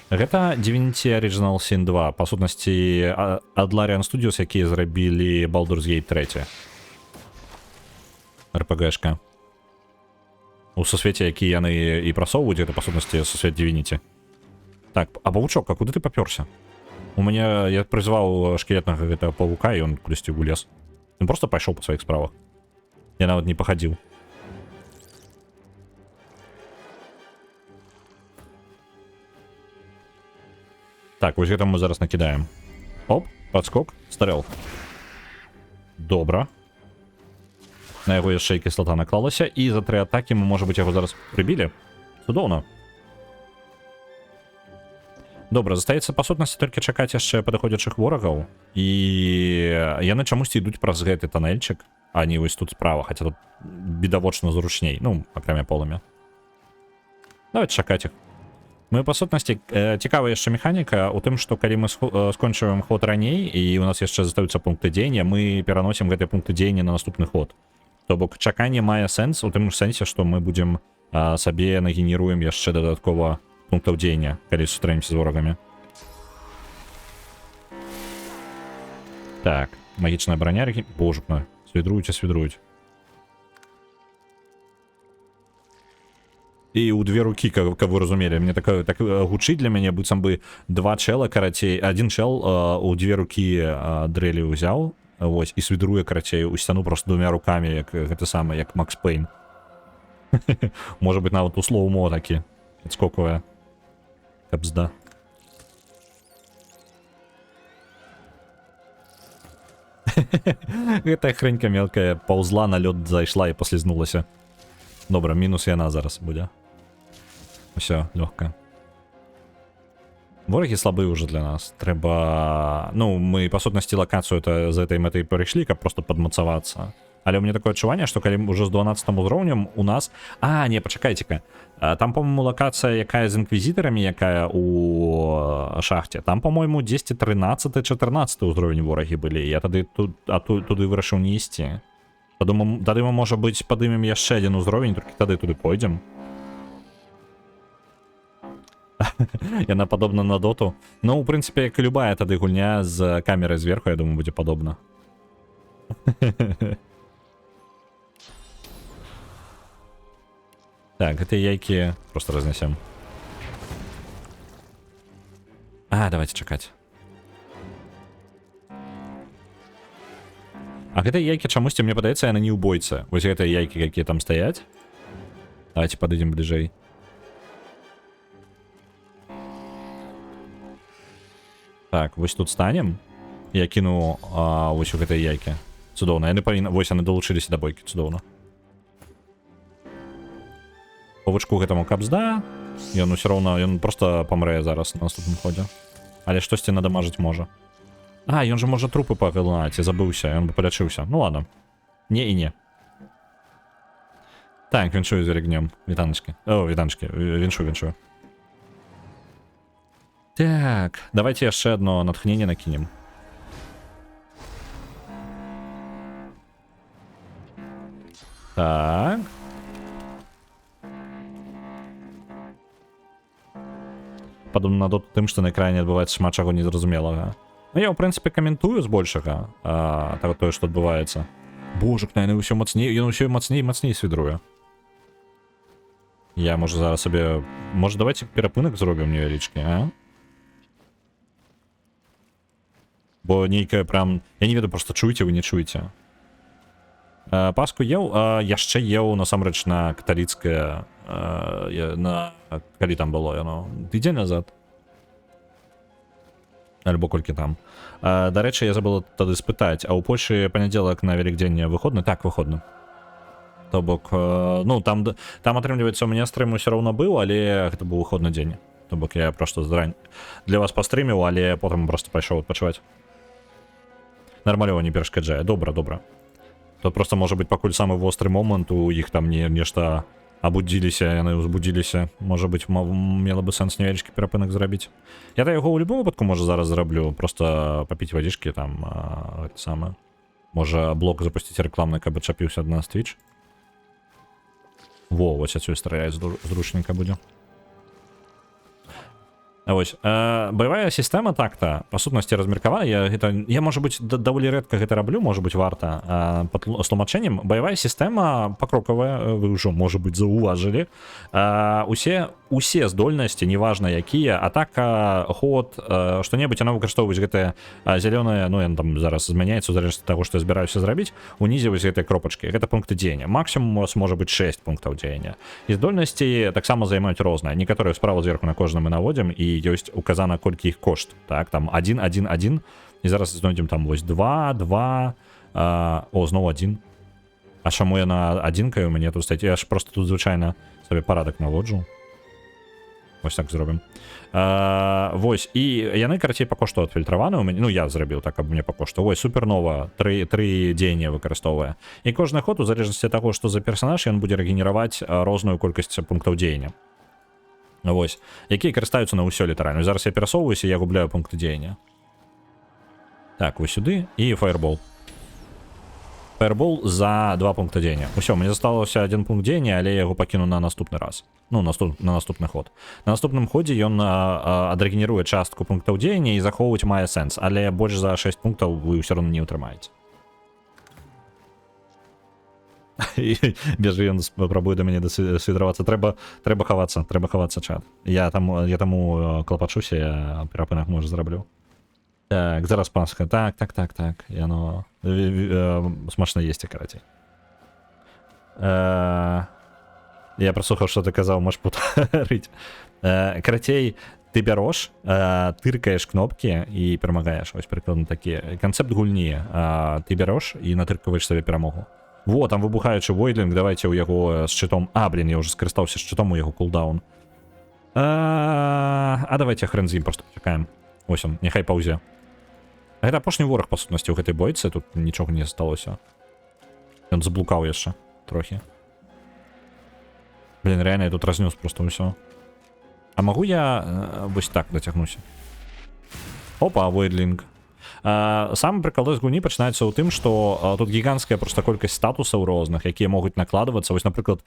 Гэта Divinity Original Sin 2, па сутнасці ад Larian Studios, якія зрабілі Baldur's Gate 3. РПГшка. У сусвеце, які яны і прасоўваюць, гэта па сутнасці сусвет Divinity. Так, а павучок, а куды ты папёрся? У мяне, я прызваў шкелетнага гэтага павука, і ён кудысьці улез. Ён просто пайшоў па сваіх справах. Я нават не пахадзіў. Так, вось гэта мы зараз накідаем. Оп, падскок, стрэл. Добра. На яго яшчэ і кіслата наклалася, і за 3 атакі мы, можа быць, яго зараз прыбілі. Цудоўна. Добра, застаецца па сутнасці толькі чакаць яшчэ падыходзячых ворагаў. І яны чамусьці ідуць праз гэты танельчык. а не вось тут справа, хаця тут відавочна зручней, ну, акрамя полымя. Давайте чакаць іх. Мы, па сутнасці, цікава яшчэ механіка у тым, што калі мы скончваем ход раней, і у нас яшчэ застаюцца пункты дзеяння, мы пераносім гэтыя пункты дзеяння на наступны ход. То бок чаканне мае сэнс у тым сэнсе, што мы будзем сабе нагенеруем яшчэ дадаткова пунктаў дзеяння, калі сустрэнемся з ворагамі. Так, магічная броня, боже мой, свідруюць. І ў две рукі, каб вы разумелі, мне так гучыць для мяне, быццам бы два чэла, карацей, адзін чэл у две рукі дрэлі ўзяў, вось, і свідруе, карацей, у сцяну просто двумя рукамі, як гэта самае, як Макс Пейн. Можа быць, нават у слоумо такі, адскоквае. Кабзда. Гэтая хрэнька мелкая паўзла на лёд, зайшла і паслізнулася. Добра, мінус яна зараз будзе. Усё, лёгка. Ворагі слабыя ўжо для нас. Трэба... Ну, мы, па сутнасці, лакацыю з этой мэтай перайшлі, каб просто падмацавацца. Але ў мяне такое адчуванне, што калі ўжо з 12 ўзроўнем у нас... А, не, пачакайце-ка. Там, по-моему, лакацыя, якая з інквізітарамі, якая у шахце. Там, по-моему, 10, 13, 14 ўзровень ворагі былі. Я тады туды вырашыў не ісці. Тады мы, можа быць, падымем яшчэ адзін узровень, толькі тады туды пойдзем. Яна падобна на доту. Ну, у прынцыпе, як і любая тады гульня з камерай зверху, я думаю, будзе падобна. Так, гэтыя яйкі просто разнясем. А, давайте чакаць. А гэтыя яйкі чамусьці, мне падаецца, яны не ў бойцы. Вось гэтыя яйкі, якія там стаяць. Давайте падыдзем бліжэй. Так, вось тут станем. Я кіну вось у гэтыя яйкі. Цудоўна, яны павінны... Вось яны далучыліся да бойкі, цудоўна. По вычку гэтаму кабзда. Ён усё роўна, ён просто памрэ зараз на наступным ходзе. Але штосьці надамажыць можа. А, ён жа можа трупы паглынаць, я забыўся, ён бы палячыўся. Ну ладно. Не і не. Так, віншую з рэгнем. Вітаначкі. О, вітаначкі. Віншую. Так, давайте яшчэ одно натхненне накінем. Так. Падобна на доту тым, што на экране адбываецца шмат чаго незразумелага. Ну, я, ў прынцыпе, каментую збольшага тое, што адбываецца. Боже, яны ўсё мацней, ён усё мацней свідруе. Я, можа, зараз сабе... Можа, давайте перапынак зробім невялічкі, а? Бо нейкая прям... Я не ведаю, просто чуеце вы, не чуеце. Паску еў, яшчэ еў, насамрэч, на каталіцкае... Калі там было яно? Тыдзень назад. Альбо колькі там. Дарэчы, я забыл тады спытаць, а ў Польшы панядзелак на Вялікдзень выходны? Так, выходны. То бок, ну, там атрымліваецца, у мяне стрым усё роўна быў, але гэта быў выходны дзень. То бок я проста для вас пастрыміў, але потым проста пайшоў адпачываць. Нармалёва не перашкаджае. Добра. Тут просто, можа быць, пакуль самы востры момант, у іх там нешта абудзіліся, яны ўзбудзіліся. Можа быць, мела бы сэнс невялічкі перапынак зрабіць. Я яго ў любым выпадку, можа, зараз зраблю. Просто папіць вадзічкі там, гэта самае. Можа, блок запусціць рэкламны, каб адчапіўся ад нас Twitch. Во, вось адсюль страляць зручненька будзе. Вось, баявая сістэма так-то, па сутнасці размеркавана, я, можа быць, даволі рэдка гэта раблю, можа быць, варта, з тлумачэннем. Баявая сістэма пакрокавая, вы ўжо, можа быць, заўважылі. Усе здольнасці, неважна якія, атака, ход, што-небудзь, яна выкарыстоўваюць гэтае зялёнае, ну, яно там зараз змяняецца, у залежнасці ад таго, што я збіраюся зрабіць, унізе вось гэтыя кропачкі. Гэта пункты дзеяння. Максімум у вас можа быць 6 пунктаў дзеяння. І здольнасці таксама займаюць розныя. Некаторыя справа зверху на кожны мы наводзім, і ёсць указана, колькі іх кошт. Так, там 1, 1, 1. І зараз знойдзем там вось 2, 2, зноў 1. А чаму яна адзінкаю у мяне тут стаіць? Я ж просто тут звычайна сабе парадак наводжу. Ось так зробимо. Вось, і яны, карацей, пако што адфільтраваны ў мяне, ну, я зрабіў так, каб мне пако што. Ось, супернова, 3 дзеяння выкарыстоўвае. І кожны ход, у залежнасці ад таго, што за персанаж, ён будзе рэгенераваць розную колькасць пунктаў дзеяння. Вось, якія карыстаюцца на ўсё літаральна. Зараз я перасоўваюся, я губляю пункты дзеяння. Так, вось сюды, і фаербол. Фаербол за 2 пункта дзеяння. Усё, мне засталося 1 пункт дзеяння, але я яго пакіну на наступны раз. Ну, на наступны ход. На наступным ходзе ён адрэгенеруе частку пунктаў дзеяння і захоўваць мае сэнс, але больш за 6 пунктаў вы ўсё роўно не ўтрымаеце. Бежы, ён спрабуе да мяне дасвідравацца. Трэба хавацца чат. Я таму клапачуся, я перапынак можа зраблю. Так, зараз Пасха. Так. Яно смачна есці, карацей. Я праслухаў, што ты казаў, можаш паўтарыць. Карацей, ты бярош, тыркаеш кнопкі і перамагаеш. Ось прыкладна такі. Канцэпт гульні. Ты бярош і натыркаваеш сабе перамогу. Во, там выбухаючы войдлінг, давайте ў яго з шчытом. Блін, я ўжо скарыстаўся шчытом, у яго кулдаун. Давайте хрен з ім просто чакаем. Ось он, няхай паўзе. Гэта апошні вораг, па сутнасці, у гэтай бойцы, тут нічога не засталося. Ён заблукаў яшчэ трохі. Блін, реально, я тут разнёс просто ўсё. А магу я вось так дацягнуся? Опа, войдлінг. Самы прыкол з гульні пачынаецца ў тым, што тут гіганцкая проста колькасць статусаў розных, якія могуць накладвацца. Вось, напрыклад,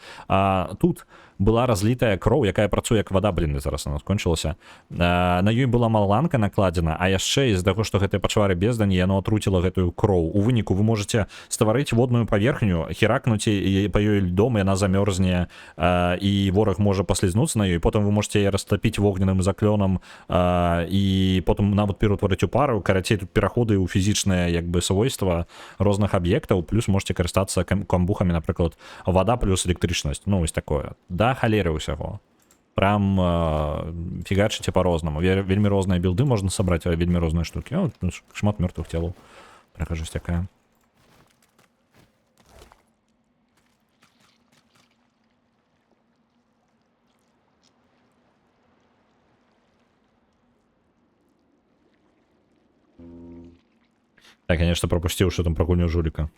тут была разлітая кроў, якая працуе як вада, блін, зараз она скончылася. На ёй была маланка накладзена, а яшчэ з-за таго, што гэтыя пачвары бездані, яно атруціла гэтую кроў. У выніку вы можаце стварыць водную паверхню, херакнуць і па ёй льдом, яна замёрзне, і вораг можа паслізнуцца на ёй. Потым вы можаце яе растапіць вогненным заклёнам і потым нават пераўтварыць у пару. Карацей, тут пераходы ў фізічныя як бы свойства розных аб'ектаў, плюс можете карыстацца камбухамі, напрыклад, вада плюс электрычнасць. Ну, вось такое. Да халеры ўсяго. Прям фігачыце па-рознаму. Вельмі розныя білды можна сабраць, а вельмі розныя штукі. Шмат мёртвых целаў. Прыхожасць такая. Так, я нешта пропусціў, што там пра гульню жуліка.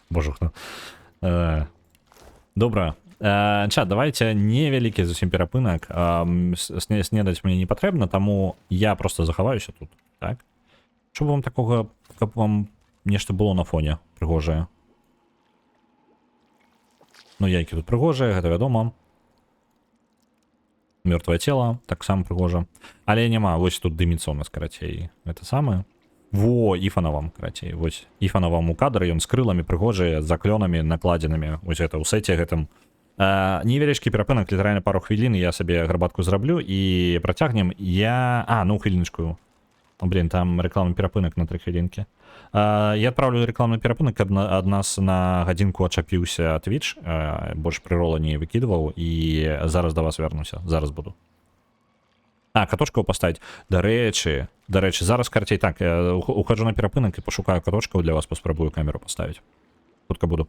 Божухна. Добра. Чат, давайте невялікі зусім перапынак. Снедаць мне не патрэбна, таму я просто захаваюся тут. Так? Щоб вам такога, каб вам нешта было на фоне прыгожае. Ну, яйкі тут прыгожыя, гэта вядома. Мёртвае цела, таксама прыгожа. Але няма, вось тут дыміцца у нас, карацей. Гэта самае. Во, Іфана вам, карацей. Вось, Іфана вам у кадры, ён з крыламі прыгожыя, з заклёнамі накладзенымі. Вось гэта ў сеце гэтым. Невялічкі перапынак, літаральна пару хвілін, я сабе гарбатку зраблю і працягнем. Ну, хвіліночку. Блін, там рекламны перапынак на 3 хвілінкі. Я адпраўлю рекламны перапынак, каб ад нас на гадзінку адчапіўся Twitch, больш прырола не выкідваў, і зараз да вас вярнуся, зараз буду. Каточкаў паставіць. Дарэчы, зараз, карцей, так, ухаджу на перапынак і пашукаю каточкаў для вас, паспрабую камеру паставіць. Хутка буду.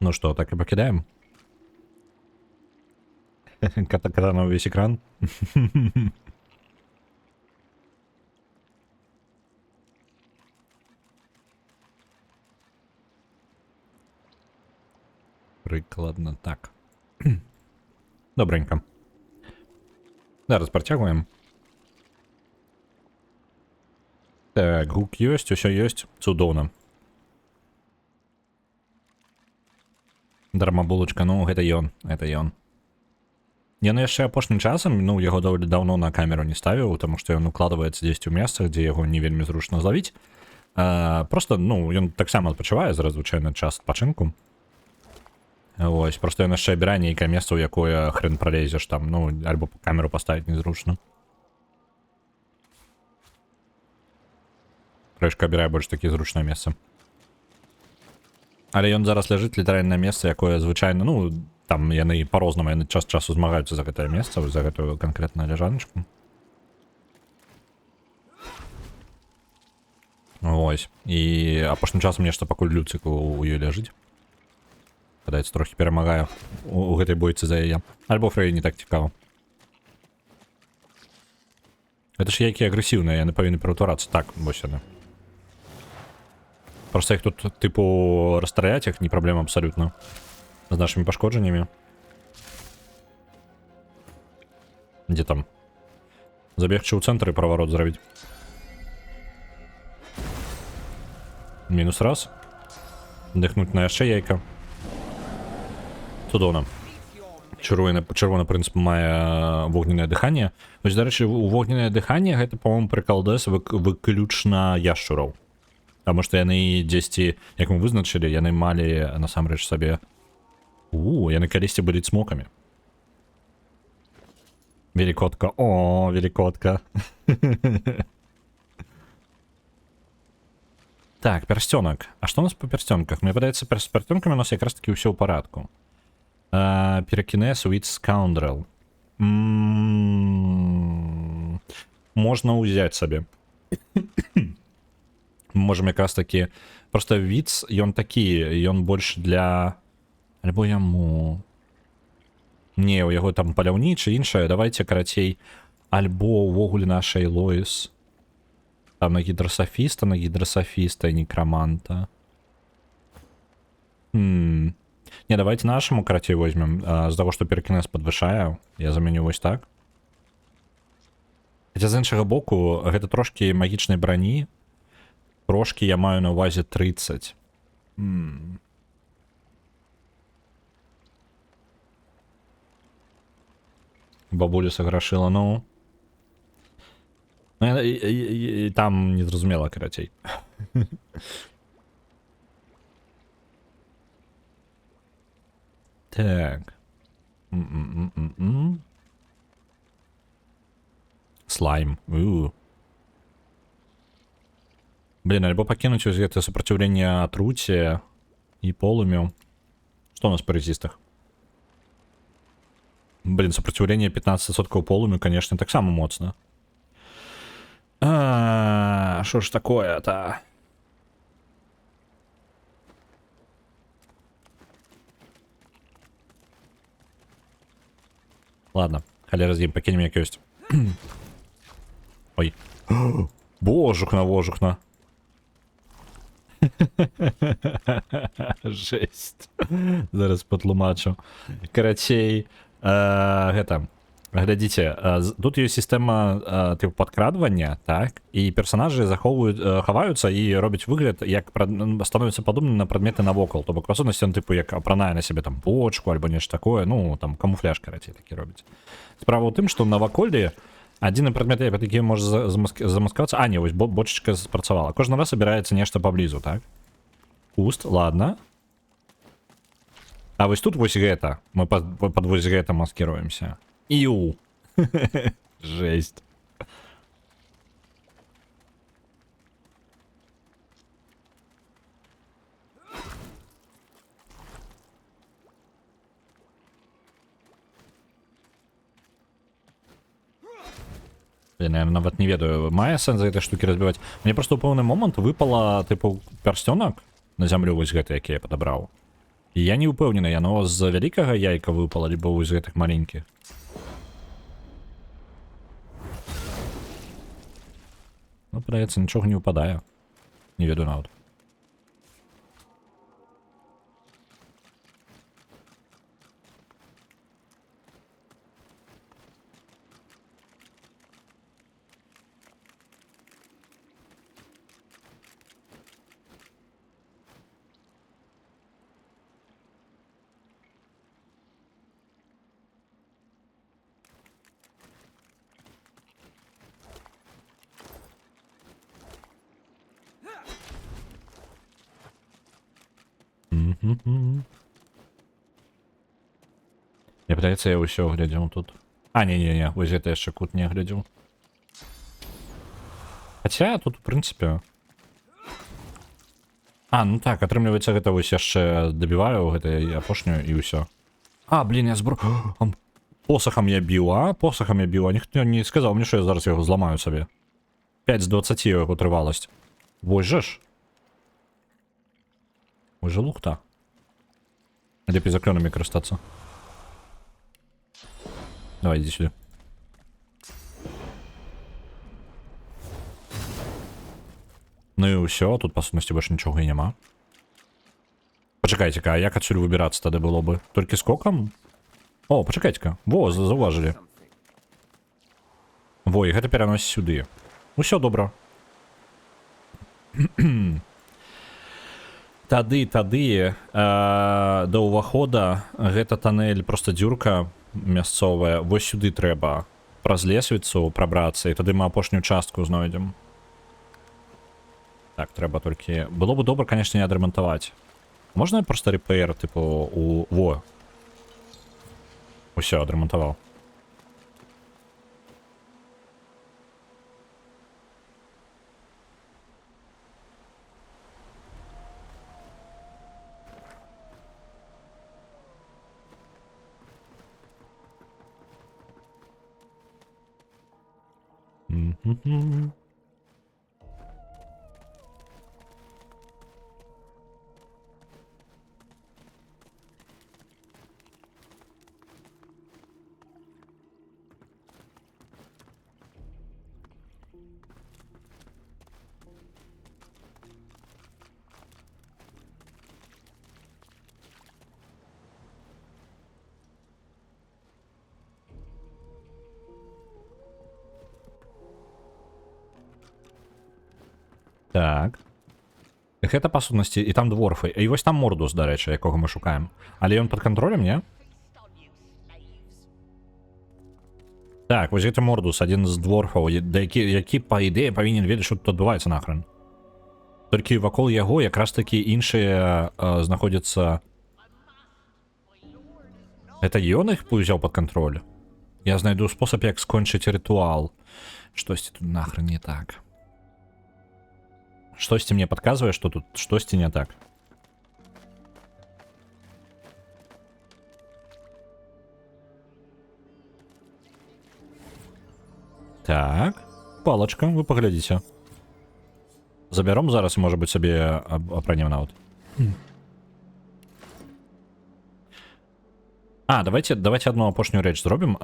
Ну что, так и покидаем? Кота на весь экран. Прикладно так. Добренько. Зараз протягиваем. Так, гук есть, все есть. Цудоўна. Дармабулачка, ну, гэта ён, гэта ён. Я яшчэ апошнім часам, ну, яго даволі даўно на камеру не ставіў, таму што ён укладваецца дзесьці ў месцах, дзе яго не вельмі зручна злавіць. Просто, ну, ён таксама адпачывае за звычайны час адпачынку. Вось, просто ён яшчэ абірае нейкае месца, у якое хрен пролезеш там, ну, альбо камеру паставіць незручна. Рэшка абірае больш такі зручнае месца. Але ён зараз ляжыць літаральна на месца, якое звычайна, ну, там яны па-рознаму, яны час часу змагаюцца за гэтае месца, за гэтую канкрэтную ляжаночку. Вось. І апошнім часам нешта пакуль люцыку у ёй ляжыць. Падаецца, трохі перамагаю у гэтай бойцы за яе. Альбо Фрей не так цікава. Гэта ж яйкі агрэсіўныя, яны павінны пераўтварацца. Так, вось яны. Просто их тут, типу, расстрелять их не проблема абсолютно. С нашими пошкоджениями. Где там? Забегчи у центра и проворот зробить. Минус раз. Дыхнуть на яшчэ яйка. Цудоўна. Чырвоны прынцып мае вогненное дыханне. Вось, дарэчы, у вогненное дыханне гэта, по-моему, прыкалдэс выключна яшчураў. Таму што яны дзесьці, як мы вызначылі, яны малі насамрэч сабе. Яны калісьці былі цмокамі. Великотка. О, великотка. Так, перстёнок. А што у нас по перстёнках? Мне падаецца, з перстёнкамі у нас якраз таки ўсё ў парадку. Піракінез with scoundrel. Можна ўзяць сабе. Можем якраз таки... Просто віц, ён такі, ён больш для... Альбо яму... Не, у яго там паляўнічы, іншае. Давайте, карацей, альбо ўвогуле нашай Лоіс. Там на гідрасафіста і некраманта. Не, давайте нашему, карацей, возьмем. З таго, што перакінез падвышае, я заменю вось так. Хаця з іншага боку, гэта трошкі магічнай брані. Трошки я маю на увазе 30. Бабуля саграшила, ну. І там не зразумела, карацей. Так. Слайм. Блин, альбо покинуть это сопротивление отрутия и полумю. Что у нас по резистах? Блин, сопротивление 15% полумю, конечно, так само моцно. Что ж такое-то? Ладно, халя раздім, покинем як ёсць. Ой. Божухна, вожухна. Жесть. Зараз потлумачу. Карацей, гэта, глядзіце, тут ёсць сістэма типу падкрадвання, так, і персонажы хаваюцца і робяць выгляд, як становіцца падобны на прадметы навокал. То бок, в асобнасці, он типу як апранае на сябе там бочку альбо нешта такое, ну, там камуфляж, карацей, такі робіць. Справа ў тым, што наваколлі адзіны прадмет, які можа замаскавацца... не, вось бочачка спрацавала. Кожны раз абіраецца нешта паблізу, так? Куст, ладно. А вось тут вось гэта. Мы пад вось гэта маскіруемся. Іу. Жесть. Я, наверное, нават не ведаю, мае сэнс гэтай штукі разбіваць. Мне просто ў пэўны момант выпала, тыпу, перстёнак на зямлю вось гэты, які я падабраў. Я не ўпэўнены, яно з вялікага яйка выпала, либо з гэтых маленькіх. Ну, падаецца, нічога не ўпадае. Не ведаю нават. Мне падаецца, я ўсё глядзеў тут. А, не-не-не, вось гэта яшчэ кут не глядзеў. Хаця, тут, у прынцыпе... А, ну так, атрымліваецца, гэта вось яшчэ дабіваю, гэта апошнюю, і ўсё. А, блин, я посохам я біў, а? Посохам я біў, а ніхто не сказаў мне, што я зараз яго зламаю сабе. 5 з 20 яго трываласць. Вось жа ж. Вось жа лухта. Лепей за клёнамі карыстацца. Давай, иди сюда. Ну і ўсё, тут па сутнасці больш нічога і няма. Пачакайце-ка, а як адсюль выбірацца тады было бы? Толькі скокам? О, пачакайце-ка. Во, заўважылі. Во, і гэта пераносіць сюды. Усё добра. Тады да ўвахода гэта тоннель, просто дзюрка мясцовая. Вось сюды трэба праз лесвіцу прабрацца, і тады мы апошнюю частку знойдзем. Так, трэба толькі... Было бы добра, конечно, не адрамантаваць. Можна просто рэпэйр, типу, у... Во. Усё, адрамантаваў. Так. Гэта па сутнасці, і там дворфы. І вось там мордус, дарэчы, якога мы шукаем. Але ён пад кантролем, не? Так, вось гэта мордус, адзін з дворфаў, які, па ідэі, павінен ведаць, што тут адбываецца нахрен. Толькі вакол яго якраз такі іншыя знаходзяцца... Гэта ён іх узяў пад кантроль? Я знайду спосаб, як скончыць рытуал. Штосьці тут нахрен не так. Штосьці мне падказвае, што тут штосьці не так. Так, палачка, вы паглядзіце. Забяром зараз, можа быць, сабе апранем нават. А, давайте одну апошнюю рэч зробім.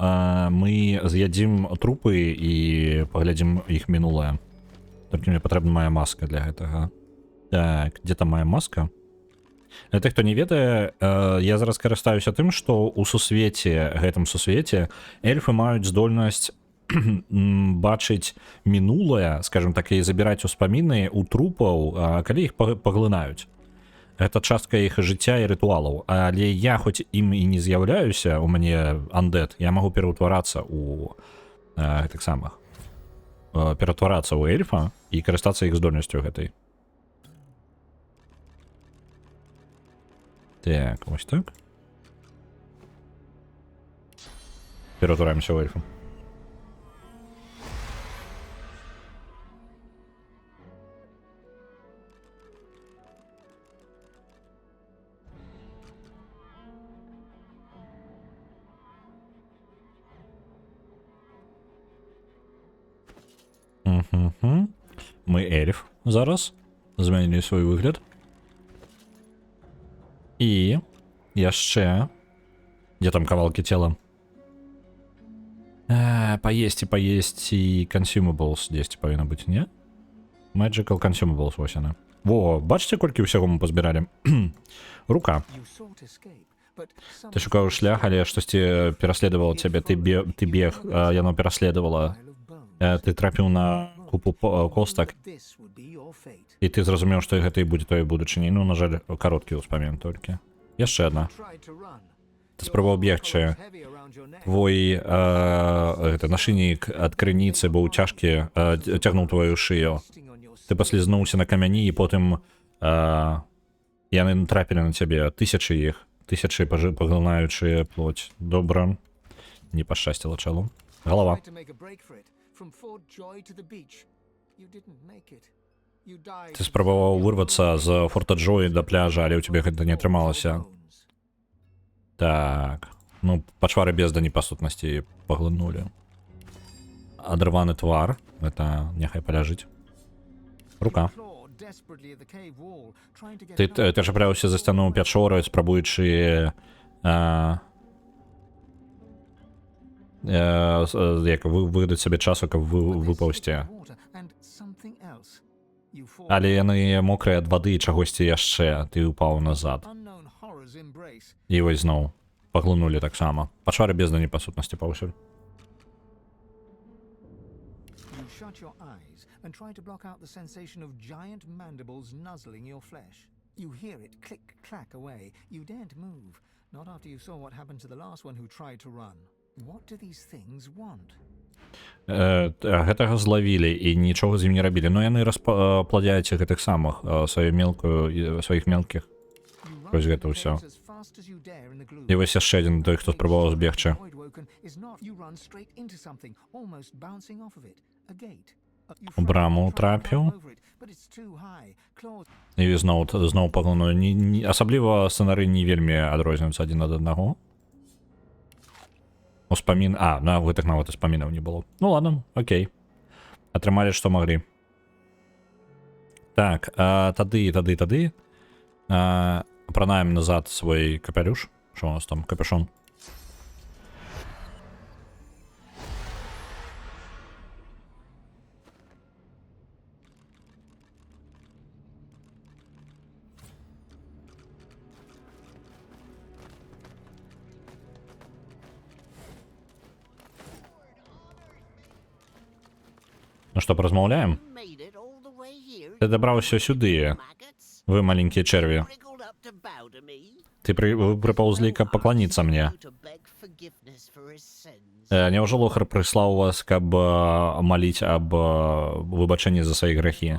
Мы з'ядзім трупы і паглядзім іх мінулае. Толькі мне патрэбна моя маска для гэтага. Так, дзе там моя маска? Для тых, хто не ведае, я зараз карыстаюся тым, што ў сусвеце, гэтым сусвеце, эльфы маюць здольнасць бачыць мінулае, скажем так, і забіраць успаміны ў трупаў, калі іх паглынаюць. Гэта частка іх жыцця і рытуалаў. Але я, хоць ім і не з'яўляюся, у мяне undead, я магу пераўтварацца ў гэтых самых. Ператварацца ў эльфа і карыстацца іх здольнасцю гэтай. Так, вось так. Ператвараемся ў эльфа. Мы эльф зараз. Змянілі свой выгляд. І Яшчэ. Дзе там кавалкі цела? Паесці, consumables дзесьці павінна быць, не? Magical consumables, вось яна. Во, бачыце, колькі ўсяго мы пазбіралі? Рука. You sought escape, but Ты шукаў шлях, але штосьці пераследавала цябе. Ты бег, яно пераследавала. pile of bones. Ты трапіў на купу костак, This would be your fate. і ты зразумеў, што гэта і будзе твоей будучыняй. Ну, на жаль, кароткі ўспамін толькі. Яшчэ адна. Tried to run. Ты спрабаваў бегчы. Heavy around your neck. Твой гэта нашынік ад крыніцы быў цяжкі, цягнуў твою шыю. Resting on your Ты паслізнуўся на камяні, і потым яны натрапілі на цябе. Тысячы іх. Тысячы паглынаючыя плоть. Добра. Не пашчасціла чалу. Галава. tried to make a break for it from Fort Joy to the beach. You didn't make it. You died. Ты спрабаваў вырвацца з Форта Джоі да пляжа, але ў цябе гэта не атрымалася. Bones. Так. Ну, пачвары бездані па сутнасці паглынулі. Адрываны твар. Гэта няхай паляжыць. Рука. Clawed desperately at the cave wall, trying to get Ты out. чапляўся за сцяну пячоры, спрабуючы як выдаць сабе часу, каб выпаўсці. Water and something else. You fought Але яны мокрыя ад вады і чагосьці яшчэ. Ты ўпаў назад. unknown horrors embrace. І вось зноў паглынулі таксама. Пачвары бездані па сутнасці паўсюль. You shut your eyes and try to block out the sensation of giant mandibles nuzzling your flesh. You hear it click clack away. You daren't move, not after you saw what happened to the last one who tried to run. What do these things want? Гэтага злавілі і нічога з ім не рабілі. Но яны распладзяюць гэтых самых сваіх мелкіх. You Вось run гэта through ўсё. caves as fast as you dare in the gloom. І вось яшчэ адзін той, хто спрабаваў збегчы. Voidwoken is not. You run straight into something, almost bouncing off of it. A gate. You У браму frantically try to трапіў. climb over it, but it's too high. Claws І зноў паглынулі. Асабліва сцэнары не вельмі адрозніваюцца адзін ад аднаго. Успамін... на гэтых нават успамінаў не было. Ну ладно, окей. Атрымалі, што маглі. Так, тады апранаем назад свой капялюш. Што у нас там? Капюшон. Ну што, паразмаўляем? Ты дабраўся сюды, вы маленькія чэрві. Ты прыпаўзлі, каб пакланіцца мне. Няўжо лохар прыслаў вас, каб маліць аб выбачэнні за свае грахі?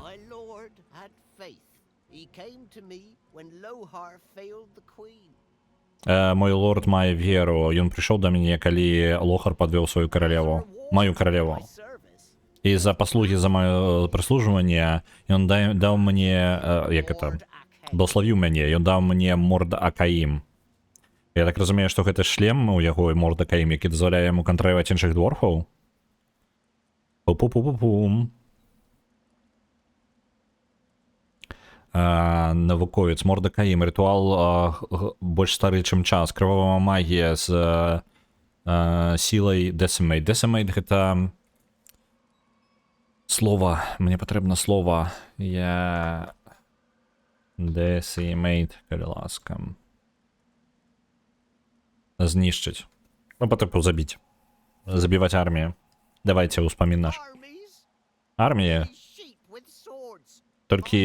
Мой лорд мае веру, ён прыйшоў да мяне, калі лохар падвёў сваю каралеву, маю каралеву. І за паслугі за маё прыслужванне ён даў мне, як это, благословіў мяне, ён даў мне морда Акаім. Я так разумею, што гэта шлем у яго морда Акаім, які дазваляе яму кантраляваць іншых дворфаў? Пу-пу-пу-пум. Навуковец, морда Акаім, рытуал больш стары, чым час, крывавая магія з сілай Decimate. Decimate гэта... Слова, мне патрэбна слова. Я... Decimate, калі ласка. Знішчыць. Ну, патрапіў забіць. Забіваць армію. Давайте ўспамін наш. Армія. Толькі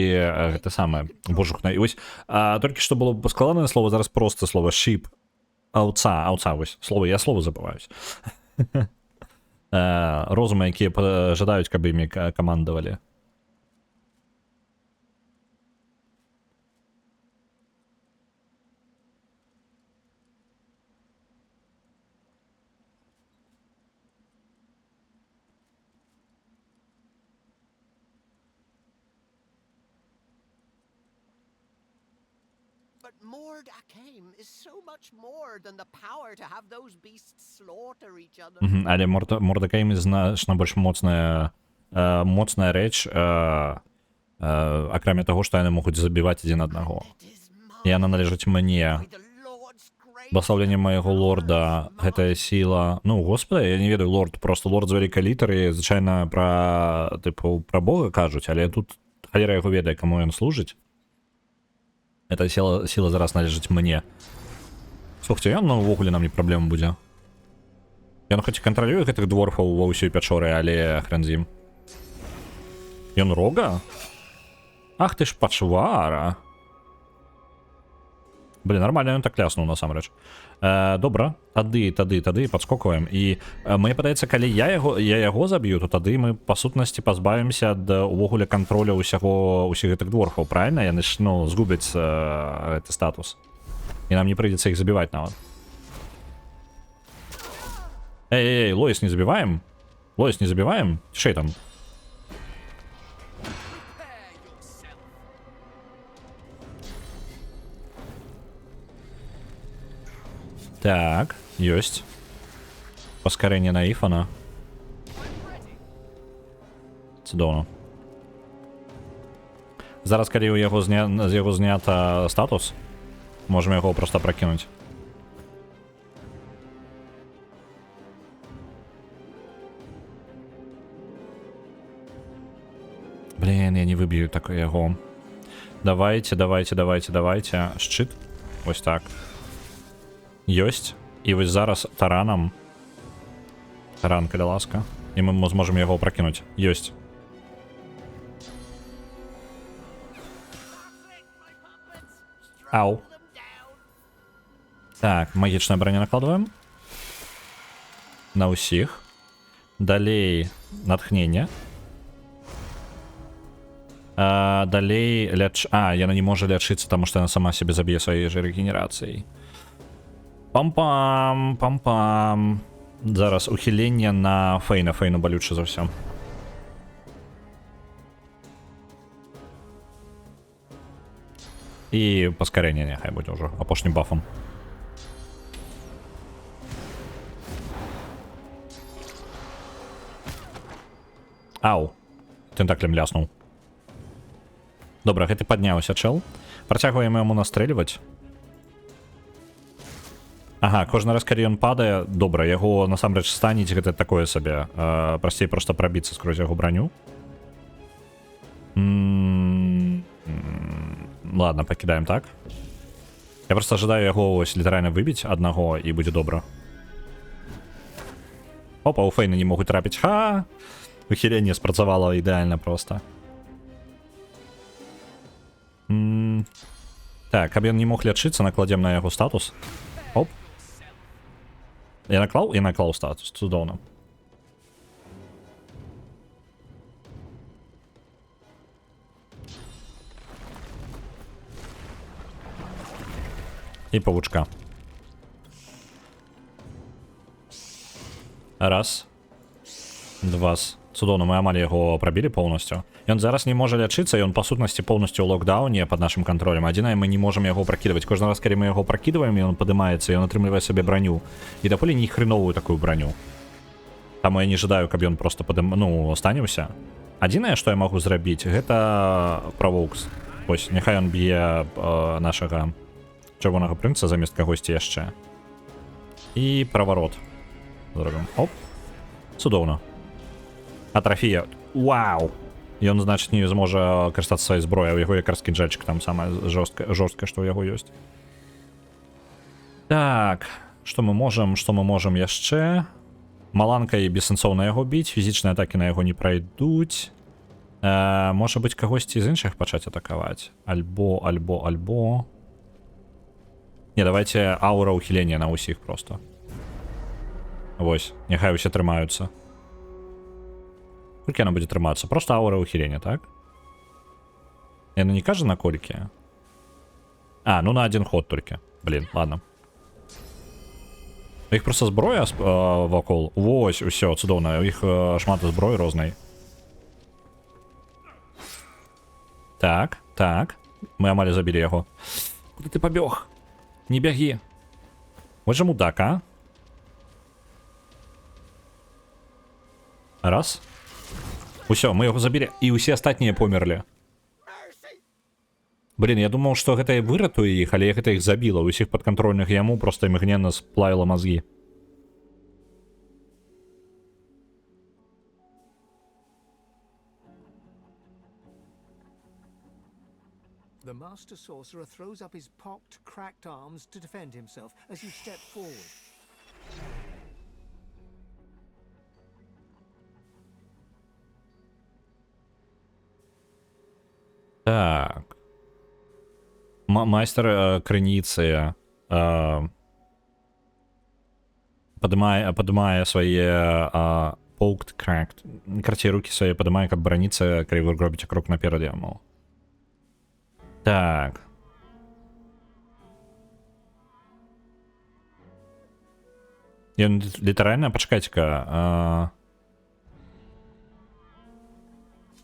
гэта самае. Божух, і вось. Толькі што было складанае слово, зараз проста слово. Sheep. Аўца, вось. Слово, я слово забываюсь. Розумы, якія жадаюць, каб імі камандавалі. But Mord Akaim is so much more than the power to have those beasts slaughter each other. Але Мордакаім значна больш моцная рэч, акрамя таго, што яны могуць забіваць адзін аднаго. It is І яна належыць мне. by the Lord's Бласлаўленне майго лорда, гэтая сіла... Ну, господа, я не ведаю, лорд, просто лорд з вялікай літары, звычайна пра, тыпу, пра Бога кажуць, але тут халера яго ведае, каму ён служыць. Эта сіла зараз належыць мне. Слухайте, ён, ну, увогуле нам не праблема будзе. Ён хоць кантралюе гэтых дворфаў ва ўсёй пячоры, але хрен з ім. Ён рога? Ах ты ж пачвара. Блин, нормально ён так ляснуў насамрэч. Добра, тады падскокваем. І мне падаецца, калі я яго заб'ю, то тады мы па сутнасці пазбавімся ад увогуле кантроля ўсіх гэтых дворфаў, правильно? Яны ж, ну, згубяць гэты статус. І нам не прыйдзецца іх забіваць нават. Эй, Лоис не забиваем? Лоис не забиваем? Шей там? Так, ёсць. Паскарэнне на Ифана. Цудоўна. Зараз, калі з яго знята статус, можем яго просто пракінуць. Блин, я не выбью так яго. Давайте. Шчыт. Вось так. Ёсць. І вось зараз таранам. Таран, калі ласка. І мы зможам яго пракінуць. Ёсць. Ау. Так, магічная броня накладываем. На ўсіх. Далей натхнення. Далей яна не можа лячыцца, таму што яна сама себе заб'е сваёй же рэгенерацыяй. Пам-пам. Зараз ухіленне на Фейна. Фейну балюча за ўсё. І паскарэнне няхай будзе ўжо апошнім бафом. Ау. Тентаклем ляснуў. Добра, гэты падняўся чел. Працягваем яму настрэльваць. Ага, кожны раз, калі ён падае, добра, яго насамрэч станіць, гэта такое сабе. Прасцей проста прабіцца скрозь яго броню. Ладно, пакідаем так. Я просто ожидаю яго ось літаральна выбіць аднаго, і будзе добра. Опа, у Фейна не могуць трапіць. Ха! Ухіленне спрацавала ідэальна просто. Так, каб ён не мог лячыцца, накладзем на яго статус. Оп. Я наклаў статус, цудоўна. І павучка. Раз. Два. Цудоўна, мы амаль яго прабілі поўнасцю. Ён зараз не можа лячыцца, ён па сутнасці поўнасцю ў локдауне пад нашым кантролем. Адзінае, мы не можам яго пракідваць. Кожны раз, калі мы яго пракідваем, ён падымаецца, ён атрымлівае сабе броню. І даполі не хреновую такую броню. Таму я не жадаю, каб ён просто останеўся. Адзінае, што я магу зрабіць, гэта правоўкс. Вось, няхай ён б'е нашага чырвонага прынца замест кагосьці яшчэ. І праварот. Зробім. Оп. Цудоўна. Атрафія. Вау! Ён, значыць, не зможа карыстацца сваёй зброяй. У яго якраз кінжальчык там самае жорсткае, што ў яго ёсць. Так, што мы можам яшчэ? Маланкай бессэнсоўна яго біць, фізічныя атакі на яго не прайдуць. Можа быць, кагосьці з іншых пачаць атакаваць. Альбо. Не, давайте аура ухілення на ўсіх просто. Вось, няхай усе трымаюцца. Колькі яна будзе трымацца? Просто аура ухілення, так? Яна не кажа на колькі? Ну на один ход толькі. Блин, ладно. У іх просто зброя вакол. Вось, усё, цудоўна. У іх шмат зброі рознай. Так. Мы амаль забілі яго. Куды ты пабег? Не бягі. Вот же мудак, а? Раз. Усё, мы яго забілі. І ўсе астатнія померлі. Блін, я думаў, што гэта і выратуе іх, але гэта іх забіла. Усіх падкантрольных яму проста імгненна сплавіла мазгі. The Master Sorcerer throws up his pocked, cracked arms to defend himself as you step forward. Так. Майстер криницы поднимая свои poked, cracked. Короче, руки свои поднимая, как брониться, калі вы робите крок наперад яму. Так. Ён літаральна, пачакайце-ка.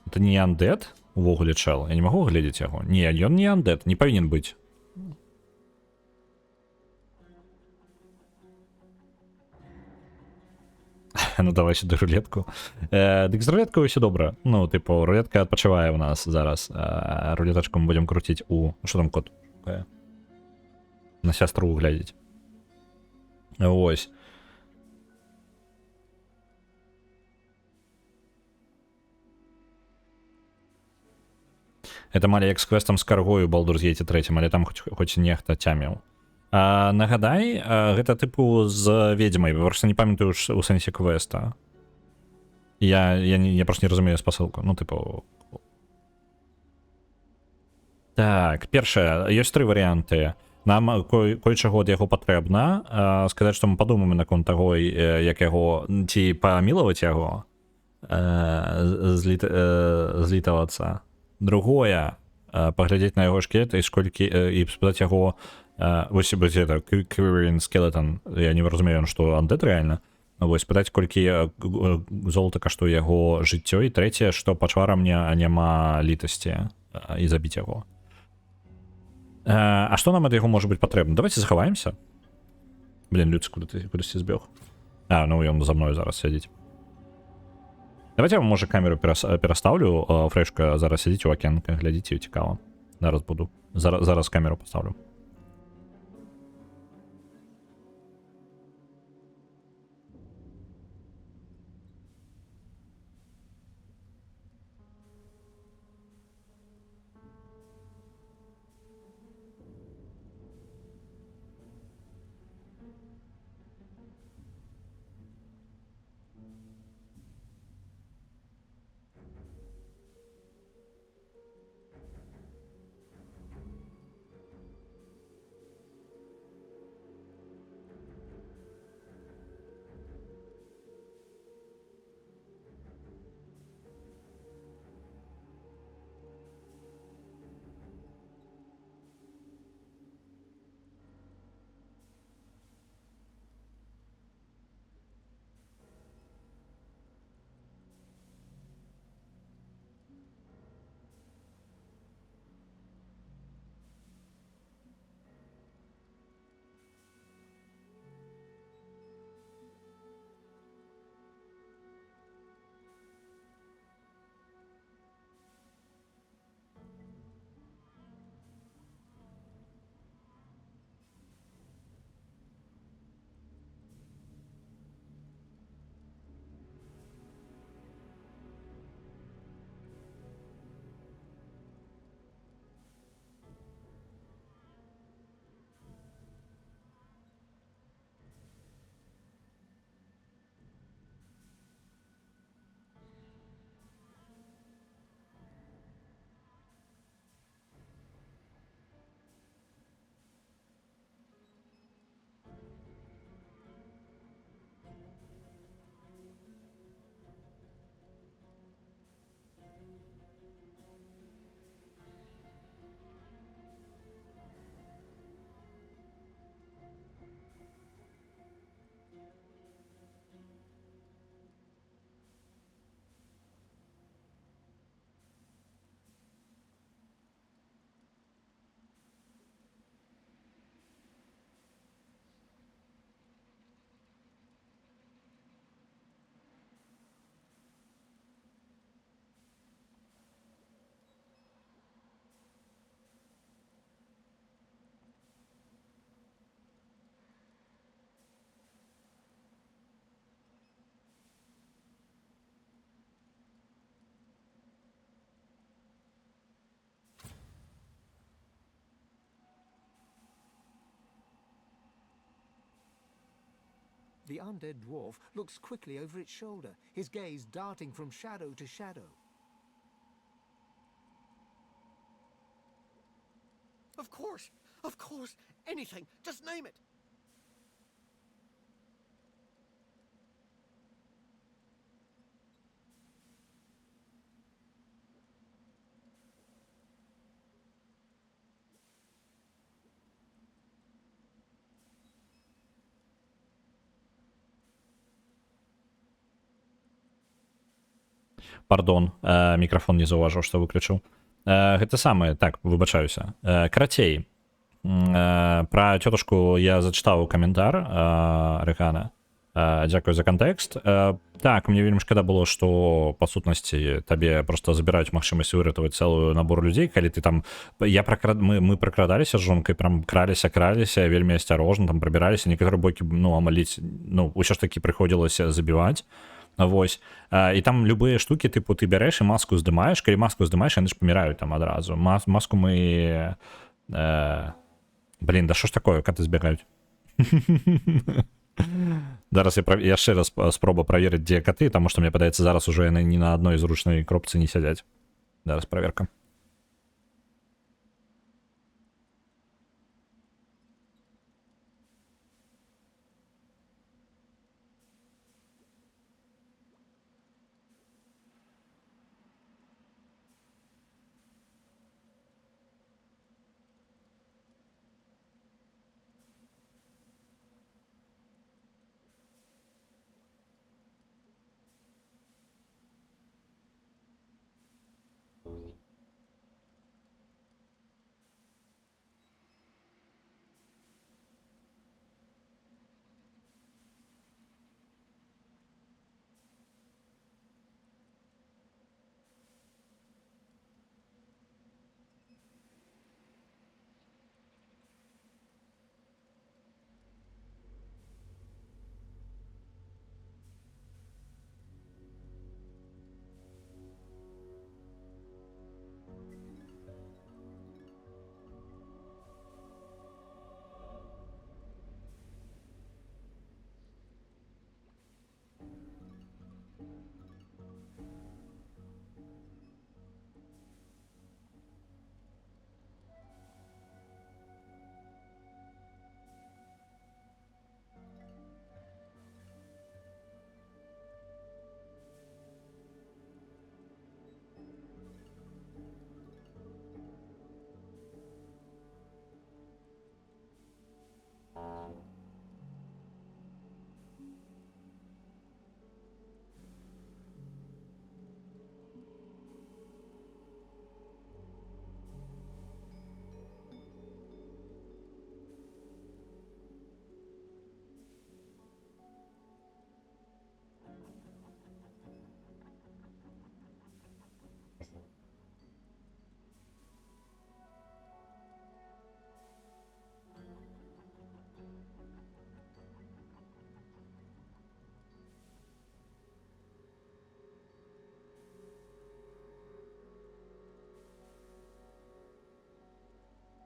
Это не undead? Увогуле чел. Я не могу глядзець яго. Не, ён не undead, не павінен быць. Ну давай сюди рулетку. Дык з рулеткою ўсё добра. Ну, типу, рулетка адпачывае у нас зараз. Рулетачку мы будем крутіць у... Що там кот? На сястру глядзець. Ось. Это малі як з квестам з каргою Baldur's Gate 3, але там хоць нехта цяміў. Нагадай, гэта тыпу з ведзьмай, просто не памятаю у сэнсе квеста. Я просто не разумею спасылку. Ну, тыпу... Так, першае, ёсць 3 варыянты. Нам кое-чаго ад яго патрэбна. Сказаць, што мы падумаем наконт таго, як яго... Ці памілаваць яго, злітавацца. Другое, паглядзець на яго шкелет і спытаць яго, вось это Quirion Skeleton, я не разумею, што undead рэальна. Вось пытаць, колькі золата каштуе яго жыццё, і трэцяе, што пачвара мне няма літасці і забіць яго. А што нам ад яго можа быць патрэбна? Давайте захаваемся. Блин, Люц, кудысьці збег. Ну ён за мною зараз сядзіць. Давайте я вам, може, камеру переставлю. Фрешка зараз сидіть у окенка, глядите, цікаво. Зараз буду. Зараз камеру поставлю. The undead dwarf looks quickly over its shoulder, his gaze darting from shadow to shadow. Of course, anything, just name it. Пардон, мікрафон не заўважыў, што выключыў. Гэта самае, так, выбачаюся. Карацей, пра цётушку я зачытаў каментар Рэхана. Дзякую за кантэкст. Так, мне вельмі шкада было, што па сутнасці табе просто забіраюць магчымасць выратаваць цэлую набор людзей, калі ты там мы пракрадаліся з жонкай, прям краліся, вельмі асцярожна, там прабіраліся, некаторыя бокі, ну, амаліць, ну, ўсё ж такі прыходзілася забіваць. Вось, і там любыя штукі, тыпу, ты бярэш і маску здымаеш, калі маску здымаеш, яны ж паміраюць там адразу. Маску мы... Блін, да што ж такое, каты збегаюць? Зараз я яшчэ раз спробую праверыць, дзе каты, таму што мне падаецца, зараз ужо яны ні на адной зручнай кропцы не сядзяць. Зараз праверка.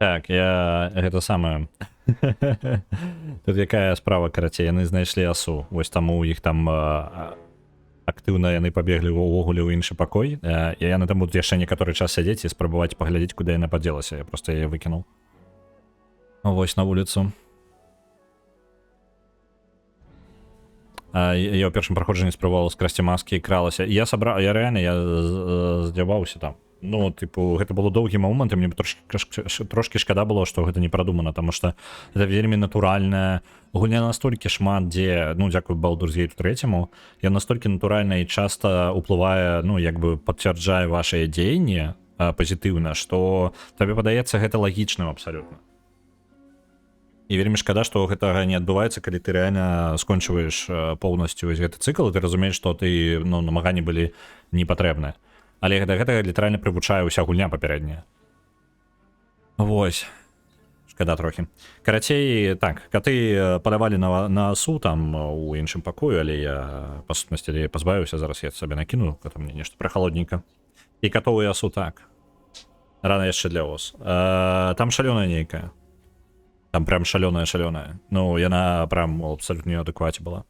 Так, я гэта самае. Тут якая справа, карацей, яны знайшлі асу. Вось таму у іх там актыўна яны пабеглі ўвогуле ў іншы пакой. І яны там будуць яшчэ некаторы час сядзець і спрабаваць паглядзець, куды яна падзелася. Я проста яе выкінуў. Вось на вуліцу. Я ў першым праходжанні спрабаваў скрасці маскі і кралася. Я рэальна здзяваўся там. Ну, типу, гэта было доўгі момант, і мне трошки шкада было, што гэта не прадумана, таму што гэта вельмі натуральная гульня, настолькі шмат, дзе, ну, дзякую Baldur's Gate 3, я настолькі натуральна і часта уплывае, ну, як бы пацвярджае вашыя дзеянні пазітыўна, што табе падаецца гэта лагічным абсалютна. І вельмі шкада, што гэтага не адбываецца, калі ты рэальна скончваеш поўнасцю вось гэты цыкл, і ты разумееш, што ты, ну, намаганні былі непатрэбныя. Але гэта літаральна прывучае ўся гульня папярэдняя. Вось. Шкада трохі. Карацей, так, каты падавалі на асу там у іншым пакою, але я, па сутнасці, пазбавіўся, зараз я сабе накіну, ката мне нешта прахалодненька. І катовую асу так. Рана яшчэ для вас. Там шалёная нейкая. Там прям шалёная. Ну, яна прям абсолютно неадэкваце была.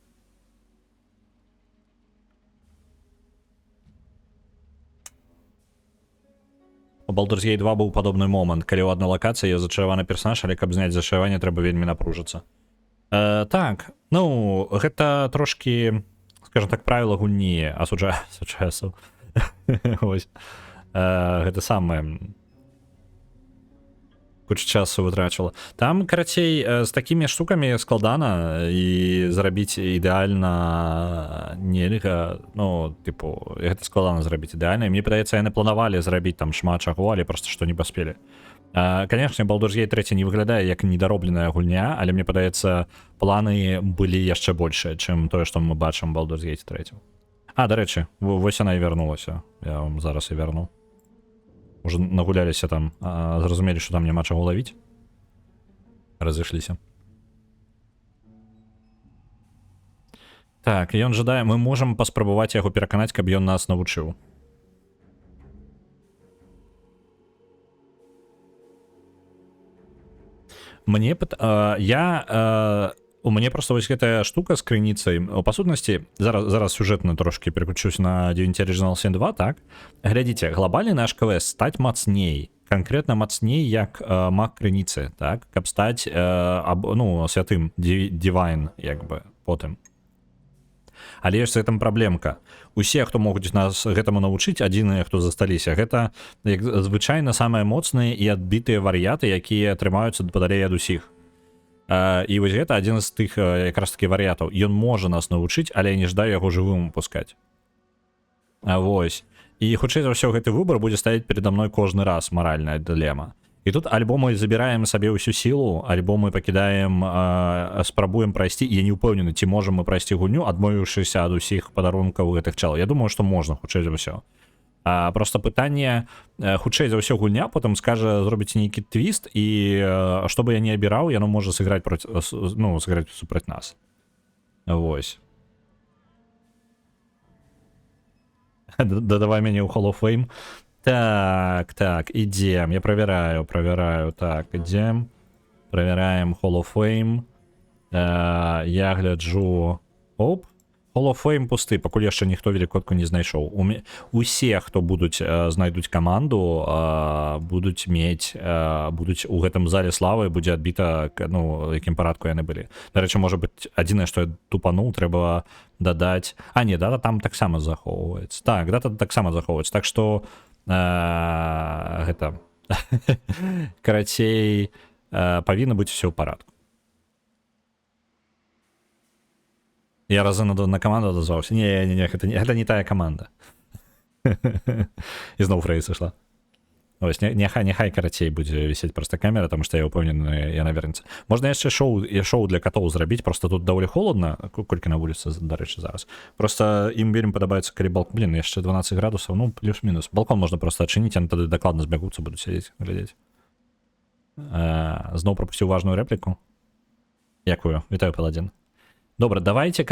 У Baldur's Gate 2 быў падобны момант, калі ў адной лакацыі ёсць зачараваны персанаж, але каб зняць зачараванне, трэба вельмі напружыцца. Так, ну, гэта трошкі, скажем так, правіла гульні асуджаю. Вось. Гэта самае куча часу вытрачала. Там, карацей, з такімі штукамі складана і зрабіць ідэальна нельга, ну, типу, гэта складана зрабіць ідэальна. Мне падаецца, яны планавалі зрабіць там шмат чаго, але просто што не паспелі. Конечно, Baldur's Gate 3 не выглядае як недаробленая гульня, але мне падаецца, планы былі яшчэ большыя, чым тое, што мы бачым Baldur's Gate 3. Дарэчы, вось яна і вярнулася. Я вам зараз і вярну. Уже нагуляліся там, зразумелі, што там няма чаго лавіць. Разышліся. Так, ён жадае, мы можам паспрабаваць яго пераканаць, каб ён нас навучыў. Мне у мяне просто вось гэтая штука з крыніцай, па сутнасці, зараз сюжэтна трошки переключусь на Divinity Original Sin 2, так? Глядзіце, глобальны наш квест стаць мацней, канкрэтна мацней як маг крыніцы, так? Каб стаць, ну, святым, Divine, як бы, потым. Але ёсць гэтым праблемка. Усе, хто могуць нас гэтаму навучыць, адзіныя, хто засталіся, гэта, як звычайна, самыя моцныя і адбітыя вар'яты, якія атрымаюцца падалей ад усіх. І вось гэта адзін з тых якраз такі варыятаў. Ён можа нас навучыць, але я не жадаю яго жывым упускаць. Вось. І хутчэй за ўсё гэты выбар будзе стаяць передо мной кожны раз, маральная дылема. І тут альбо мы забіраем сабе ўсю сілу, альбо мы пакідаем, спрабуем прайсці, і я не ўпэўнены, ці можам мы прайсці гульню, адмовіўшыся ад усіх падарункаў гэтых чал. Я думаю, што можна, хутчэй за ўсё. Просто пытанне, хутчэй за ўсё гульня потым скажа, зробіць нейкі твіст, і што бы я не абіраў, яно можа сыграць супраць нас. Вось. Дадавай мяне ў Hall of Fame. Так, ідзем. Я правераю. Так, ідзем. Праверяем Hall of Fame. Я гляджу... Оп. Hall of Fame пусты, пакуль яшчэ ніхто велікодку не знайшоў. Усе, хто знайдуць каманду, будуць у гэтым зале славы, будзе адбіта, ну, якім парадку яны былі. Дарэчы, можа быць, адзінае, што я тупануў, трэба дадаць... Не, дата там таксама захоўваецца. Так, дата таксама захоўваецца. Так што гэта... Карацей, павінна быць усё ў парадку. Я разы на каманду адозваўся. Не, гэта не тая каманда. І зноў Фрэй сышла. Ось, няхай карацей будзе вісець проста камера, таму што я ўпэўнены, яна вернецца. Можна яшчэ шоу для катоў зрабіць, проста тут даволі холодна, колькі на вуліцы, дарэчы, зараз. Проста ім вельмі падабаецца, калі балкон, яшчэ 12 градусаў, ну, плюс-мінус. Балкон можна проста адчыніць, яны тады дакладна збягуцца, будуць сядзець, глядзець. Зноў прапусціў важную рэпліку. Дзякую, вітаю, Паладзін. Добра, давайте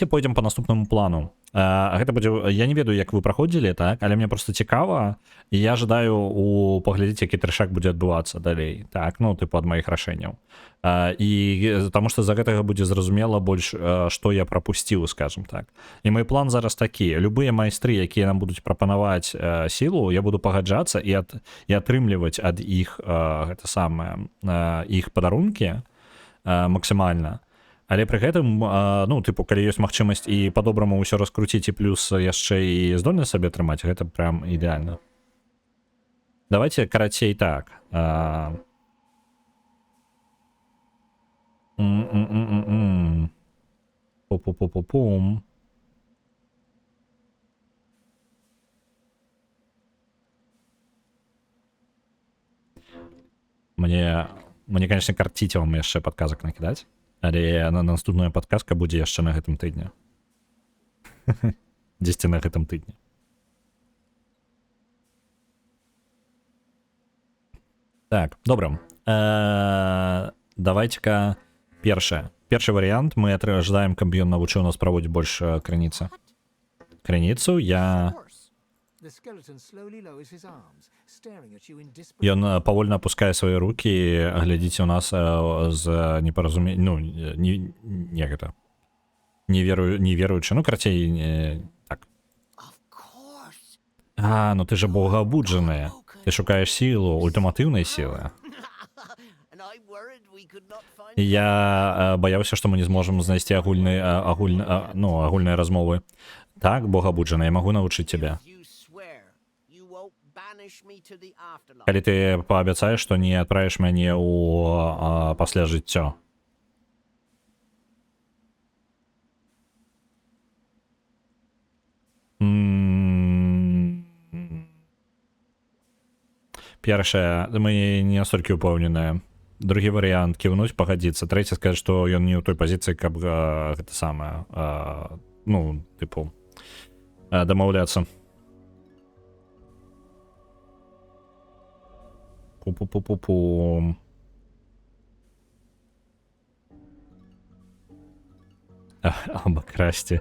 пойдем по наступному плану. Гэта будзе, я не ведаю, як вы праходзілі, так, але мне просто цікава, і я жадаю паглядзець, які трэшак будзе адбывацца далей, так, ну, тыпу, ад маіх рашэнняў. І таму што за гэтага будзе зразумела больш, што я прапусціў, скажем так. І мой план зараз такі: любыя майстры, якія нам будуць прапанаваць сілу, я буду пагаджацца і атрымліваць ад іх гэта самае, іх падарункі максімальна. Але пры гэтым, ну, тыпу, калі ёсць магчымасць і па-добраму ўсё раскруціць, і плюс яшчэ і здольнасць сабе атрымаць, гэта прям ідэальна. Давайте карацей так. Пу-пу-пу-пу-пум. Мне, конечно, карціць вам яшчэ падказак накідаць. Але наступная падказка будзе яшчэ на гэтым тыдні. Дзесьці на гэтым тыдні. Так, добра. Давайте-ка першы варыянт. Мы жадаем, каб ён навучыў нас праводзіць больш крыніцы. Крыніцу я The skeleton slowly lowers his arms, staring at you in Ён disbelief. павольна апускае свае рукі, глядзіце ў нас з непаразумення, ну, не гэта, не веруючы, ну, карацей, так. Of course. Ну ты же богоабуджаная. Ты шукаеш сілу, ультыматыўнай сілы. And I worried we could not find Я баяўся, што мы не зможам знайсці агульныя размовы. Так, богоабуджаная, я магу навучыць цябе. you swear you won't banish me to the afterlife. Калі ты паабяцаеш, што не адправіш мяне ў пасля жыццё. Першае, мы не настолькі ўпэўненыя. Другі варыянт кіўнуць, пагадзіцца. Трэці сказаць, што ён не ў той пазіцыі, каб гэта самае, ну, тыпу, дамаўляцца. Пу-пу-пу-пу-пу. Абакрасці.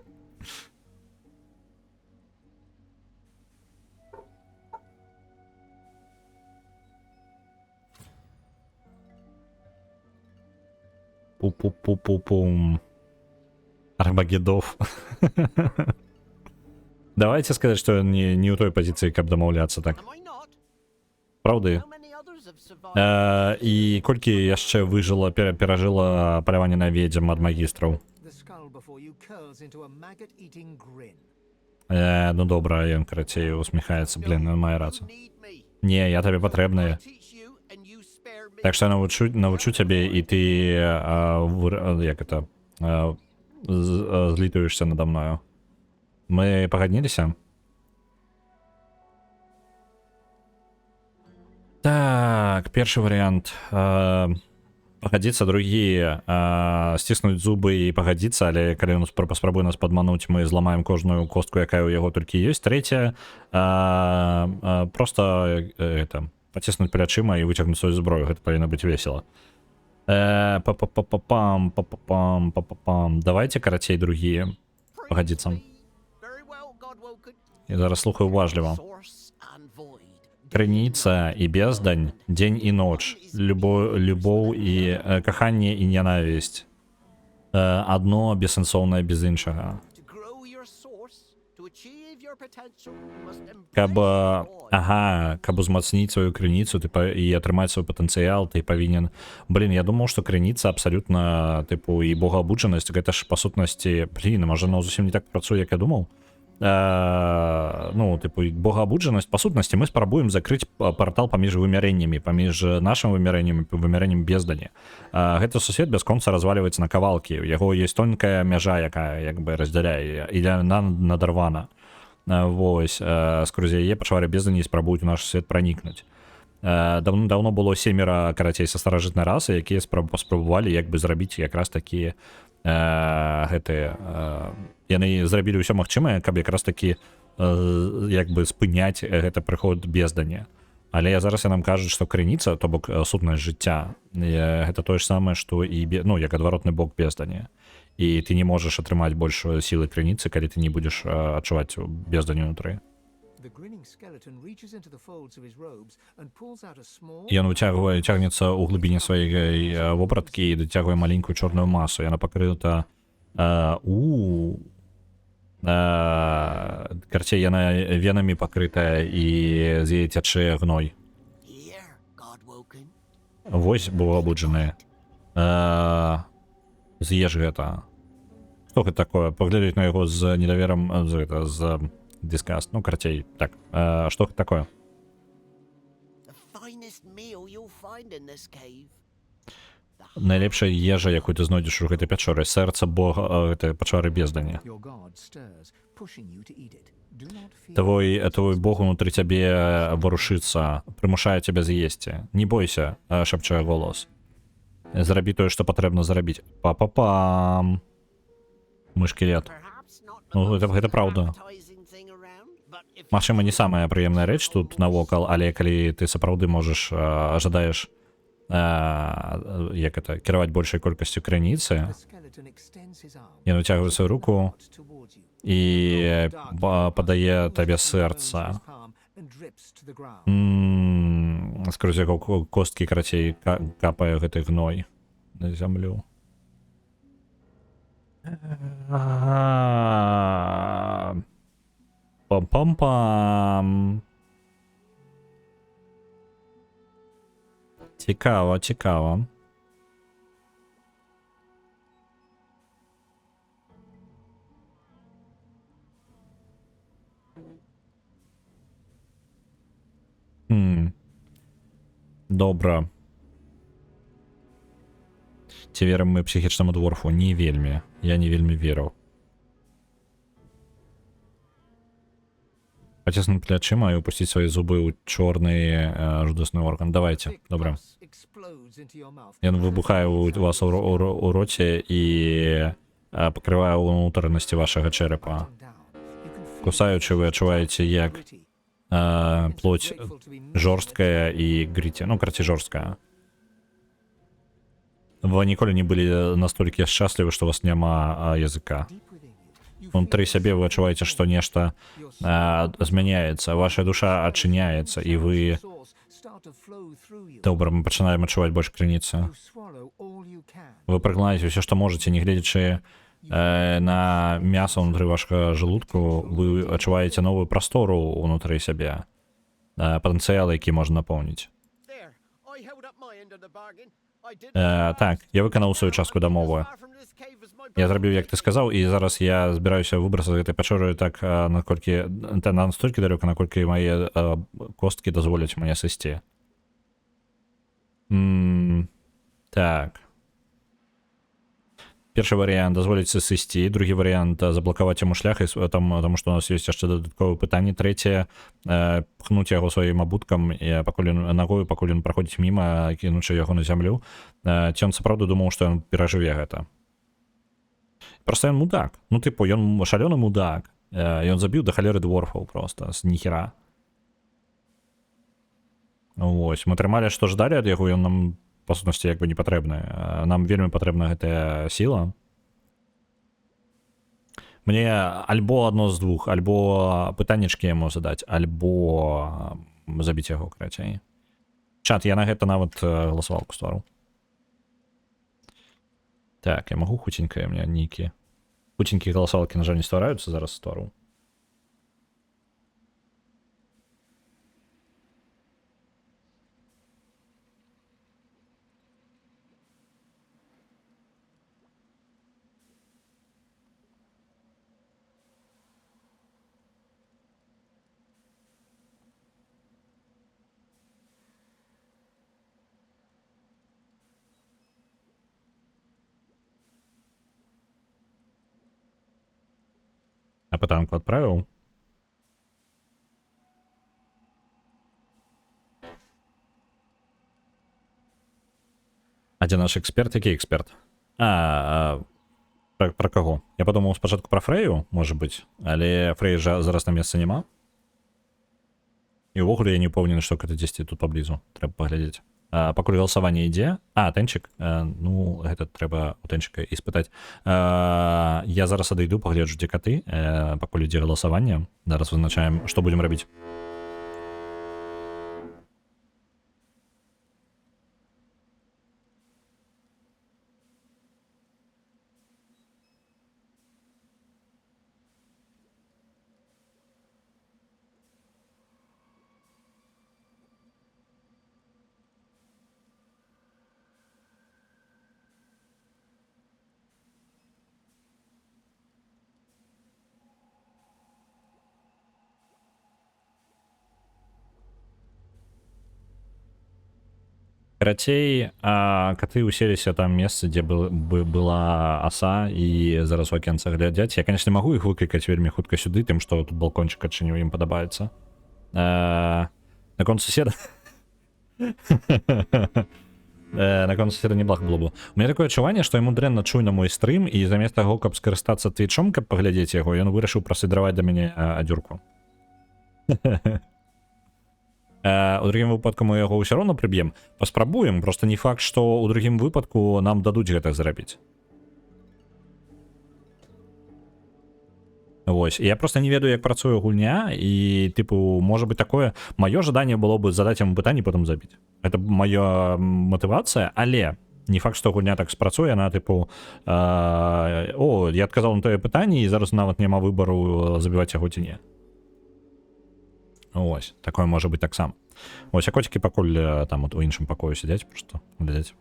Пу-пу-пу-пу-пум. Армагеддов. Давайте сказаць, што ён не ў той пазіцыі, каб дамаўляцца так. Am I not? Праўды. How many others have survived? І колькі яшчэ выжыла, перажыла паляванне на ведзям ад магістраў? The skull before you curls into a maggot-eating grin. Ну добра, ён, карацей, усміхаецца. Блін, ён мае рацыю. You need me. Не, я табе патрэбная. Teach you and you spare me. Так што я навучу цябе, і ты, як это, злітуешся надо мною. Мы пагадніліся? Так, першы варыянт. Пагадзіцца, другі сціснуць зубы і пагадзіцца, але калі ён паспрабуе нас падмануць, мы зламаем кожную костку, якая ў яго толькі ёсць. Трэцяе, проста паціснуць плячыма і выцягнуць сваю зброю. Гэта павінна быць весела. Па-па-па-пам, па-па-пам, па-па-пам. Давайте, карацей, другія. Пагадзіцца. Very well, Godwoken. Я зараз слухаю уважліва. Source and void. Крыніца і бездань, дзень і ноч, любоў і каханне і нянавісць. Адно бессэнсоўнае без іншага. To grow your source, to achieve your potential, you must Каб, embrace void. каб узмацніць сваю крыніцу і атрымаць свой патэнцыял, ты павінен... Блін, я думаў, што крыніца абсалютна, тыпу, і богоабуджанасць, гэта ж па сутнасці... Блін, можа, оно зусім не так працуе, як я думаў. Ну, тыпу, богоабуджанасць, па сутнасці мы спрабуем закрыць партал паміж вымярэннямі, паміж нашым вымярэннем і вымярэннем бездані. Гэты сусвет бясконца разваліваецца на кавалкі. У яго ёсць тонкая мяжа, якая як бы раздзяляе, і яна надарвана. Вось, скрозь яе пачвары бездані спрабуюць у наш свет пранікнуць. Даўно было 7 карацей са старажытнай расы, якія паспрабавалі як бы зрабіць якраз такі гэтыя... Яны зрабілі ўсё магчымае, каб якраз такі як бы спыняць гэта прыход бездані. Але зараз нам кажуць, што крыніца, то бок сутнасць жыцця, гэта тое ж самае, што і, ну, як адваротны бок бездані. І ты не можаш атрымаць больш сілы крыніцы, калі ты не будзеш адчуваць безданю ўнутры. The grinning skeleton reaches into the folds of his robes and pulls out a small... Ён цягнецца ў глыбіні сваёй вопраткі і дацягвае маленькую чорную масу. Яна пакрыта карцей, яна венамі пакрытая і з яе цячэ гной. Here, Godwoken. Вось богоабуджаныя. З'еш гэта. Што гэта такое? Паглядзець на яго з недаверам, з дискаст. Ну, карцей, так. Што гэта такое? The finest meal you'll find in this cave. Найлепшая ежа, якую ты знойдзеш у гэтай пячоры. Сэрца бога, гэтай пячоры бездані. Your god stirs, pushing you to eat it. Do not fear. Твой бог унутры цябе варушыцца, прымушае цябе з'есці. Не бойся, шапчае голос. Зрабі тое, што патрэбна зрабіць. Па-па-пам. Мы шкілет. Perhaps not Ну, the most гэта праўда. appetizing thing around, but if Магчыма, не самая прыемная рэч тут навокал, але калі ты сапраўды можаш, жадаеш як это, кіраваць большай колькасцю крыніцы, The skeleton extends his arm ён выцягвае сваю руку towards you. і падае табе сэрца. drips to the ground. Скажу, яго косткі карацей капае гэты гной на зямлю. Пам-пам-пам. Цікава, цікава. Добра. Ці верым мы псіхічнаму дворфу? Не вельмі. Я не вельмі верыў. Паціснуць плячыма і упусціць свае зубы ў чорны жудасны орган. Давайте, Thick добра. pus explodes into your mouth. Ён выбухае у вас у роце і пакрывае ўнутранасці вашага чэрапа. Кусаючы, вы адчуваеце, як плоть жорсткая і гріце. Ну, карці, жорсткая. Вы ніколі не былі настолькі шчаслівы, што у вас няма языка. Внутры сябе вы адчуваеце, што нешта змяняецца, ваша душа адчыняецца, і вы... Добра, мы пачынаем адчуваць больш крыніцы. Вы прагнаеце ўсё, што можаце, не гледзячы на мясо ўнутры вашага желудку, вы адчуваеце новую прастору ўнутры сябе, патэнцыял, які можна напоўніць. Так, я выканаў сваю частку дамовы. Я зрабіў, як ты сказаў, і зараз я збіраюся выбрасаць гэтай пячоры так, настолькі далёка, наколькі мае косткі дазволяць мне сысці. Так. Першы варыянт дазволіць сысці, другі варыянт заблакаваць яму шлях, таму што у нас ёсць яшчэ дадатковыя пытанні, трэцяе пхнуць яго сваім абуткам нагою, пакуль ён праходзіць міма, кінучы яго на зямлю. Ці ён сапраўды думаў, што ён перажыве гэта. Проста ён мудак. Ну, тыпу, ён шалёны мудак. Ён забіў да халеры дворфаў проста, з ніхера. Вось, мы атрымалі, што ждалі ад яго, ён нам, па сутнасці, як бы не патрэбны. Нам вельмі патрэбна гэтая сіла. Мне альбо адно з двух, альбо пытаннічкі яму задаць, альбо забіць яго, карацей. Чат, я на гэта нават галасавалку ствару. Так, я магу хуценькая, у меня нейкі. Хуценькія галасавалкі, на жаль, не ствараюцца, зараз ствару. А пытанку отправил. А где наш эксперт? Який эксперт? Про кого? Я подумал спочатку про Фрею, может быть, але Фреи же зараз на месца нема. І ўвогуле я не упэўнены, што гэта дзесьці тут паблізу. Трэба паглядзець. Пакуль галасаванне ідзе... Тэнчык. Ну, гэта трэба у Тэнчыка і спытаць. Я зараз адыйду, пагляджу, дзе каты. Пакуль ідзе галасаванне. Зараз вызначаем, што будзем рабіць. Карацей, каты уселіся там месцы, дзе была аса, і зараз у акенца глядзяць. Я, конечно, магу іх выклікаць вельмі хутка сюды, тым, што тут балкончык адчыніў, ім падабаецца. Наконт суседа... Наконт суседа неблага было бы. У меня такое адчуванне, што яму дрэнна чуй на мой стрым, і замест таго, каб скарыстацца твічом, каб паглядзець яго, ён вырашыў прасыдраваць да мяне адзюрку. У другім выпадку мы яго ўсё роўно прыб'ем. Паспрабуем, просто не факт, што ў другім выпадку нам дадуць гэта зрабіць. Вось, і я просто не ведаю, як працуе гульня, і типу, можа быть такое, маё жаданне было бы задаць яму пытанне, потым забіць. Это маё матывацыя, але не факт, што гульня так спрацуе, яна типу, о, я адказаў на тое пытанне, і зараз нават няма выбару забіваць яго ці не. Ось, такое можа быць таксама. Ось, а коцікі пакуль там от у іншым пакоі сядзяць, просто глядзяць.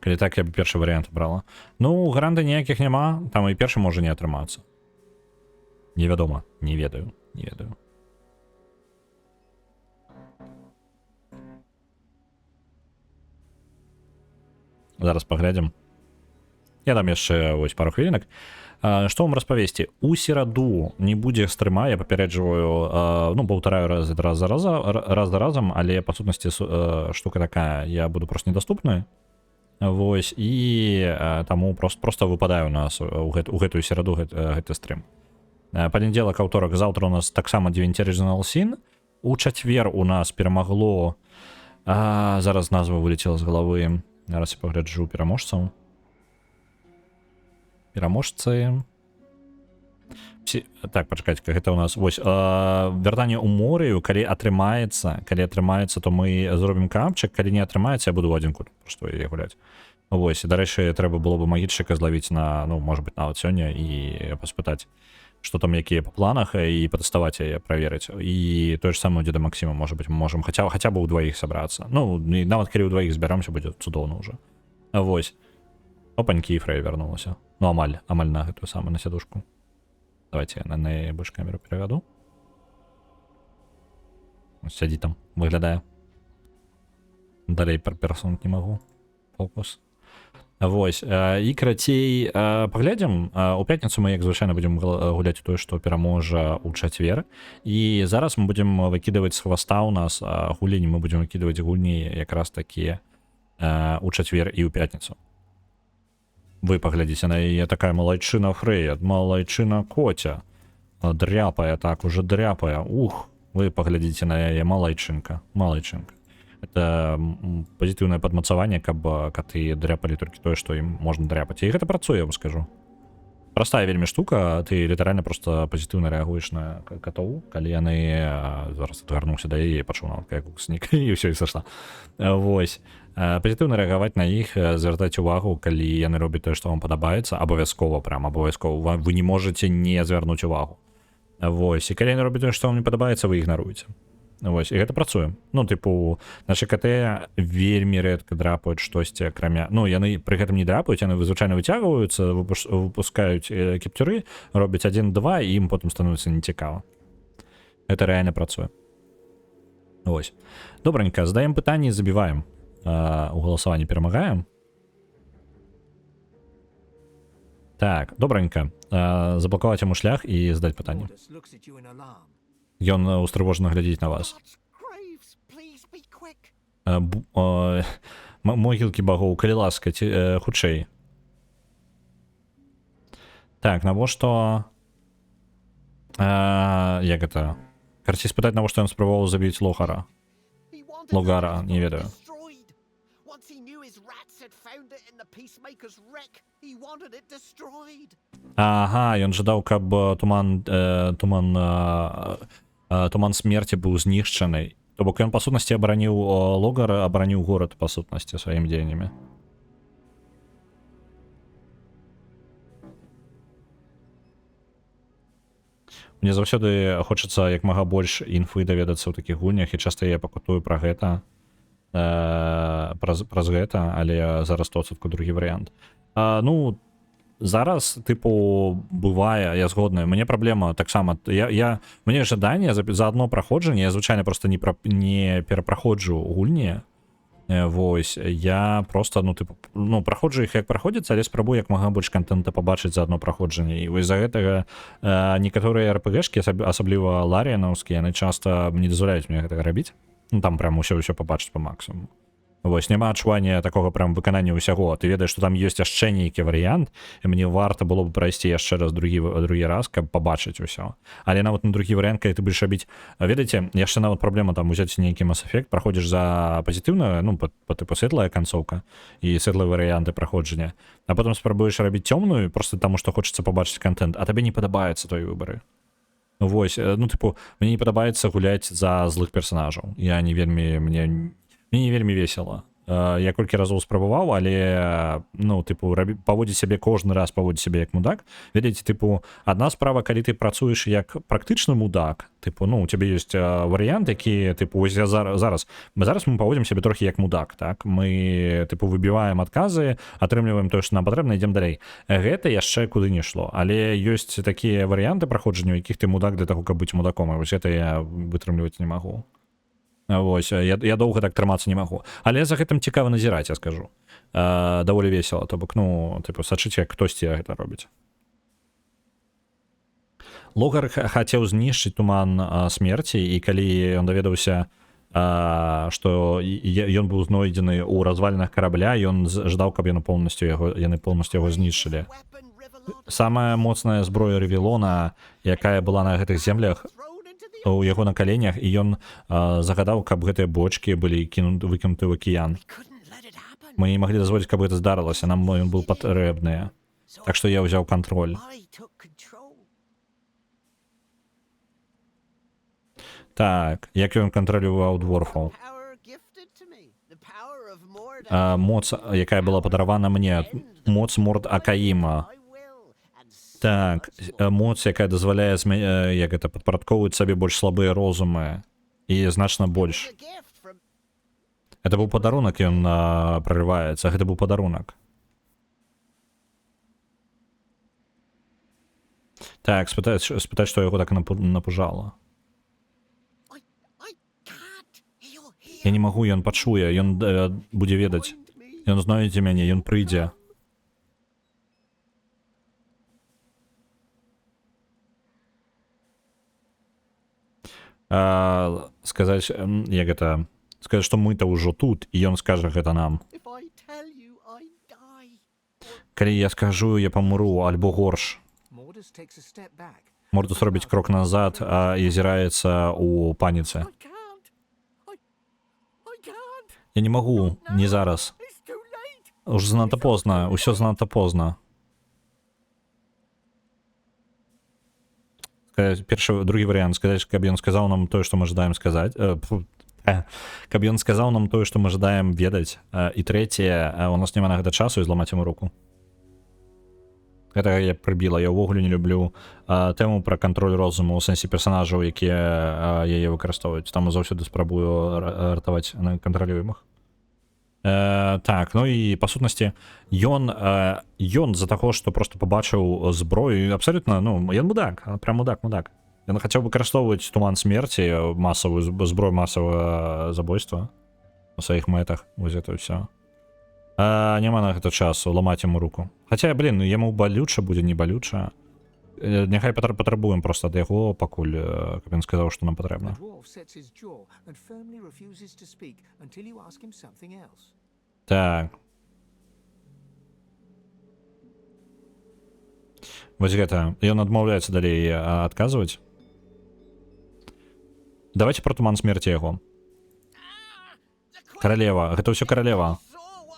Калі так, я б першы варыянт брала. Ну, гарантый ніякіх няма, там і першы можа не атрымацца. Невядома, не ведаю, не ведаю. Зараз паглядзім. Я дам яшчэ вось пару хвілінак. Што вам распавесці? У сераду не будзе стрыма, я папярэджваю, ну, паўтараю раз за разам, але па сутнасці штука такая, я буду просто недаступны. Вось, і таму просто выпадаю у нас у гэтую сераду гэты стрым. Панядзелак, аўторак, заўтра у нас таксама 9 Original Sin. У чацвер у нас перамагло... зараз назва вылетела з галавы. Зараз я пагляджу пераможцаў. Пераможцы... Так, пачакайце, гэта у нас... Вось, вяртанне ў морыю, калі атрымаецца, то мы зробім капчык, калі не атрымаецца, я буду ў адзін кут, што я гуляць. Вось, дарэчы, трэба было бы магіччыка злавіць на, ну, можа быць, нават сёння і паспытаць, што там, якія па планах, і патэставаць яе, праверыць. І тое ж самае у Дзеда Максіма, можа быць, мы можам хаця бы ў дваіх сабрацца. Ну, і нават калі ў дваіх збяромся, будзе цудоўна ўжо. Вось. Опанькі, і Фрэй вярнулася. Ну, амаль на гэтую самую, на сядушку. Давайте я на найбольш камеру перавяду. Сядзі там, выглядае. Далей перасунуць не магу. Фокус. Вось, і крацей паглядзім. У пятніцу мы, як звычайна, будзем гуляць у тое, што пераможа ў чацвер. І зараз мы будзем выкідаваць з хваста ў нас гулені, мы будзем выкідаваць гульні якраз такі у чацвер і ў пятніцу. Вы паглядзіце на яе, такая малайчына Фрэя, малайчына Коця. Дряпая, так, уже дряпая. Ух, вы паглядзіце на яе, малайчынка. Это пазітыўнае падмацаванне, каб каты дряпалі толькі тое, што ім можна дряпаць. І гэта працуе, я вам скажу. Простая вельмі штука, ты літаральна просто пазітыўна рэагуеш на катоў, калі яны... Зараз адвярнуўся да яе і пачуў нават як снік, і ўсё, і сашла. Вось. Пазітыўна рэагаваць на іх, звяртаць увагу, калі яны робяць тое, што вам падабаецца, абавязкова, прям абавязкова. Вы не можаце не звярнуць увагу. Вось. І калі яны робяць тое, што вам не падабаецца, вы ігнаруеце. Вось, і гэта працуе. Ну, типу, нашы КТ вельмі рэдка драпаюць штосьці, акрамя... Ну, яны пры гэтым не драпаюць, яны звычайна выцягваюцца, выпускаюць кіпцюры, робяць 1-2, і ім потым становіцца нецікава. Гэта рэальна працуе. Вось. Добранька, задаем пытанні і забіваем. У галасаванні перамагаем. Так, добранька. Заблакаваць яму шлях і задаць пытанне. Mortis looks at you in alarm. Ён устрывожана глядзіць на вас. Graves, please be quick. Могілкі багоў, калі ласка, хутчэй. Так, навошта... Як гэта? Карці спытаць, навошта ён спрабаваў забіць Логара. He wanted Логара, the не Peacemaker ведаю. destroyed. Once he knew his rats had found it in the Peacemaker's wreck, he wanted it destroyed. Ага, ён жадаў, каб туман смерці быў знішчаны. То бок ён, па сутнасці, абараніў Логара, абараніў горад, па сутнасці, сваімі дзеяннямі. Мне заўсёды хочацца як мага больш інфы даведацца ў такіх гульнях, і часта я пакутую пра гэта, праз гэта, але зараз 100% другі варыянт. Ну, зараз, типу, бывае, я згодны, мне праблема таксама, мне жаданне за одно праходжанне, я звычайна просто не перапраходжу гульні, вось, я просто, ну, типу, ну, праходжу іх як праходзіцца, але спрабую як мага больш контента пабачыць за одно праходжанне, і вось за гэтага некаторыя РПГшкі, асабліва ларіянаўскія, яны часта не дазваляюць мне гэтага рабіць, ну, там прям усё пабачыць па максимуму. Вось няма адчування такога прям выканання ўсяго. Ты ведаеш, што там ёсць яшчэ нейкі варыянт, і мне варта было б прайсці яшчэ раз другі раз, каб пабачыць усё. Але нават на другі варыянт, калі ты будзеш рабіць, ведаеце, яшчэ нават праблема там узяць нейкі Mass Effect, праходзіш за пазітыўную, ну, по тыпу светлая канцоўка і светлыя варыянты праходжання, а потым спрабуеш рабіць цёмную проста таму, што хочацца пабачыць контент, а табе не падабаецца твои выбары. Вось, ну, тыпу, мне не падабаецца гуляць за злых персонажаў. Я не вельмі, мне не вельмі весела. Я колькі разоў спрабаваў, але, ну, тыпу, паводзіць сябе кожны раз паводзіць сябе як мудак. Ведаеце, тыпу, адна справа, калі ты працуеш як практычны мудак, тыпу, ну, у цябе ёсць варыянт, які, тыпу, вось зараз мы паводзім сябе трохі як мудак, так? Мы, тыпу, выбіваем адказы, атрымліваем тое, што нам патрэбна, ідзем далей. Гэта яшчэ куды не шло. Але ёсць такія варыянты праходжання, у якіх ты мудак для таго, каб быць мудаком, і вось гэта я вытрымліваць не магу. Вось, я доўга так трымацца не магу. Але за гэтым цікава назіраць, я скажу. Даволі весела, то бок, ну, тыпу, сачыць, як хтосьці гэта робіць. Логар хацеў знішчыць туман смерці, і калі ён даведаўся, што ён быў знойдзены ў развалінах карабля, ён ждаў, каб яны поўнасцю яго знішчылі. Самая моцная зброя Ревелона, якая была на гэтых землях, у яго на каленях, і ён загадаў, каб гэтыя бочкі былі выкінуты ў акіян. Мы не маглі дазволіць, каб гэта здарылася, нам ён быў патрэбны. Так што я ўзяў кантроль. Так, як ён кантралюваў дворфаў? Моц, якая была падаравана мне, моц морд Акаіма. Так, моц, якая дазваляе як гэта падпарадкоўваць сабе больш слабыя розумы і значна больш. Это быў падарунак, ён прорываецца, гэта быў падарунак. Так, спытаць, што яго так напужала. Я не магу, ён пачуе, ён будзе ведаць. Ён знойдзе мяне, ён прыйдзе. Сказаць, як гэта, сказаць, што мы-то ўжо тут, і ён скажа гэта нам. Калі я скажу, я памру, альбо горш. Мордус робіць крок назад, і азіраецца ў паніцы. Я не магу, не зараз. Уже занадта позна, усё занадта позна. Другі варыянт, сказаць, каб ён сказаў нам тое, што мы жадаем сказаць. Каб ён сказаў нам тое, што мы жадаем ведаць. І трэцяе, у нас няма на гэта часу, і зламаць яму руку. Гэта я прыбіла, я ўвогуле не люблю тэму пра кантроль розуму ў сэнсе персанажаў, якія яе выкарыстоўваюць. Там заўсёды спрабую ратаваць на кантралюемых. Так, ну і па сутнасці ён з-за таго, што просто пабачыў зброю, абсалютна, ну, ён мудак, прям мудак. Ён хацеў выкарыстоўваць туман смерці, масавую зброю масавага забойства у сваіх мэтах, вось гэта ўсё. Няма на гэта часу ламаць яму руку. Хаця, блин, яму балюча будзе, не балюча. Няхай патрабуем просто ад яго, пакуль, каб ён сказаў, што нам патрэбна. Так. Вось гэта, ён адмаўляецца далей адказваць. Давайте про туман смерці яго. Каралева, гэта ўсё каралева.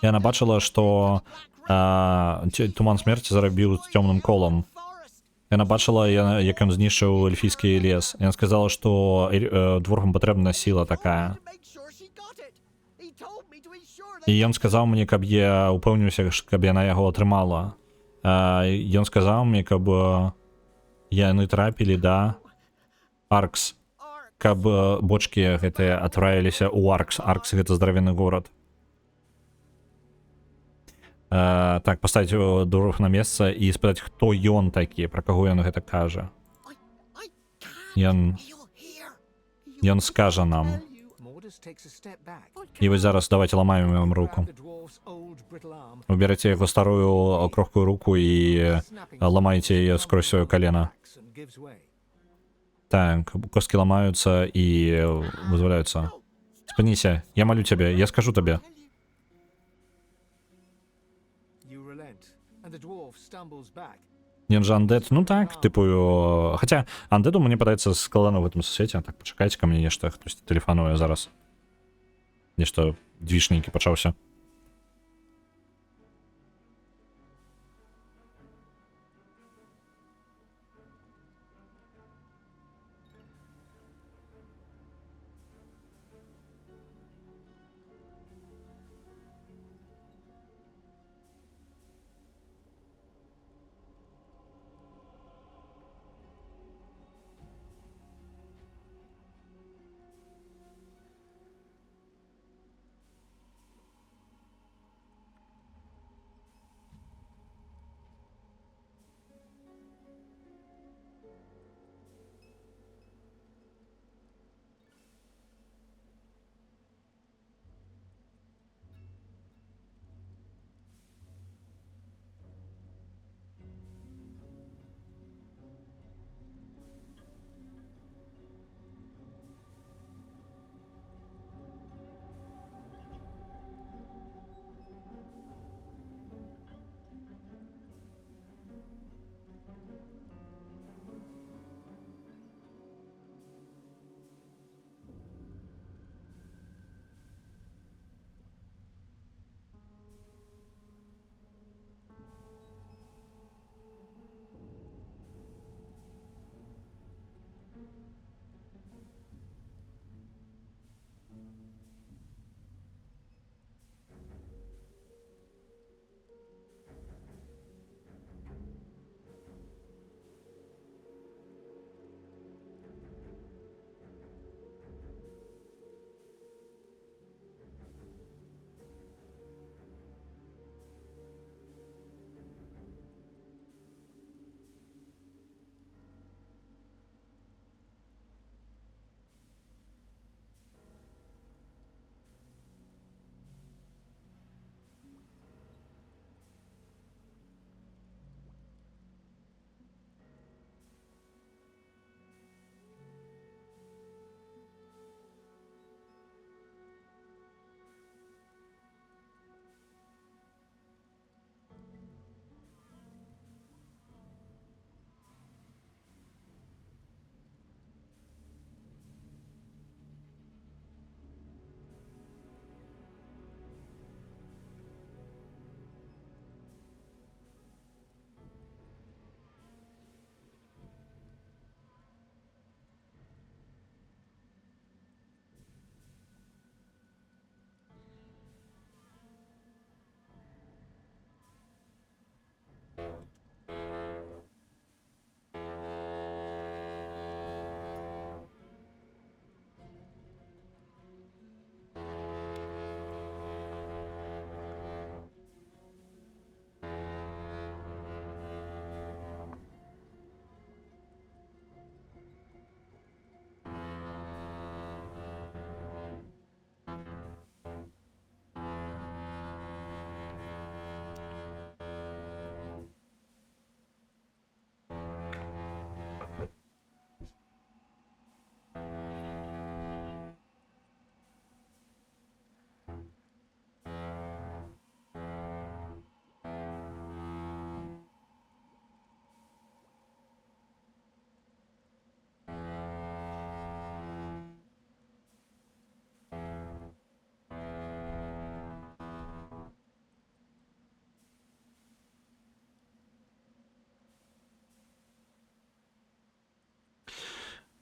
Яна бачыла, што туман смерці зарабіў з цёмным колам. Яна бачыла, як ён знішчыў эльфійскі лес. Яна сказала, што дворфам патрэбна сіла такая. І ён сказаў мне, каб я упэўніўся, каб яна яго атрымала. Ён сказаў мне, каб яны трапілі да Аркс. Каб бочкі гэтыя адправіліся ў Аркс. Аркс — гэта здаравенны горад. Так, паставіць дворф на месца і спытаць, хто ён такі, пра каго ён гэта кажа. Ён скажа нам. І вось зараз давайте ламаем ім руку. Вы бераце яго старую крохкую руку і ламаеце яе скрозь сваё калена. Так, косткі ламаюцца і вызваляюцца. Спыніся, я малю цябе, я скажу табе. the dwarf stumbles back. Ninja Undead, ну так, типу, хоча Undead, мені подається складно в этом світі. Так, почекайте ко мені нечто, хтось телефонує зараз. Нечто двішненький почався.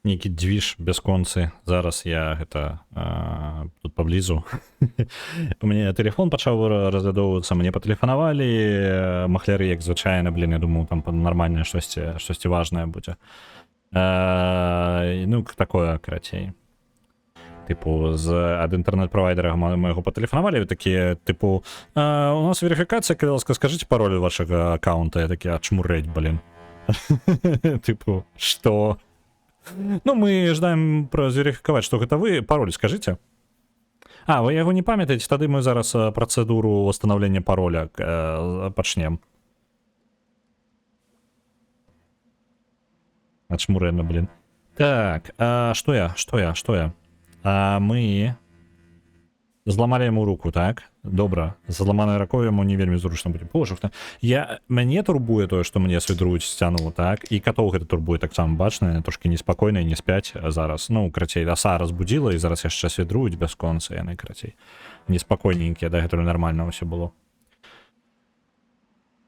Нейкі двіж бясконцы. Зараз я гэта тут паблізу. У мяне тэлефон пачаў разглядоўвацца, мне патэлефанавалі махляры, як звычайна, блин, я думаю, там нармальнае штосьці важнае будзе. Ну, такое, карацей. Типу, ад інтэрнэт-правайдера майго патэлефанавалі, такія, типу, у нас верыфікацыя, калі ласка, скажыце пароль вашага аккаунта. Я такі, ачмурэць, блин. Типу, што? Ну, мы ждаем верификовать, что это вы. Пароль скажите. А, вы яго не памятаеце? Тады мы зараз працэдуру восстановлення пароля пачнем. Ачмурена, блин. Так, что я? Мы... Зламалі яму руку, так? Добра. З зламанай ракой яму не вельмі зручна будзе. Боже, мяне турбуе тое, што мне свідруюць сцяну, так? І катоў гэта турбуе таксама, бачна, трошкі неспакойна і не спяць зараз. Ну, крацей, аса разбудзіла, і зараз яшчэ свідруюць бясконца, яны крацей. Неспакойненькія, дагэтуль нармальна ўсё было.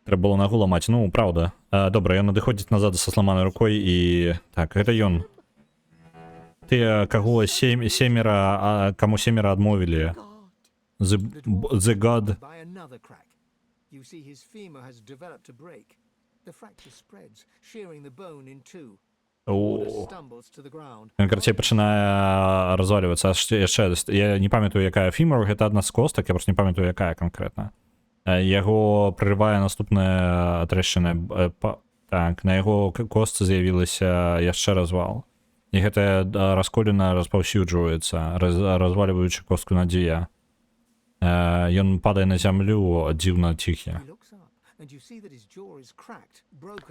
Трэба было нагу ламаць, ну, праўда. Добра, ён надыходзіць назад са зламанай рукой і... Так, гэта ён. Тыя, каго каму семера адмовілі. The God. By another crack. You see his femur has developed a break. The fracture spreads, shearing the bone in two. Mortis stumbles to the ground. Ён, карацей, пачынае развалівацца. Яшчэ, я не памятаю, якая фімер, гэта адна з костак, я просто не памятаю, якая канкрэтна. Яго прырывае наступная трэшчына. Так, на яго костцы з'явілася яшчэ развал. І гэтая расколіна распаўсюджваецца, разваліваючы костку на дзве. Ён падае на зямлю, дзіўна ціхі.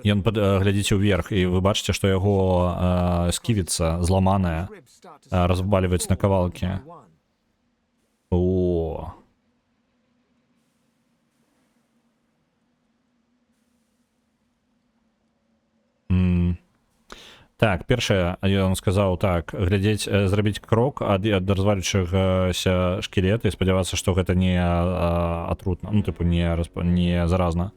Ён глядзіце ўверх, і вы бачыце, што яго сківіца зламаная, разваліваецца на кавалкі. О. Так, першае, ён сказаў так, глядзець, зрабіць крок ад развалючага шкілета і спадзявацца, што гэта не атрутна, ну, тыпу, не заразна.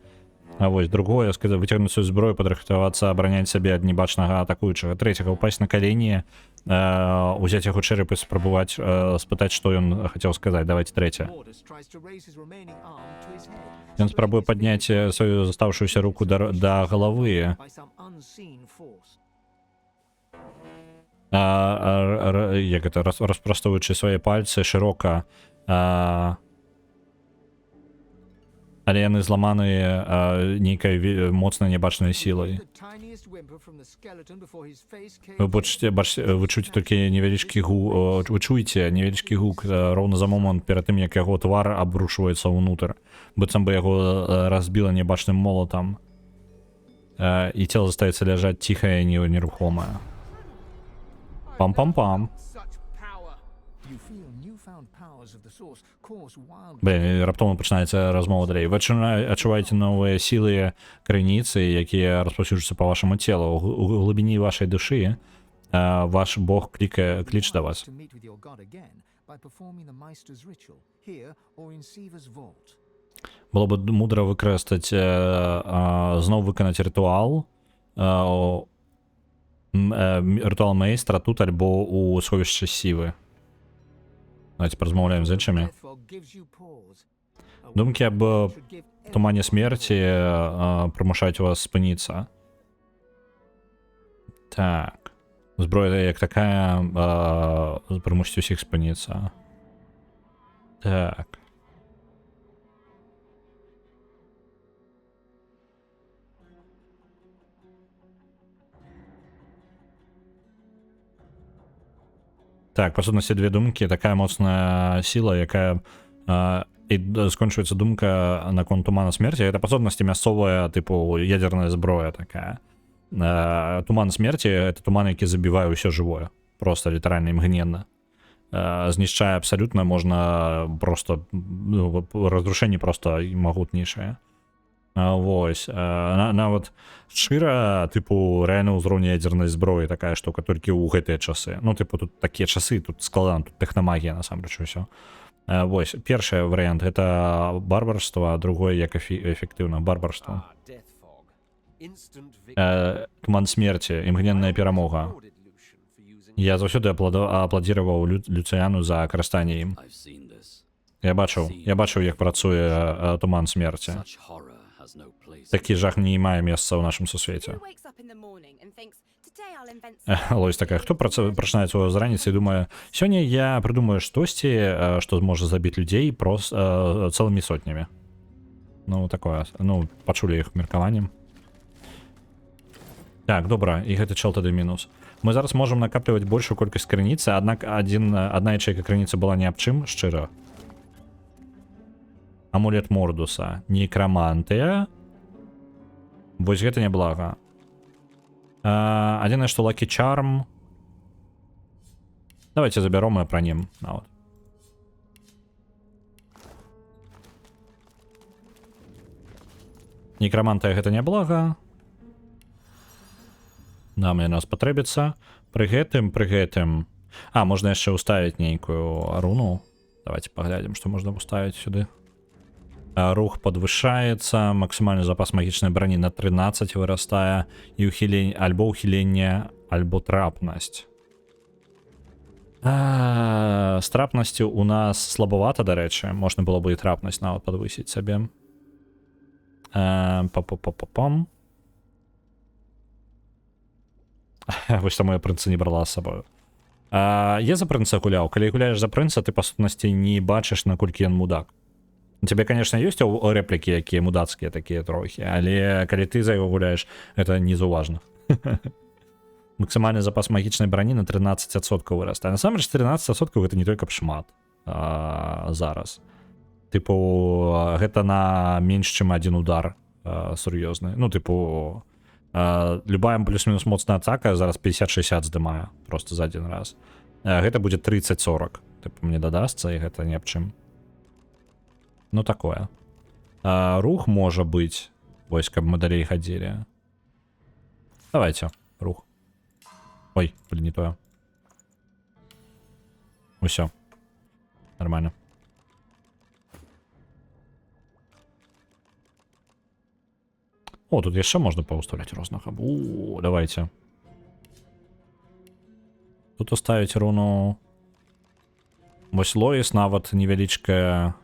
А вось, другое, сказаў, выцягнуць сваю зброю, падрыхтавацца, абараняць сябе ад небачнага атакуючага. Трэцяга, упасть на калені, узяць яго чэрап і спрабаваць спытаць, што ён хацеў сказаць. Давайте трэцяе. Ён спрабуе падняць сваю застаўшуюся руку да галавы. Як гэта, распрастовуючы свае пальцы шырока, але яны зламаныя нейкай моцнай нябачнай сілай. Вы чуеце толькі невялічкі гук, вы чуеце невялічкі гук роўна за момант перад тым, як яго твар абрушваецца ўнутр, быццам бы яго разбіла нябачным молатам, і цела застаецца ляжаць ціхае і нерухомае. Пам-пам-пам. Блин, раптоўна пачынаецца размова далей. Вы адчуваеце новыя сілы крыніцы, якія распаўсюджваюцца па вашаму целу. У глыбіні вашай душы ваш Бог кліч да вас. Было б мудра выкарыстаць, зноў выканаць рытуал, рытуал майстра тут альбо у сховішчы сівы. Давайте паразмаўляем з іншымі. Думкі аб тумане смерці прымушаюць вас спыніцца. Так. Зброя як такая прымусіць усіх спыніцца. Так. Так, па сутнасці две думкі, такая моцная сіла, якая і скончваецца думка наконт тумана смерці. Гэта па сутнасці мясцовая, тыпу, ядерная зброя такая. Туман смерці — это туман, які забівае ўсё жывое. Просто літаральна імгненна. Знішчае абсалютна, можна просто, ну, разрушэнні просто магутнейшае. Вось, нават шчыра, тыпу, рэальна ўзроўні ядзернай зброі такая штука, толькі ў гэтыя часы. Ну, тыпу, тут такія часы, тут складана, тут тэхнамагія, насамрэч, усё. Вось, першы варыянт — гэта барбарства, другое, як эфектыўна, барбарства. Туман смерці, імгненная перамога. Я заўсёды апладзіраваў Люцыяну за карыстанне ім. Я бачыў, як працуе туман смерці. Такі жах не мае месца ў нашым сусвеце. Лось такая, хто прачынае сваё з раніцы і думае, сёння я прыдумаю штосьці, што можа забіць людзей цэлымі сотнямі. Ну, такое, ну, пачулі іх меркаваннем. Так, добра, і гэты чел тады мінус. Мы зараз можам накапліваць большую колькасць крыніцы, аднак адна ячэйка крыніцы была не аб чым, шчыра. Амулет Мордуса, некрамантыя. Вось гэта няблага. Адзінае, што Lucky Charm. Давайте забяром і апранем. Некроманта гэта няблага. Нам яна спатрэбіцца. Пры гэтым... А, можна яшчэ ўставіць нейкую руну. Давайте паглядзім, што можна ўставіць сюды. Рух подвышаецца, максімальны запас магічнай брані на 13 вырастае, і альбо ўхіленне, альбо трапнасць. З трапнасцю у нас слабавата, дарэчы, можна было бы і трапнасць нават падвысіць сабе. Па-па-па-па-пам. Вось таму я прынца не брала з сабою. Я за прынца гуляў. Калі гуляеш за прынца, ты, па сутнасці, не бачыш, наколькі ён мудак. У тебе, конечно, ёсць рэплікі, якія мудацкія такія трохі, але калі ты за яго гуляеш, гэта незаўважна. Максімальны запас магічнай брані на 13% вырастае. Насамрэч 13% гэта не той каб шмат зараз. Тыпу, гэта на менш, чым один удар сур'ёзны. Ну, тыпу, любая плюс-мінус моцная атака зараз 50-60 здымае просто за один раз. Гэта будзе 30-40. Тыпу, мне дадасца, і гэта не аб чым. Ну, такое. Рух можа быць. Вось, каб мы далей хадзілі. Давайте, рух. Ой, блин, не тое. Усё. Нормально. О, тут яшчэ можна паўставляць рознага. Давайте. Тут оставить руну. Вось Лоіс нават невялічкая.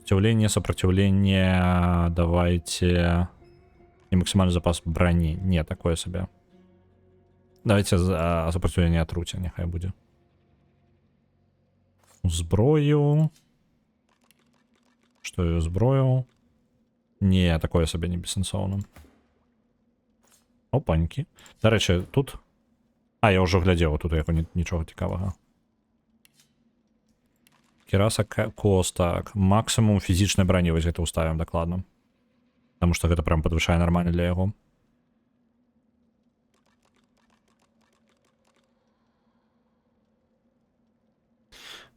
Сопротивление. Давайте. И максимальный запас брони. Не, такое себе. Давайте сопротивление отруте, нехай буде. Зброю. Что я зброю? Не, такое себе не бессенсовно. Опаньки. До речі, тут. А, я вже глядів, тут яко нічого цікавого. Кіраса костак. Максимум фізичної броні вось гэта уставим докладно. Потому что гэта прям подвышае нормально для яго.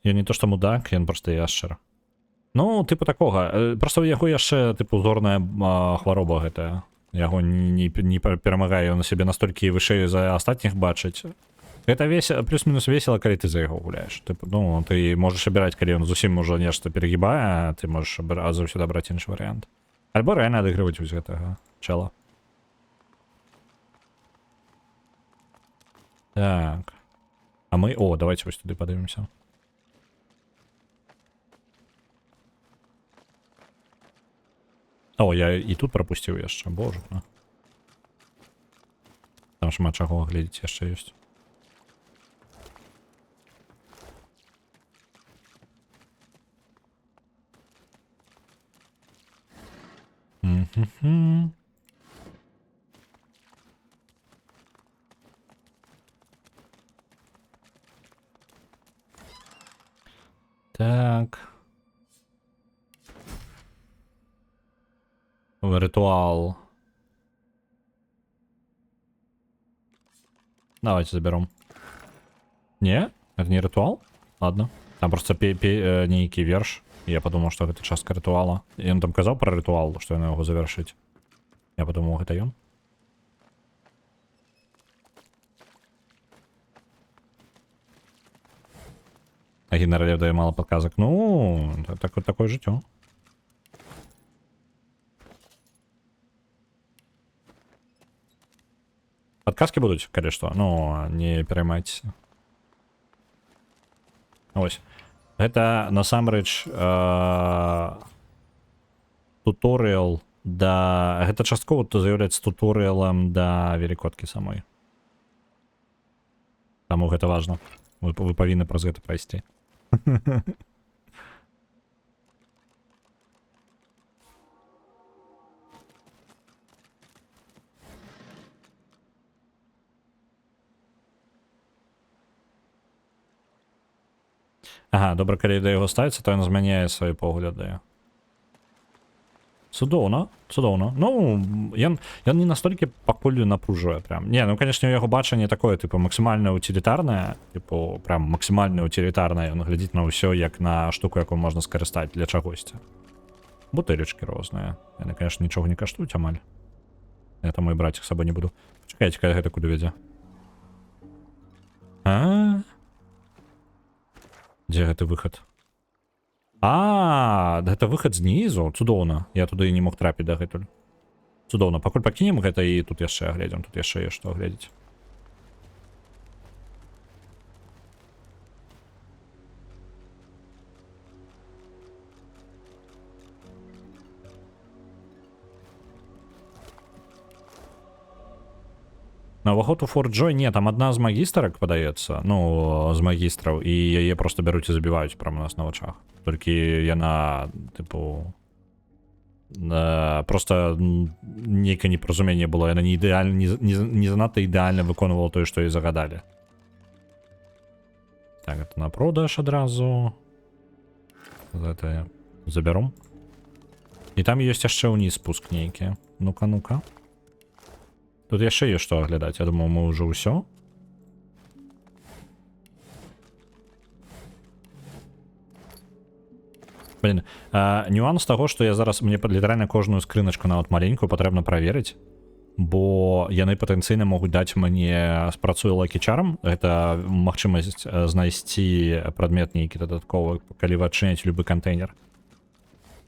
Я не то что мудак, ён просто яшчар. Ну, типу такога. Просто у яго яшчэ, типу, зорная хвароба гэтая. Яго не перамагае, ён на сябе настолькі вышэй за астатніх бачыць. Гэта плюс-мінус весело, калі ты за яго гуляеш. Типу, ну, ты можаш абіраць, калі ён зусім уже нешта перегибае, ты можаш заўсёды браць іншы варыянт. Альбо рэальна адыгрываць вось гэтага чела. Так. А мы... О, давайте вось туды падывімся. О, я і тут прапусціў яшчэ, боже. Там шмат чаго глядзець яшчэ ёсць. Так. Ритуал. Давайте заберем. Не? Это не ритуал? Ладно. Там просто нейкий верш. Я подумал, что это частка ритуала. И он там казал про ритуал, что я его завершить. Я подумал, это он. А генералів дає мало подказок. Ну, такое життя. Подказки будуть, калі што, ну, не пераймайцеся. Ось. Гэта насамрэч туторыял да... Гэта часткова то з'яўляецца туторыялам да велікодкі самой. Таму гэта важна. Вы павінны праз гэта прайсці. Ага, добра, калі да яго ставіцца, то ён змяняе свае погляды. Цудоўна, цудоўна. Ну, ён не настолькі пакуль напружвае прям. Не, ну, конечно, у яго бачанне такое, типу, максімальна утилітарнае, типу, прям максімальна утилітарнае. Ён глядзіць на ўсё як на штуку, якую можна скарыстаць для чагосьці. Бутылечки розныя. Яны, конечно, нічога не каштуюць амаль. Я там мой браць іх з сабой не буду. Чакайце, калі гэта куды вядзе. Дзе гэты выхад? Гэта выхад знізу. Цудоўна. Я туды не мог трапіць дагэтуль. Цудоўна. Пакуль пакінем гэта і тут яшчэ агледзім. Тут яшчэ ёсць што агледзець. На ўваход у Форт Джой не, там адна з магістарак падаецца, ну, з магістраў, і яе просто бяруць і забіваюць прямо у нас на вачах. Толькі яна, типу, просто нейкае непаразуменне было, яна не ідэальна, не занадта ідэальна выконвала тое, што ёй загадалі. Так, это на продаж адразу. Гэта забяром. І там ёсць яшчэ ўніз спуск нейкі. Ну-ка, ну-ка. Тут яшчэ ёсць што аглядаць, я думаю, мы ўжо ўсё. Блин, нюанс таго, што я зараз, мне літаральна кожную скрыначку нават маленькую патрэбна праверыць, бо яны патэнцыйна могуць даць мне спрацуе лакі-чарм, гэта магчымасць знайсці прадмет нейкі дадатковы, калі вы адчыняеце любы кантэйнер.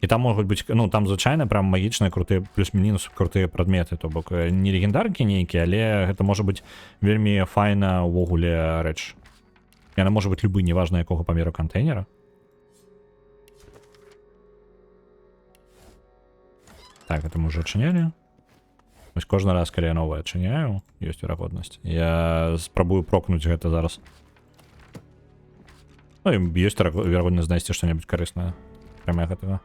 І там могуць быць, ну, там звычайна прям магічныя крутыя, плюс-мінус крутыя прадметы, то бок не легендаркі нейкія, але гэта можа быць вельмі файна ўвогуле рэч. Яна можа быць любы, неважна якога памеру кантэйнера. Так, это мы ўжо адчынялі. Вось кожны раз, калі я новае адчыняю, ёсць верагоднасць. Я спрабую прокнуць гэта зараз. Ну, і ёсць верагоднасць знайсці што-небудзь карыснае, акрамя гэтага.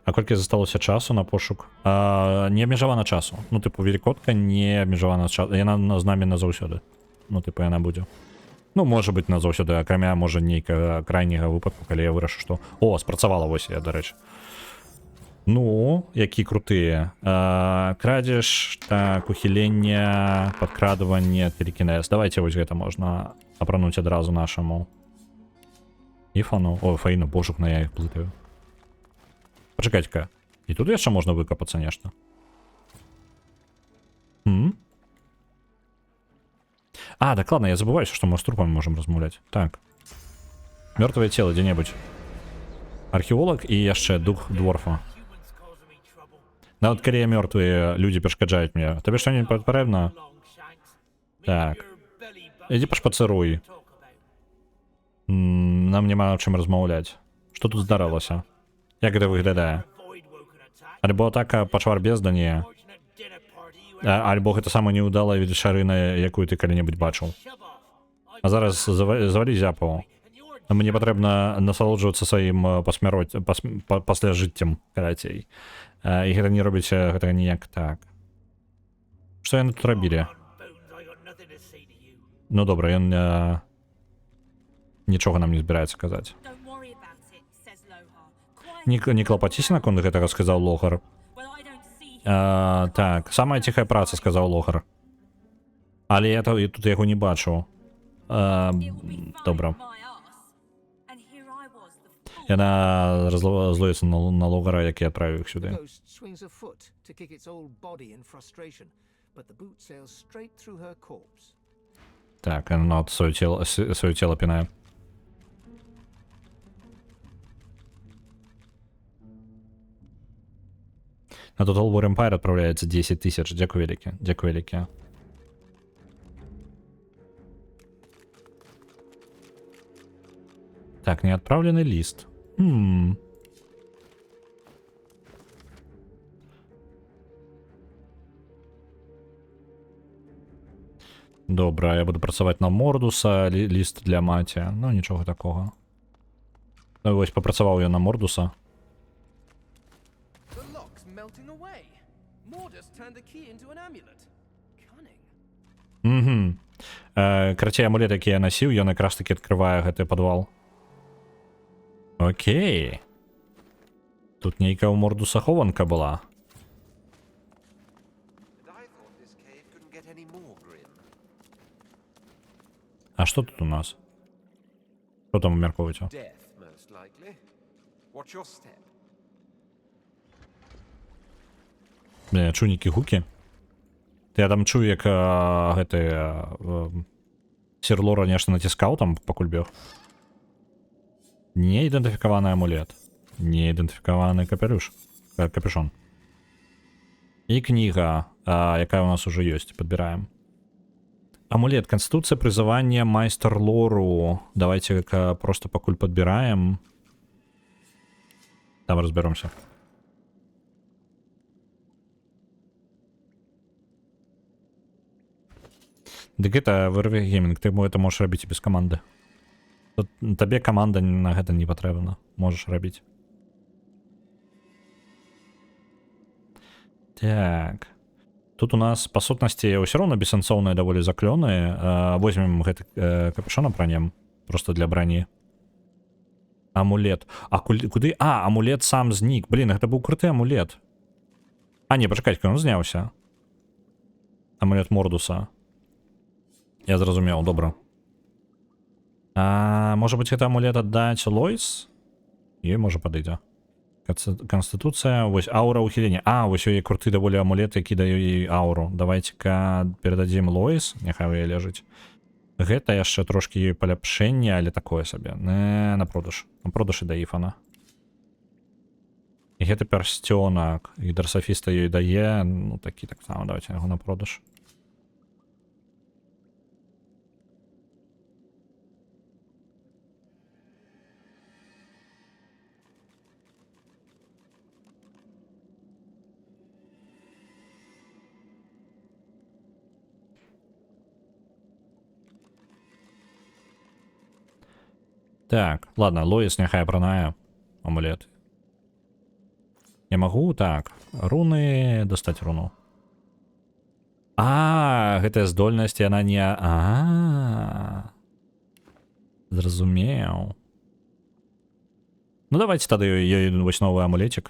А колькі засталося часу на пошук? Не абмежавана часу. Ну, типу, велікодка не абмежавана часу. Яна з намі назаўсёды. Ну, типу, яна будзе. Ну, можа быць назаўсёды, акрамя, можа, нейкага крайняга выпадку, калі я вырашу, што... О, спрацавала, вось я, дарэчы. Ну, які крутыя. Крадзеж, так, ухіленне, падкрадванне, телекінез. Давайте вось гэта можна апрануць адразу нашаму. І фану. О, фаіну, божух, на я іх плытаю. Пачакайце-ка. І тут яшчэ можна выкапацца нешта. Дакладна, я забываюся, што мы з трупамі можам размаўляць. Так. Мёртвае цело дзе-небудзь. Археолог і яшчэ дух дворфа. Нават калі я мёртвыя, людзі перашкаджаюць мне. Табе што-небудзь патрэбна? Так. Ідзі пашпацыруй. Нам няма чым размаўляць. Што тут здарылася? Як гэта выглядае? Альбо атака пачвар бездані, альбо гэта самая неудалая вечарына, якую ты калі-небудзь бачыў. А зараз завалі зяпу. Мне патрэбна насалоджвацца сваім пасля жыццем, карацей. І гэта не робіць гэтага ніяк так. Што яны тут рабілі? Ну добра, ён нічога нам не збіраецца казаць. Не клапаціся наконт гэтага, сказаў Логар. Так, самая ціхая праца, сказаў Логар. Але я тут яго не бачу. Добра. Яна злуецца на Логара, які адправіў іх сюды. Так, яна сваё цело пінае. На Total War Empire отправляется 10 тысяч. Дякую вялікі. Дякую вялікі. Так, неотправленный лист. Добра, я буду працаваць на Мордуса, ліст для маці. Ну, нічога такога. Ну, вось папрацаваў я на Мордуса. Карацей, амулет, які я насіў, ён якраз таки адкрывае гэты падвал. Окей. Тут нейкая ў Мордуса хованка была. А что тут у нас? Що там обмірковується? Death, most likely. What's your step? Бля, я чую нейкі гукі. Я там чую, як гэты Сірлора нешта націскаў там пакуль бег. Не ідэнтыфікаваны амулет. Не ідэнтыфікаваны капюшон. І кніга, якая у нас уже ёсць, подбираем. Амулет, конституция призывания майстер лору. Давайте просто пакуль подбираем. Там разберемся. Дык это вырве гейминг, ты это можешь рабіць без команды. Табе команда на гэта не патрэбна. Можешь рабіць. Так. Тут у нас па сутнасці ўсё роўна бессэнсоўныя даволі заклёны. Возьмем гэты капюшон апранем просто для брані. Амулет. А куды? А, амулет сам знік. Блин, гэта быў круты амулет. А, не, пачакайце, ён зняўся. Амулет Мордуса. Я зразумеў, добра. А, можа быць, гэта амулет аддаць Лойс? Ёй можа падыдзе. Конституция, вось аура ухілення. А, вось ёй круты даволі амулет, які дае ёй ауру. Давайте-ка перададзім Лоіс, няхай яе ляжыць. Гэта яшчэ трошкі ёй паляпшэнне, але такое сабе. На продаж. На продаж і да Іфана. І гэты персцёнак, і дарсафіста ёй дае, ну такі так само, давайте яго на продаж. Так, ладно, Лоис няхай апранае амулет. Я магу, так, руны, дастаць руну. А, гэтая здольнасць, яна не... Зразумеў. Ну, давайте тады ёй вось новы амулетик,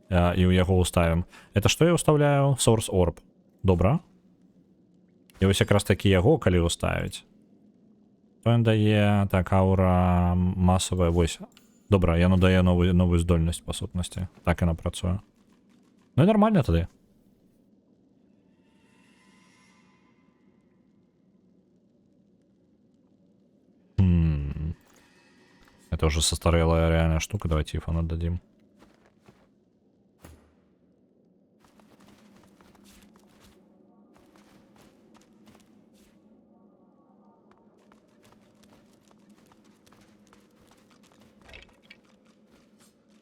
і ў яго ўставім. Это што я ўстаўляю? Source Orb. Добра. І вось якраз такі яго, калі ўставіць. Ён дае, так, аура масавая, вось. Добра, яно дае новую здольнасць, па сутнасці. Так яна працуе. Ну і нормально тады. Это уже состарелая реальная штука, давайте Ифан отдадим.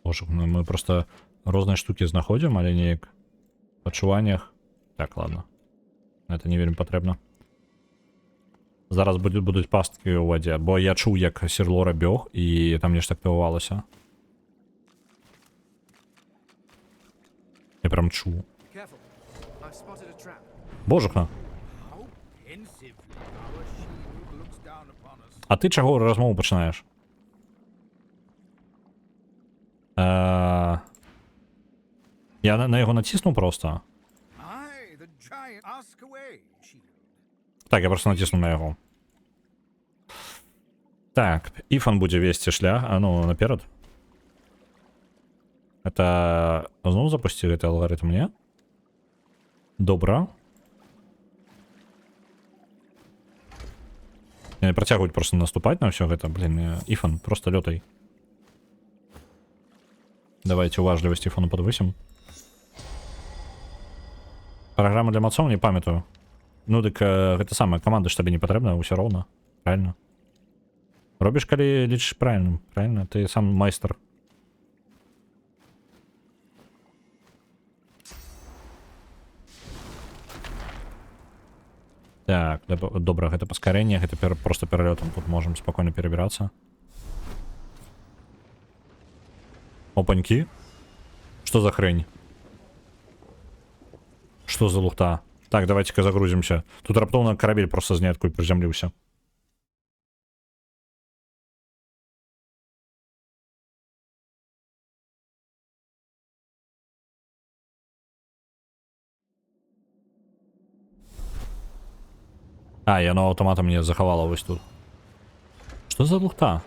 Боже, ну мы просто розныя штуки знаходзім, але неяк в адчуваннях. Так, ладно. Это не вельмі патрэбна. Зараз будуць пасткі ў вадзе, бо я чуў, як Сірлора бег, і там нешта актывавалася. Я прям чуў. Божухна. А ты чаго размову пачынаеш? Я на яго націснуў просто. Так, я просто націснуў на яго. Так, Іфан будзе весці шлях. А ну, наперад. Это... Зноў запусці гэты алгарытм, не? Добра. Не працягваюць просто наступаць на ўсё гэта. Блин, Іфан, просто лётай. Давайте уважливость Ифону подвысим. Программа для мацоў не памятаю. Ну дык гэта самая каманда ж табе не патрэбна, ўсё роўна. Правильно. Робіш, калі лічыш правильным. Правильно, ты сам майстар. Так, добра, гэта паскарэнне, гэта просто пералётам. Тут можем спокойно перебираться. Опаньки. Что за хрень? Что за лухта? Так, давайте-ка загрузимся. Тут раптоўна корабель просто з ніадкуль приземлился. А, яно аўтаматам мне захавала вось тут. Што за лухта?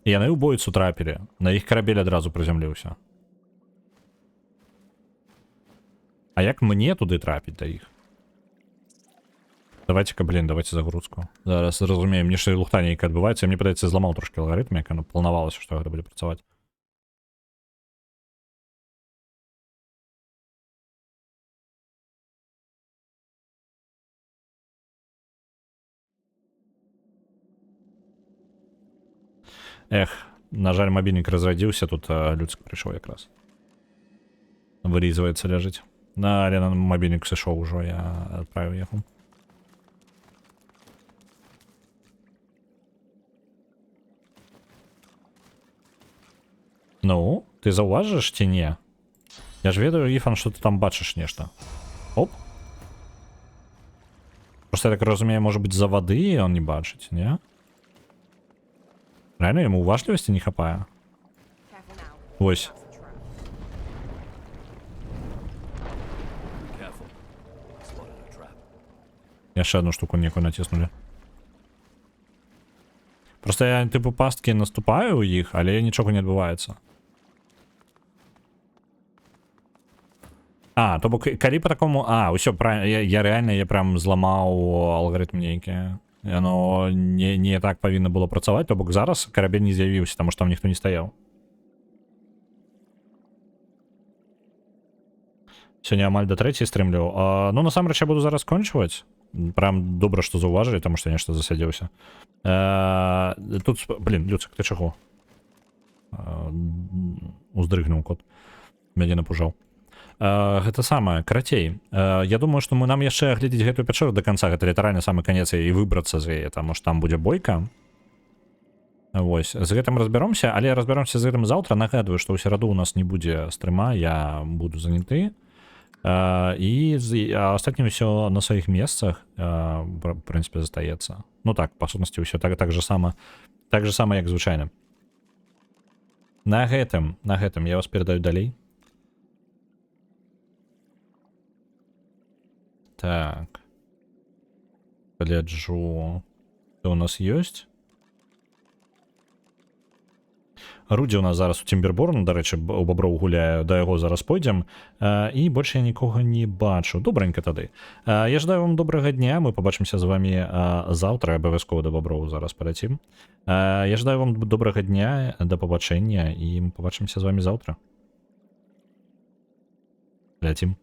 Яны ў бойцу трапілі. На іх карабель адразу прызямліўся. А як мне туды трапіць да іх? Давайте-ка, блин, давайте загрузку. Зараз разумеем, мне ще лухта нейка адбываецца. Мне падаецца, зламаў трошки алгарытм, як оно планавалася, што гэта будзе працаваць. Эх, на жаль, мобільнік разрадзіўся, тут Люцик прыйшоў якраз. Вылізваецца, ляжыць. Але на мобільнік сышоў ужо, я адправіў яго. Ну, ты заўважыш ці не? Я ж ведаю, Іфан, што ты там бачыш нешта. Оп. Просто я так разумею, можа быць, з-за вады он не бачыць, не? Реально, яму уважлівасці не хапае? Вось. Яшчэ одну штуку некую націснулі. Просто я, типу, пасткі наступаю ў іх, але нічога не адбываецца. То бок, калі по такому... Усё, я реально, я прям зламаў алгарытм нейкі. Яно не так павінна было працаваць, то бок зараз карабель не з'явіўся, таму што там ніхто не стаяў. Сёння амаль да 3 стрымлю. Ну, насамрэч, я буду зараз скончваць. Прям добра, што заўважылі, таму што нешта засядзеўся. Тут, блин, Люцик, ты чаго? Уздрыгнуў кот. Мяне напужаў. Гэта самае, карацей. Я думаю, што нам яшчэ глядзець гэтую пячору до конца, гэта літаральна самы канец і выбрацца з яе, таму што там будзе бойка. Вось, з гэтым разбяромся, але разбяромся з гэтым заўтра. Нагадваю, што ў сераду у нас не будзе стрыма, я буду заняты. І астатнім усё на сваіх месцах, в прынцыпе, застаецца. Ну так, па сутнасці, ўсё так же сама, як звычайна. На гэтым я вас перадаю далей. Так. Гляджу, што у нас ёсць. Рудзі у нас зараз у Тімберборн, дарэчы, у Баброў гуляе, да яго зараз пойдзем. І больш я нікога не бачу. Добранька тады. Я жадаю вам добрага дня, мы побачымся з вами заўтра, абавязкова да Баброў зараз паляцім. Я жадаю вам добрага дня, да пабачэння, і мы побачымся з вами заўтра. Ляцім.